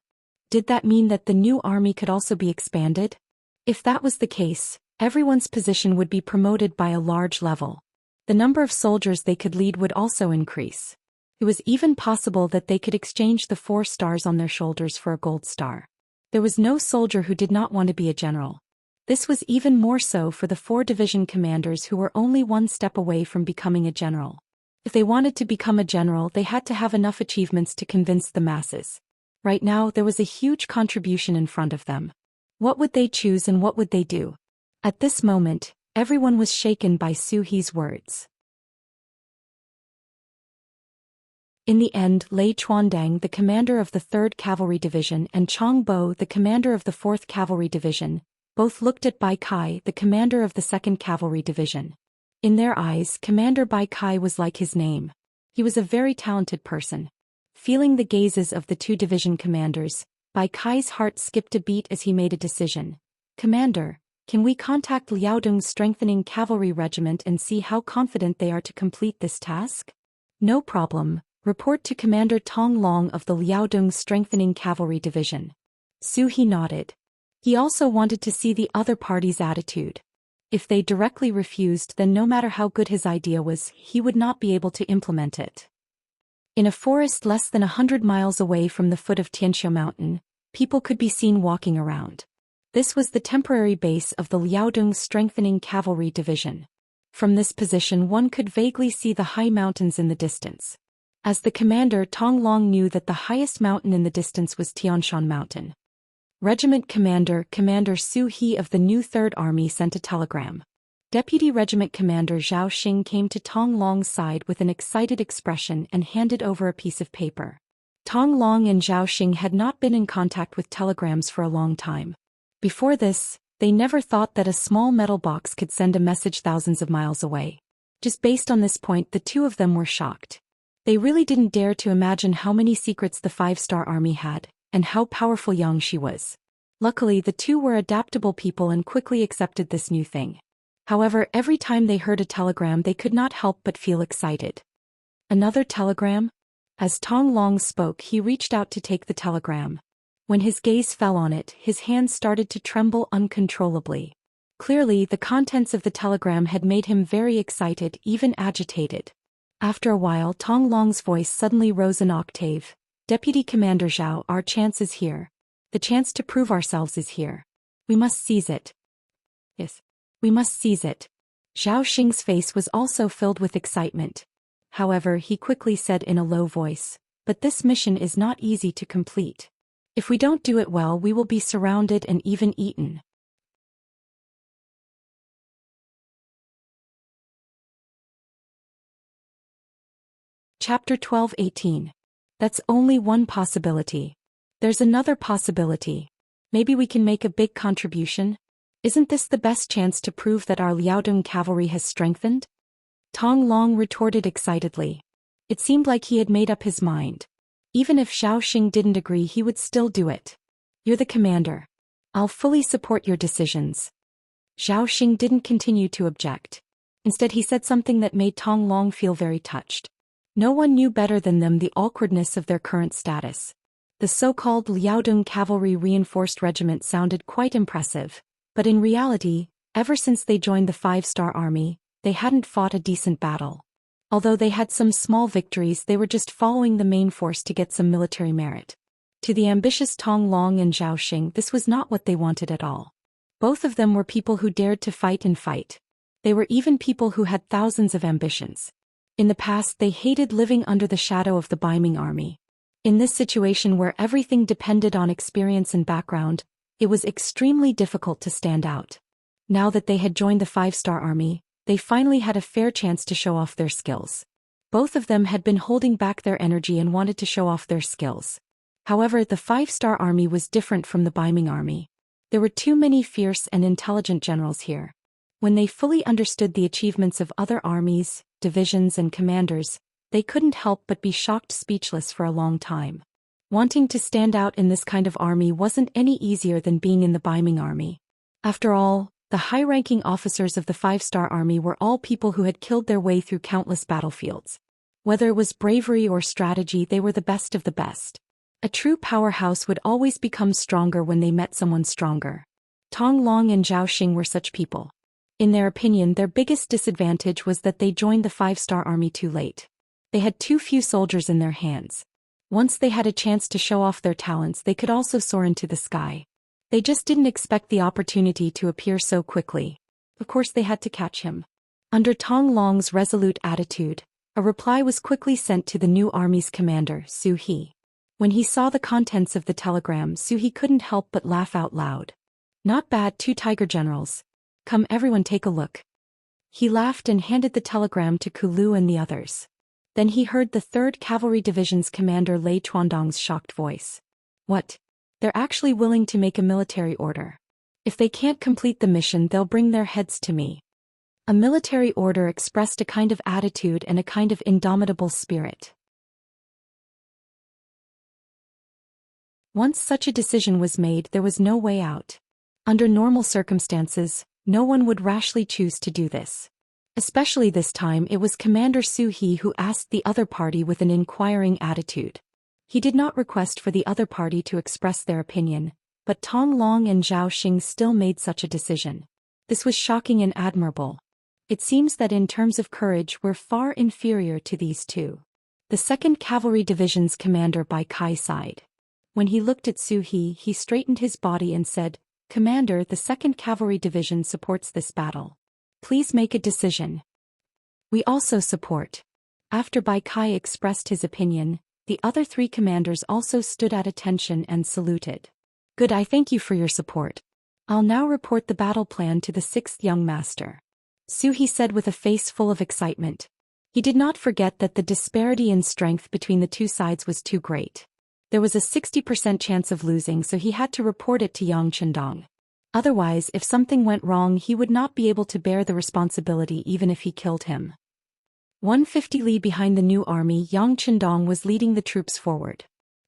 Did that mean that the new army could also be expanded? If that was the case, everyone's position would be promoted by a large level. The number of soldiers they could lead would also increase. It was even possible that they could exchange the 4 stars on their shoulders for a gold star. There was no soldier who did not want to be a general. This was even more so for the 4 division commanders who were only one step away from becoming a general. If they wanted to become a general, they had to have enough achievements to convince the masses. Right now, there was a huge contribution in front of them. What would they choose and what would they do? At this moment, everyone was shaken by Zhou Xi's words. In the end, Lei Chuandang, the commander of the 3rd Cavalry Division, and Chang Bo, the commander of the 4th Cavalry Division, both looked at Bai Kai, the commander of the 2nd Cavalry Division. In their eyes, Commander Bai Kai was like his name. He was a very talented person. Feeling the gazes of the 2 division commanders, Bai Kai's heart skipped a beat as he made a decision. "Commander, can we contact Liaodong's strengthening cavalry regiment and see how confident they are to complete this task?" "No problem. Report to Commander Tong Long of the Liaodong strengthening cavalry division." Zhou Xian nodded. He also wanted to see the other party's attitude. If they directly refused, then no matter how good his idea was, he would not be able to implement it. In a forest less than 100 miles away from the foot of Xianxia Mountain, people could be seen walking around. This was the temporary base of the Liaodong Strengthening Cavalry Division. From this position one could vaguely see the high mountains in the distance. As the commander, Tong Long knew that the highest mountain in the distance was Tianshan Mountain. Regiment Commander Zhou Xian of the new 3rd Army sent a telegram. Deputy Regiment Commander Zhou Xian came to Tong Long's side with an excited expression and handed over a piece of paper. Tong Long and Zhou Xian had not been in contact with telegrams for a long time. Before this, they never thought that a small metal box could send a message thousands of miles away. Just based on this point, the 2 of them were shocked. They really didn't dare to imagine how many secrets the 5-star army had, and how powerful Xianxia was. Luckily, the 2 were adaptable people and quickly accepted this new thing. However, every time they heard a telegram they could not help but feel excited. Another telegram? As Tong Long spoke, he reached out to take the telegram. When his gaze fell on it, his hands started to tremble uncontrollably. Clearly, the contents of the telegram had made him very excited, even agitated. After a while, Tong Long's voice suddenly rose an octave. "Deputy Commander Zhao, our chance is here. The chance to prove ourselves is here. We must seize it." "Yes. We must seize it." Zhao Xing's face was also filled with excitement. However, he quickly said in a low voice, "But this mission is not easy to complete. If we don't do it well, we will be surrounded and even eaten." Chapter 12:18. That's only one possibility. There's another possibility. Maybe we can make a big contribution? Isn't this the best chance to prove that our Liaodong cavalry has strengthened? Tong Long retorted excitedly. It seemed like he had made up his mind. Even if Xiaoxing didn't agree, he would still do it. You're the commander. I'll fully support your decisions. Xiaoxing didn't continue to object. Instead, he said something that made Tong Long feel very touched. No one knew better than them the awkwardness of their current status. The so-called Liaodong Cavalry Reinforced Regiment sounded quite impressive, but in reality, ever since they joined the 5-star army, they hadn't fought a decent battle. Although they had some small victories, they were just following the main force to get some military merit. To the ambitious Tong Long and Xiaoxing, this was not what they wanted at all. Both of them were people who dared to fight and fight. They were even people who had thousands of ambitions. In the past, they hated living under the shadow of the Baiming army. In this situation where everything depended on experience and background, it was extremely difficult to stand out. Now that they had joined the 5-star army, they finally had a fair chance to show off their skills. Both of them had been holding back their energy and wanted to show off their skills. However, the 5-star army was different from the Baiming army. There were too many fierce and intelligent generals here. When they fully understood the achievements of other armies, divisions and commanders, they couldn't help but be shocked, speechless for a long time. Wanting to stand out in this kind of army wasn't any easier than being in the Baiming army. After all, the high-ranking officers of the 5-star army were all people who had killed their way through countless battlefields. Whether it was bravery or strategy, they were the best of the best. A true powerhouse would always become stronger when they met someone stronger. Tong Long and Xiaoxing were such people. In their opinion, their biggest disadvantage was that they joined the 5-star army too late. They had too few soldiers in their hands. Once they had a chance to show off their talents, they could also soar into the sky. They just didn't expect the opportunity to appear so quickly. Of course, they had to catch him. Under Tong Long's resolute attitude, a reply was quickly sent to the new army's commander, Zhou Xian. When he saw the contents of the telegram, Zhou Xian couldn't help but laugh out loud. Not bad, 2 tiger generals. Come everyone, take a look. He laughed and handed the telegram to Kulu and the others. Then he heard the 3rd Cavalry Division's commander Lei Chuandong's shocked voice. What? They're actually willing to make a military order. If they can't complete the mission, they'll bring their heads to me. A military order expressed a kind of attitude and a kind of indomitable spirit. Once such a decision was made, there was no way out. Under normal circumstances, no one would rashly choose to do this. Especially this time, it was Commander Zhou Xian who asked the other party with an inquiring attitude. He did not request for the other party to express their opinion, but Tong Long and Xiaoxing still made such a decision. This was shocking and admirable. It seems that in terms of courage, we're far inferior to these two. The 2nd Cavalry Division's commander Bai Kai sighed. When he looked at Zhou Xian, he straightened his body and said, Commander, the 2nd Cavalry Division supports this battle. Please make a decision. We also support. After Bai Kai expressed his opinion, the other 3 commanders also stood at attention and saluted. Good, I thank you for your support. I'll now report the battle plan to the 6th young master. Zhou Xian said with a face full of excitement. He did not forget that the disparity in strength between the two sides was too great. There was a 60% chance of losing, so he had to report it to Yang Chendong. Otherwise, if something went wrong, he would not be able to bear the responsibility even if he killed him. 150 li behind the new army, Yang Chendong was leading the troops forward.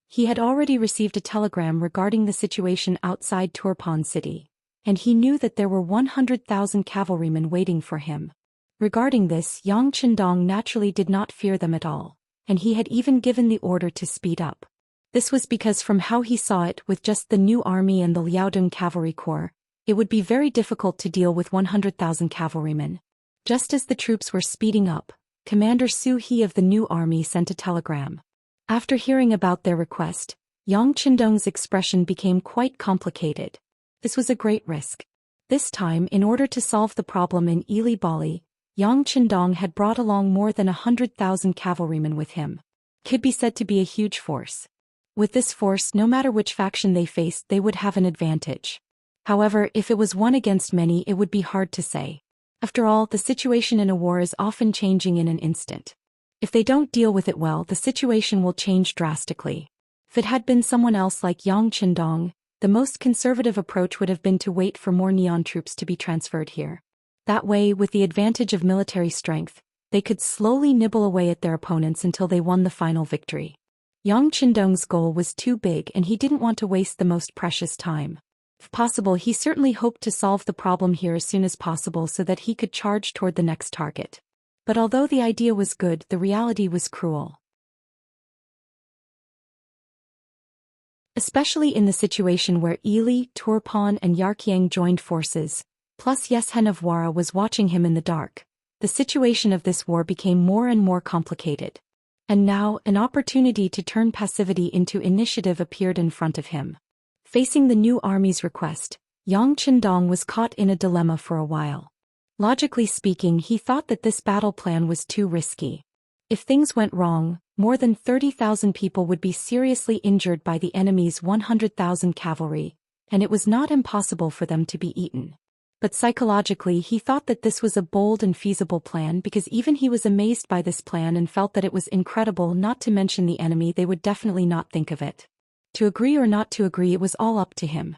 He had already received a telegram regarding the situation outside Turpan City, and he knew that there were 100,000 cavalrymen waiting for him. Regarding this, Yang Chendong naturally did not fear them at all, and he had even given the order to speed up. This was because from how he saw it, with just the new army and the Liaodong Cavalry Corps, it would be very difficult to deal with 100,000 cavalrymen. Just as the troops were speeding up, Commander Zhou Xian of the new army sent a telegram. After hearing about their request, Yang Chendong's expression became quite complicated. This was a great risk. This time, in order to solve the problem in Ili Bali, Yang Chendong had brought along more than 100,000 cavalrymen with him. Could be said to be a huge force. With this force, no matter which faction they faced, they would have an advantage. However, if it was one against many, it would be hard to say. After all, the situation in a war is often changing in an instant. If they don't deal with it well, the situation will change drastically. If it had been someone else like Yang Qindong, the most conservative approach would have been to wait for more neon troops to be transferred here. That way, with the advantage of military strength, they could slowly nibble away at their opponents until they won the final victory. Yang Qindong's goal was too big and he didn't want to waste the most precious time. If possible, he certainly hoped to solve the problem here as soon as possible so that he could charge toward the next target. But although the idea was good, the reality was cruel. Especially in the situation where Ili, Turpan and Yarqiang joined forces, plus Yeshen of Wara was watching him in the dark. The situation of this war became more and more complicated. And now, an opportunity to turn passivity into initiative appeared in front of him. Facing the new army's request, Yang Qindong was caught in a dilemma for a while. Logically speaking, he thought that this battle plan was too risky. If things went wrong, more than 30,000 people would be seriously injured by the enemy's 100,000 cavalry, and it was not impossible for them to be eaten. But psychologically he thought that this was a bold and feasible plan because even he was amazed by this plan and felt that it was incredible, not to mention the enemy, they would definitely not think of it. To agree or not to agree, it was all up to him.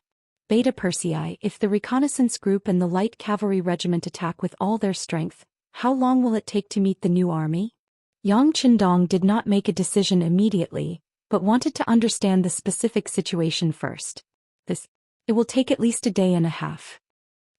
Beta Persei, if the reconnaissance group and the light cavalry regiment attack with all their strength, how long will it take to meet the new army? Yang Qindong did not make a decision immediately, but wanted to understand the specific situation first. It will take at least a day and a half.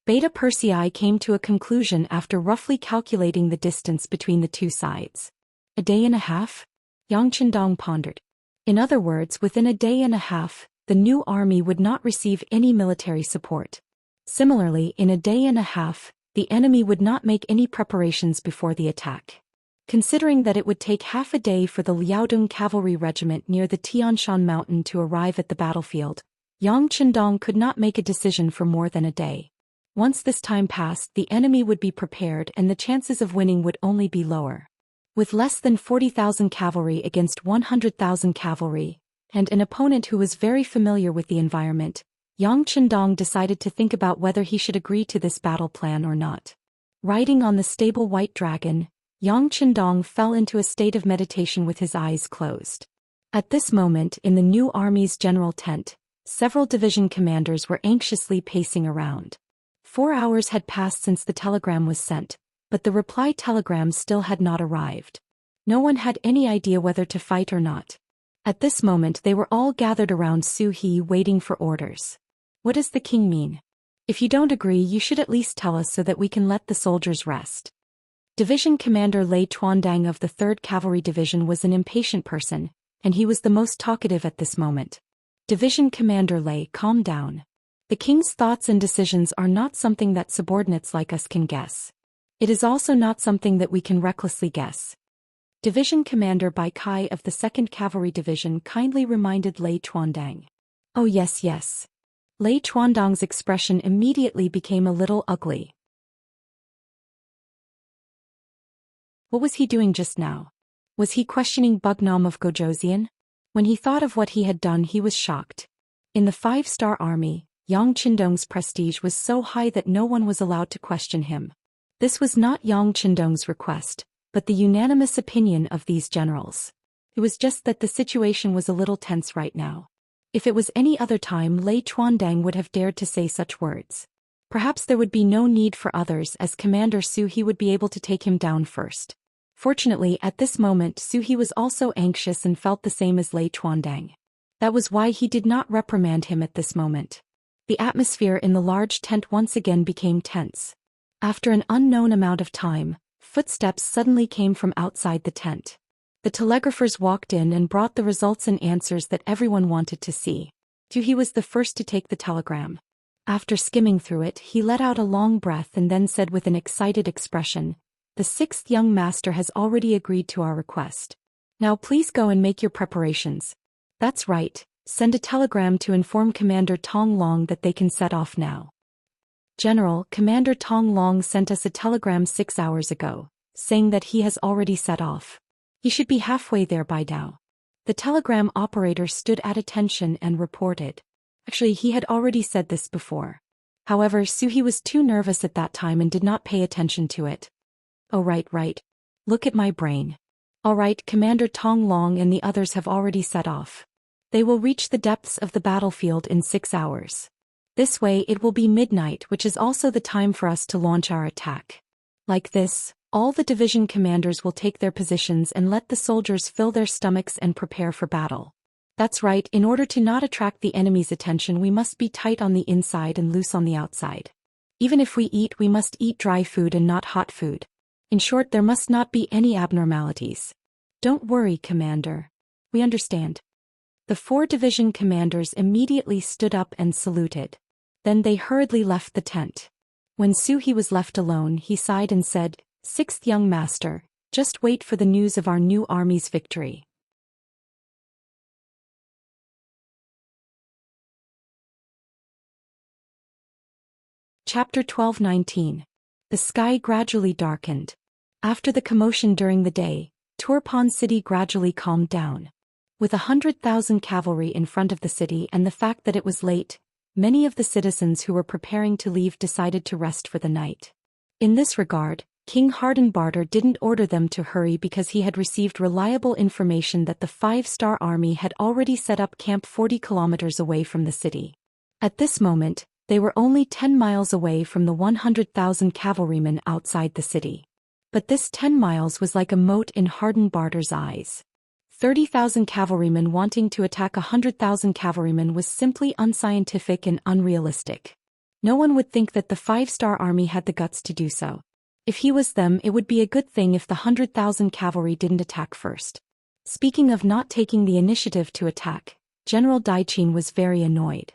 Beta Persei came to a conclusion after roughly calculating the distance between the two sides. A day and a half? Yang Qindong pondered. In other words, within a day and a half, the new army would not receive any military support. Similarly, in a day and a half, the enemy would not make any preparations before the attack. Considering that it would take half a day for the Liaodong cavalry regiment near the Tianshan mountain to arrive at the battlefield, Yang Qindong could not make a decision for more than a day. Once this time passed, the enemy would be prepared and the chances of winning would only be lower. With less than 40,000 cavalry against 100,000 cavalry, and an opponent who was very familiar with the environment, Yang Qindong decided to think about whether he should agree to this battle plan or not. Riding on the stable white dragon, Yang Qindong fell into a state of meditation with his eyes closed. At this moment, in the new army's general tent, several division commanders were anxiously pacing around. 4 hours had passed since the telegram was sent, but the reply telegram still had not arrived. No one had any idea whether to fight or not. At this moment they were all gathered around Su He waiting for orders. What does the king mean? If you don't agree, you should at least tell us so that we can let the soldiers rest. Division Commander Lei Chuandang of the 3rd Cavalry Division was an impatient person, and he was the most talkative at this moment. Division Commander Lei, calm down. The king's thoughts and decisions are not something that subordinates like us can guess. It is also not something that we can recklessly guess. Division Commander Bai Kai of the 2nd Cavalry Division kindly reminded Lei Chuandang. Oh yes. Lei Chuandang's expression immediately became a little ugly. What was he doing just now? Was he questioning Bugnam of Gojosian? When he thought of what he had done, he was shocked. In the 5-star army, Yang Qindong's prestige was so high that no one was allowed to question him. This was not Yang Qindong's request, but the unanimous opinion of these generals. It was just that the situation was a little tense right now. If it was any other time, Lei Chuandang would have dared to say such words. Perhaps there would be no need for others, as Commander Su He would be able to take him down first. Fortunately, at this moment Su He was also anxious and felt the same as Lei Chuandang. That was why he did not reprimand him at this moment. The atmosphere in the large tent once again became tense. After an unknown amount of time, footsteps suddenly came from outside the tent. The telegraphers walked in and brought the results and answers that everyone wanted to see. Su He was the first to take the telegram. After skimming through it, he let out a long breath and then said with an excited expression, "The 6th young master has already agreed to our request. Now please go and make your preparations. That's right, send a telegram to inform Commander Tong Long that they can set off now." General, Commander Tong Long sent us a telegram 6 hours ago, saying that he has already set off. He should be halfway there by now. The telegram operator stood at attention and reported. Actually, he had already said this before. However, Su He was too nervous at that time and did not pay attention to it. Oh right. Look at my brain. Alright, Commander Tong Long and the others have already set off. They will reach the depths of the battlefield in 6 hours. This way it will be midnight, which is also the time for us to launch our attack. Like this, all the division commanders will take their positions and let the soldiers fill their stomachs and prepare for battle. That's right, in order to not attract the enemy's attention we must be tight on the inside and loose on the outside. Even if we eat, we must eat dry food and not hot food. In short, there must not be any abnormalities. Don't worry, Commander. We understand. The 4 division commanders immediately stood up and saluted. Then they hurriedly left the tent. When Suhi was left alone, he sighed and said, "Sixth young master, just wait for the news of our new army's victory." Chapter 12:19. The sky gradually darkened. After the commotion during the day, Turpan city gradually calmed down. With 100,000 cavalry in front of the city and the fact that it was late, many of the citizens who were preparing to leave decided to rest for the night. In this regard, King Hardenbarter didn't order them to hurry because he had received reliable information that the 5-star army had already set up camp 40 kilometers away from the city. At this moment, they were only 10 miles away from the 100,000 cavalrymen outside the city. But this 10 miles was like a mote in Hardenbarter's eyes. 30,000 cavalrymen wanting to attack 100,000 cavalrymen was simply unscientific and unrealistic. No one would think that the 5-star army had the guts to do so. If he was them, it would be a good thing if the 100,000 cavalry didn't attack first. Speaking of not taking the initiative to attack, General Daichin was very annoyed.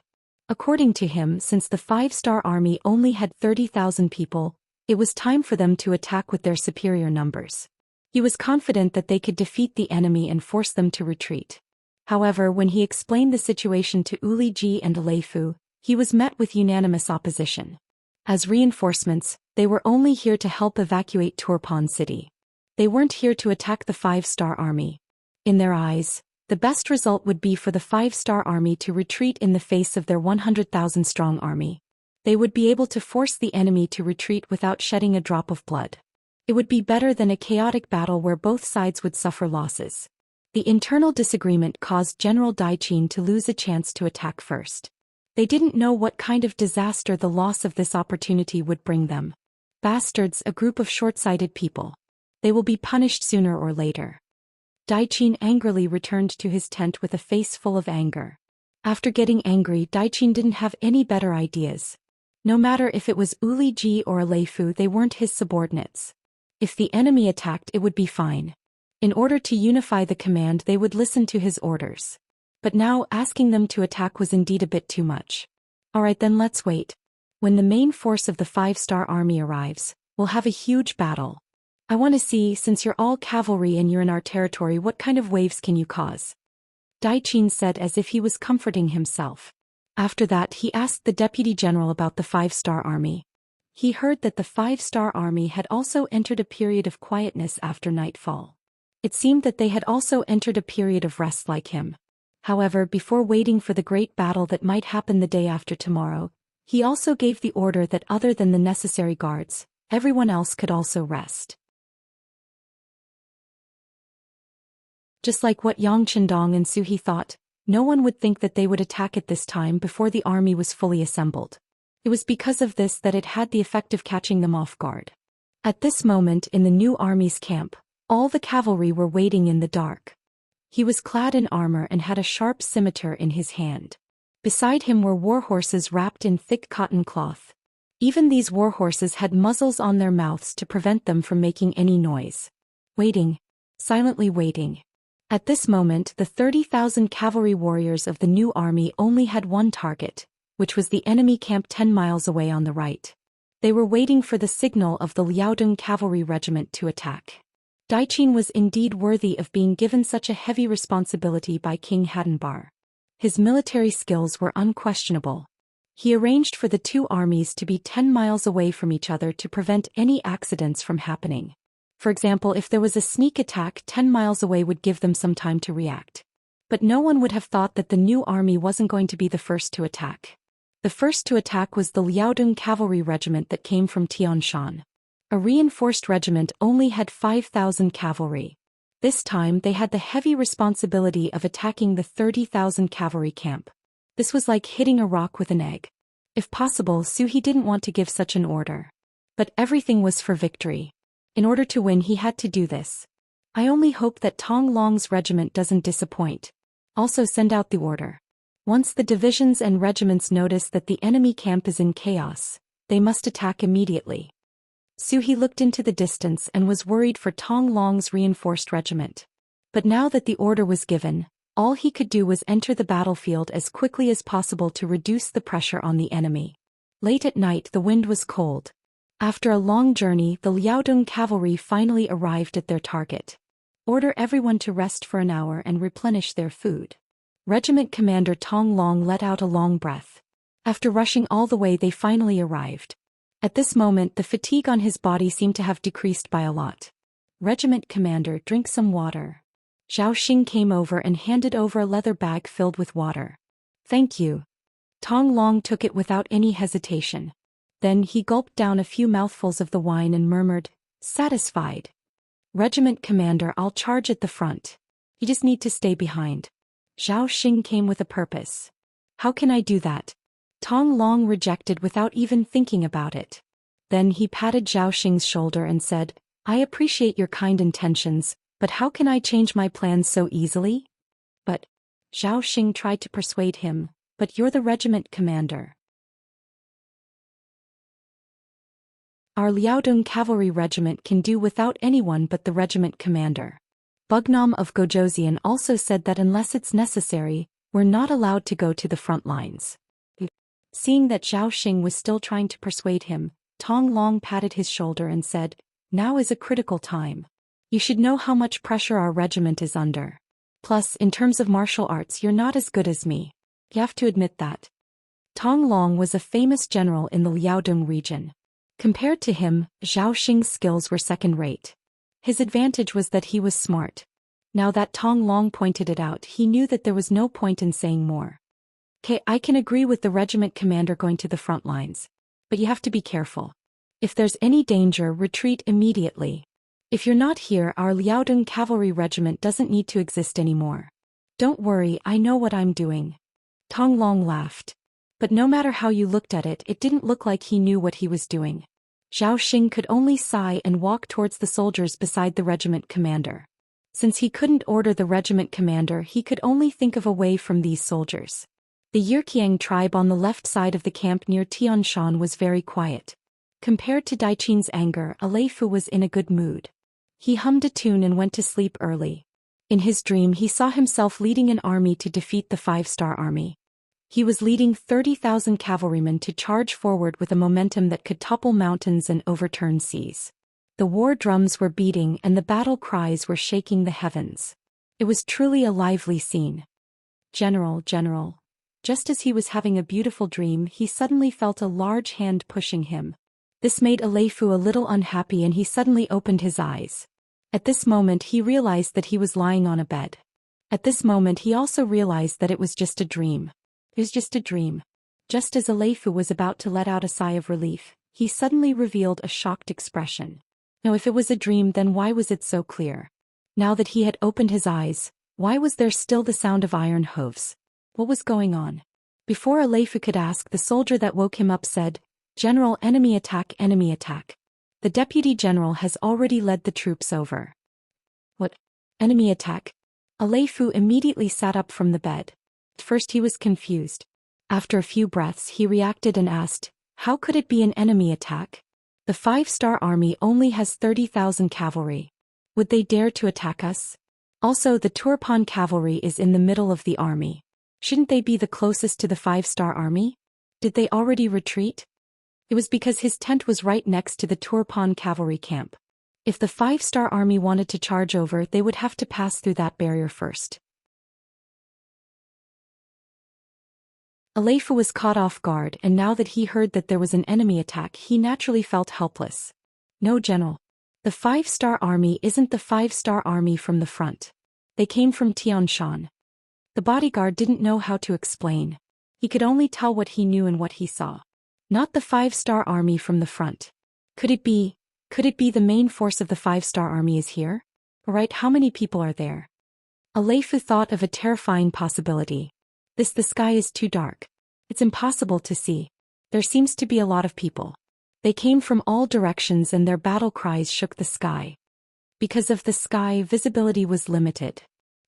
According to him, since the 5-star army only had 30,000 people, it was time for them to attack with their superior numbers. He was confident that they could defeat the enemy and force them to retreat. However, when he explained the situation to Uli Ji and Leifu, he was met with unanimous opposition. As reinforcements, they were only here to help evacuate Turpan city. They weren't here to attack the 5-star army. In their eyes, the best result would be for the 5-star army to retreat in the face of their 100,000 strong army. They would be able to force the enemy to retreat without shedding a drop of blood. It would be better than a chaotic battle where both sides would suffer losses. The internal disagreement caused General Daichin to lose a chance to attack first. They didn't know what kind of disaster the loss of this opportunity would bring them. Bastards, a group of short-sighted people. They will be punished sooner or later. Daichin angrily returned to his tent with a face full of anger. After getting angry, Daichin didn't have any better ideas. No matter if it was Uli Ji or Leifu, they weren't his subordinates. If the enemy attacked, it would be fine. In order to unify the command, they would listen to his orders. But now, asking them to attack was indeed a bit too much. Alright then, let's wait. When the main force of the 5-star army arrives, we'll have a huge battle. I want to see, since you're all cavalry and you're in our territory, what kind of waves can you cause? Daichin said as if he was comforting himself. After that, he asked the deputy general about the 5-star army. He heard that the 5-star army had also entered a period of quietness after nightfall. It seemed that they had also entered a period of rest like him. However, before waiting for the great battle that might happen the day after tomorrow, he also gave the order that other than the necessary guards, everyone else could also rest. Just like what Yang Chendong and Suhi thought, no one would think that they would attack at this time before the army was fully assembled. It was because of this that it had the effect of catching them off guard. At this moment in the new army's camp, all the cavalry were waiting in the dark. He was clad in armor and had a sharp scimitar in his hand. Beside him were war horses wrapped in thick cotton cloth. Even these war horses had muzzles on their mouths to prevent them from making any noise. Waiting. Silently waiting. At this moment, the 30,000 cavalry warriors of the new army only had one target, which was the enemy camp 10 miles away on the right. They were waiting for the signal of the Liaodong cavalry regiment to attack. Daichin was indeed worthy of being given such a heavy responsibility by King Hadenbar. His military skills were unquestionable. He arranged for the two armies to be 10 miles away from each other to prevent any accidents from happening. For example, if there was a sneak attack, 10 miles away would give them some time to react. But no one would have thought that the new army wasn't going to be the first to attack. The first to attack was the Liaodong cavalry regiment that came from Tianshan. A reinforced regiment only had 5,000 cavalry. This time they had the heavy responsibility of attacking the 30,000 cavalry camp. This was like hitting a rock with an egg. If possible, He didn't want to give such an order. But everything was for victory. In order to win he had to do this. I only hope that Tong Long's regiment doesn't disappoint. Also send out the order. Once the divisions and regiments notice that the enemy camp is in chaos, they must attack immediately. He looked into the distance and was worried for Tong Long's reinforced regiment. But now that the order was given, all he could do was enter the battlefield as quickly as possible to reduce the pressure on the enemy. Late at night the wind was cold. After a long journey the Liaodong cavalry finally arrived at their target. Order everyone to rest for an hour and replenish their food. Regiment Commander Tong Long let out a long breath. After rushing all the way they finally arrived. At this moment the fatigue on his body seemed to have decreased by a lot. Regiment Commander, drink some water. Zhou Xian came over and handed over a leather bag filled with water. Thank you. Tong Long took it without any hesitation. Then he gulped down a few mouthfuls of the wine and murmured, satisfied. Regiment Commander, I'll charge at the front. You just need to stay behind. Zhou Xian came with a purpose. How can I do that? Tong Long rejected without even thinking about it. Then he patted Zhou Xian's shoulder and said, I appreciate your kind intentions, but how can I change my plans so easily? But Zhou Xian tried to persuade him, but you're the regiment commander. Our Liaodong cavalry regiment can do without anyone but the regiment commander. Bugnam of Gojosian also said that unless it's necessary, we're not allowed to go to the front lines. Seeing that Zhou Xian was still trying to persuade him, Tong Long patted his shoulder and said, now is a critical time. You should know how much pressure our regiment is under. Plus, in terms of martial arts you're not as good as me. You have to admit that. Tong Long was a famous general in the Liaodong region. Compared to him, Zhou Xian's skills were second-rate. His advantage was that he was smart. Now that Tong Long pointed it out, he knew that there was no point in saying more. I can agree with the regiment commander going to the front lines. But you have to be careful. If there's any danger, retreat immediately. If you're not here, our Liaodong cavalry regiment doesn't need to exist anymore. Don't worry, I know what I'm doing. Tong Long laughed. But no matter how you looked at it, it didn't look like he knew what he was doing. Zhou Xian could only sigh and walk towards the soldiers beside the regiment commander. Since he couldn't order the regiment commander, he could only think of a way from these soldiers. The Yirqiang tribe on the left side of the camp near Tianshan was very quiet. Compared to Daiqin's anger, Aleifu was in a good mood. He hummed a tune and went to sleep early. In his dream he saw himself leading an army to defeat the 5-star army. He was leading 30,000 cavalrymen to charge forward with a momentum that could topple mountains and overturn seas. The war drums were beating and the battle cries were shaking the heavens. It was truly a lively scene. General. Just as he was having a beautiful dream, he suddenly felt a large hand pushing him. This made Aleifu a little unhappy and he suddenly opened his eyes. At this moment he realized that he was lying on a bed. At this moment he also realized that it was just a dream. It was just a dream. Just as Aleifu was about to let out a sigh of relief, he suddenly revealed a shocked expression. Now if it was a dream, then why was it so clear? Now that he had opened his eyes, why was there still the sound of iron hooves? What was going on? Before Aleifu could ask, the soldier that woke him up said, General, enemy attack, enemy attack. The deputy general has already led the troops over. What? Enemy attack? Aleifu immediately sat up from the bed. At first he was confused. After a few breaths he reacted and asked, how could it be an enemy attack? The 5-star army only has 30,000 cavalry. Would they dare to attack us? Also, the Turpan cavalry is in the middle of the army. Shouldn't they be the closest to the 5-star army? Did they already retreat? It was because his tent was right next to the Turpan cavalry camp. If the 5-star army wanted to charge over, they would have to pass through that barrier first. Aleifu was caught off guard, and now that he heard that there was an enemy attack, he naturally felt helpless. No, General. The 5-star army isn't the 5-star army from the front. They came from Tianshan. The bodyguard didn't know how to explain. He could only tell what he knew and what he saw. Not the 5-star army from the front. Could it be the main force of the 5-star army is here? Alright, how many people are there? Aleifu thought of a terrifying possibility. The sky is too dark. It's impossible to see. There seems to be a lot of people. They came from all directions and their battle cries shook the sky. Because of the sky, visibility was limited.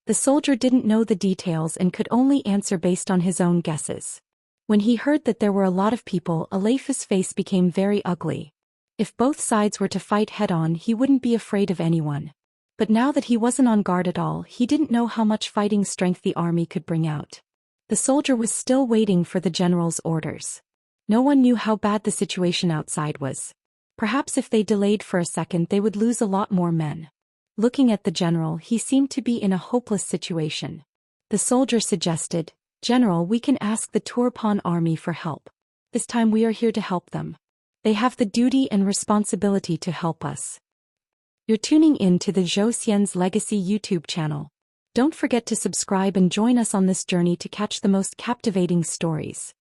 The soldier didn't know the details and could only answer based on his own guesses. When he heard that there were a lot of people, Aleifu's face became very ugly. If both sides were to fight head-on, he wouldn't be afraid of anyone. But now that he wasn't on guard at all, he didn't know how much fighting strength the army could bring out. The soldier was still waiting for the general's orders. No one knew how bad the situation outside was. Perhaps if they delayed for a second they would lose a lot more men. Looking at the general, he seemed to be in a hopeless situation. The soldier suggested, "General, we can ask the Turpan army for help. This time we are here to help them. They have the duty and responsibility to help us." You're tuning in to the Zhou Xian's Legacy YouTube channel. Don't forget to subscribe and join us on this journey to catch the most captivating stories.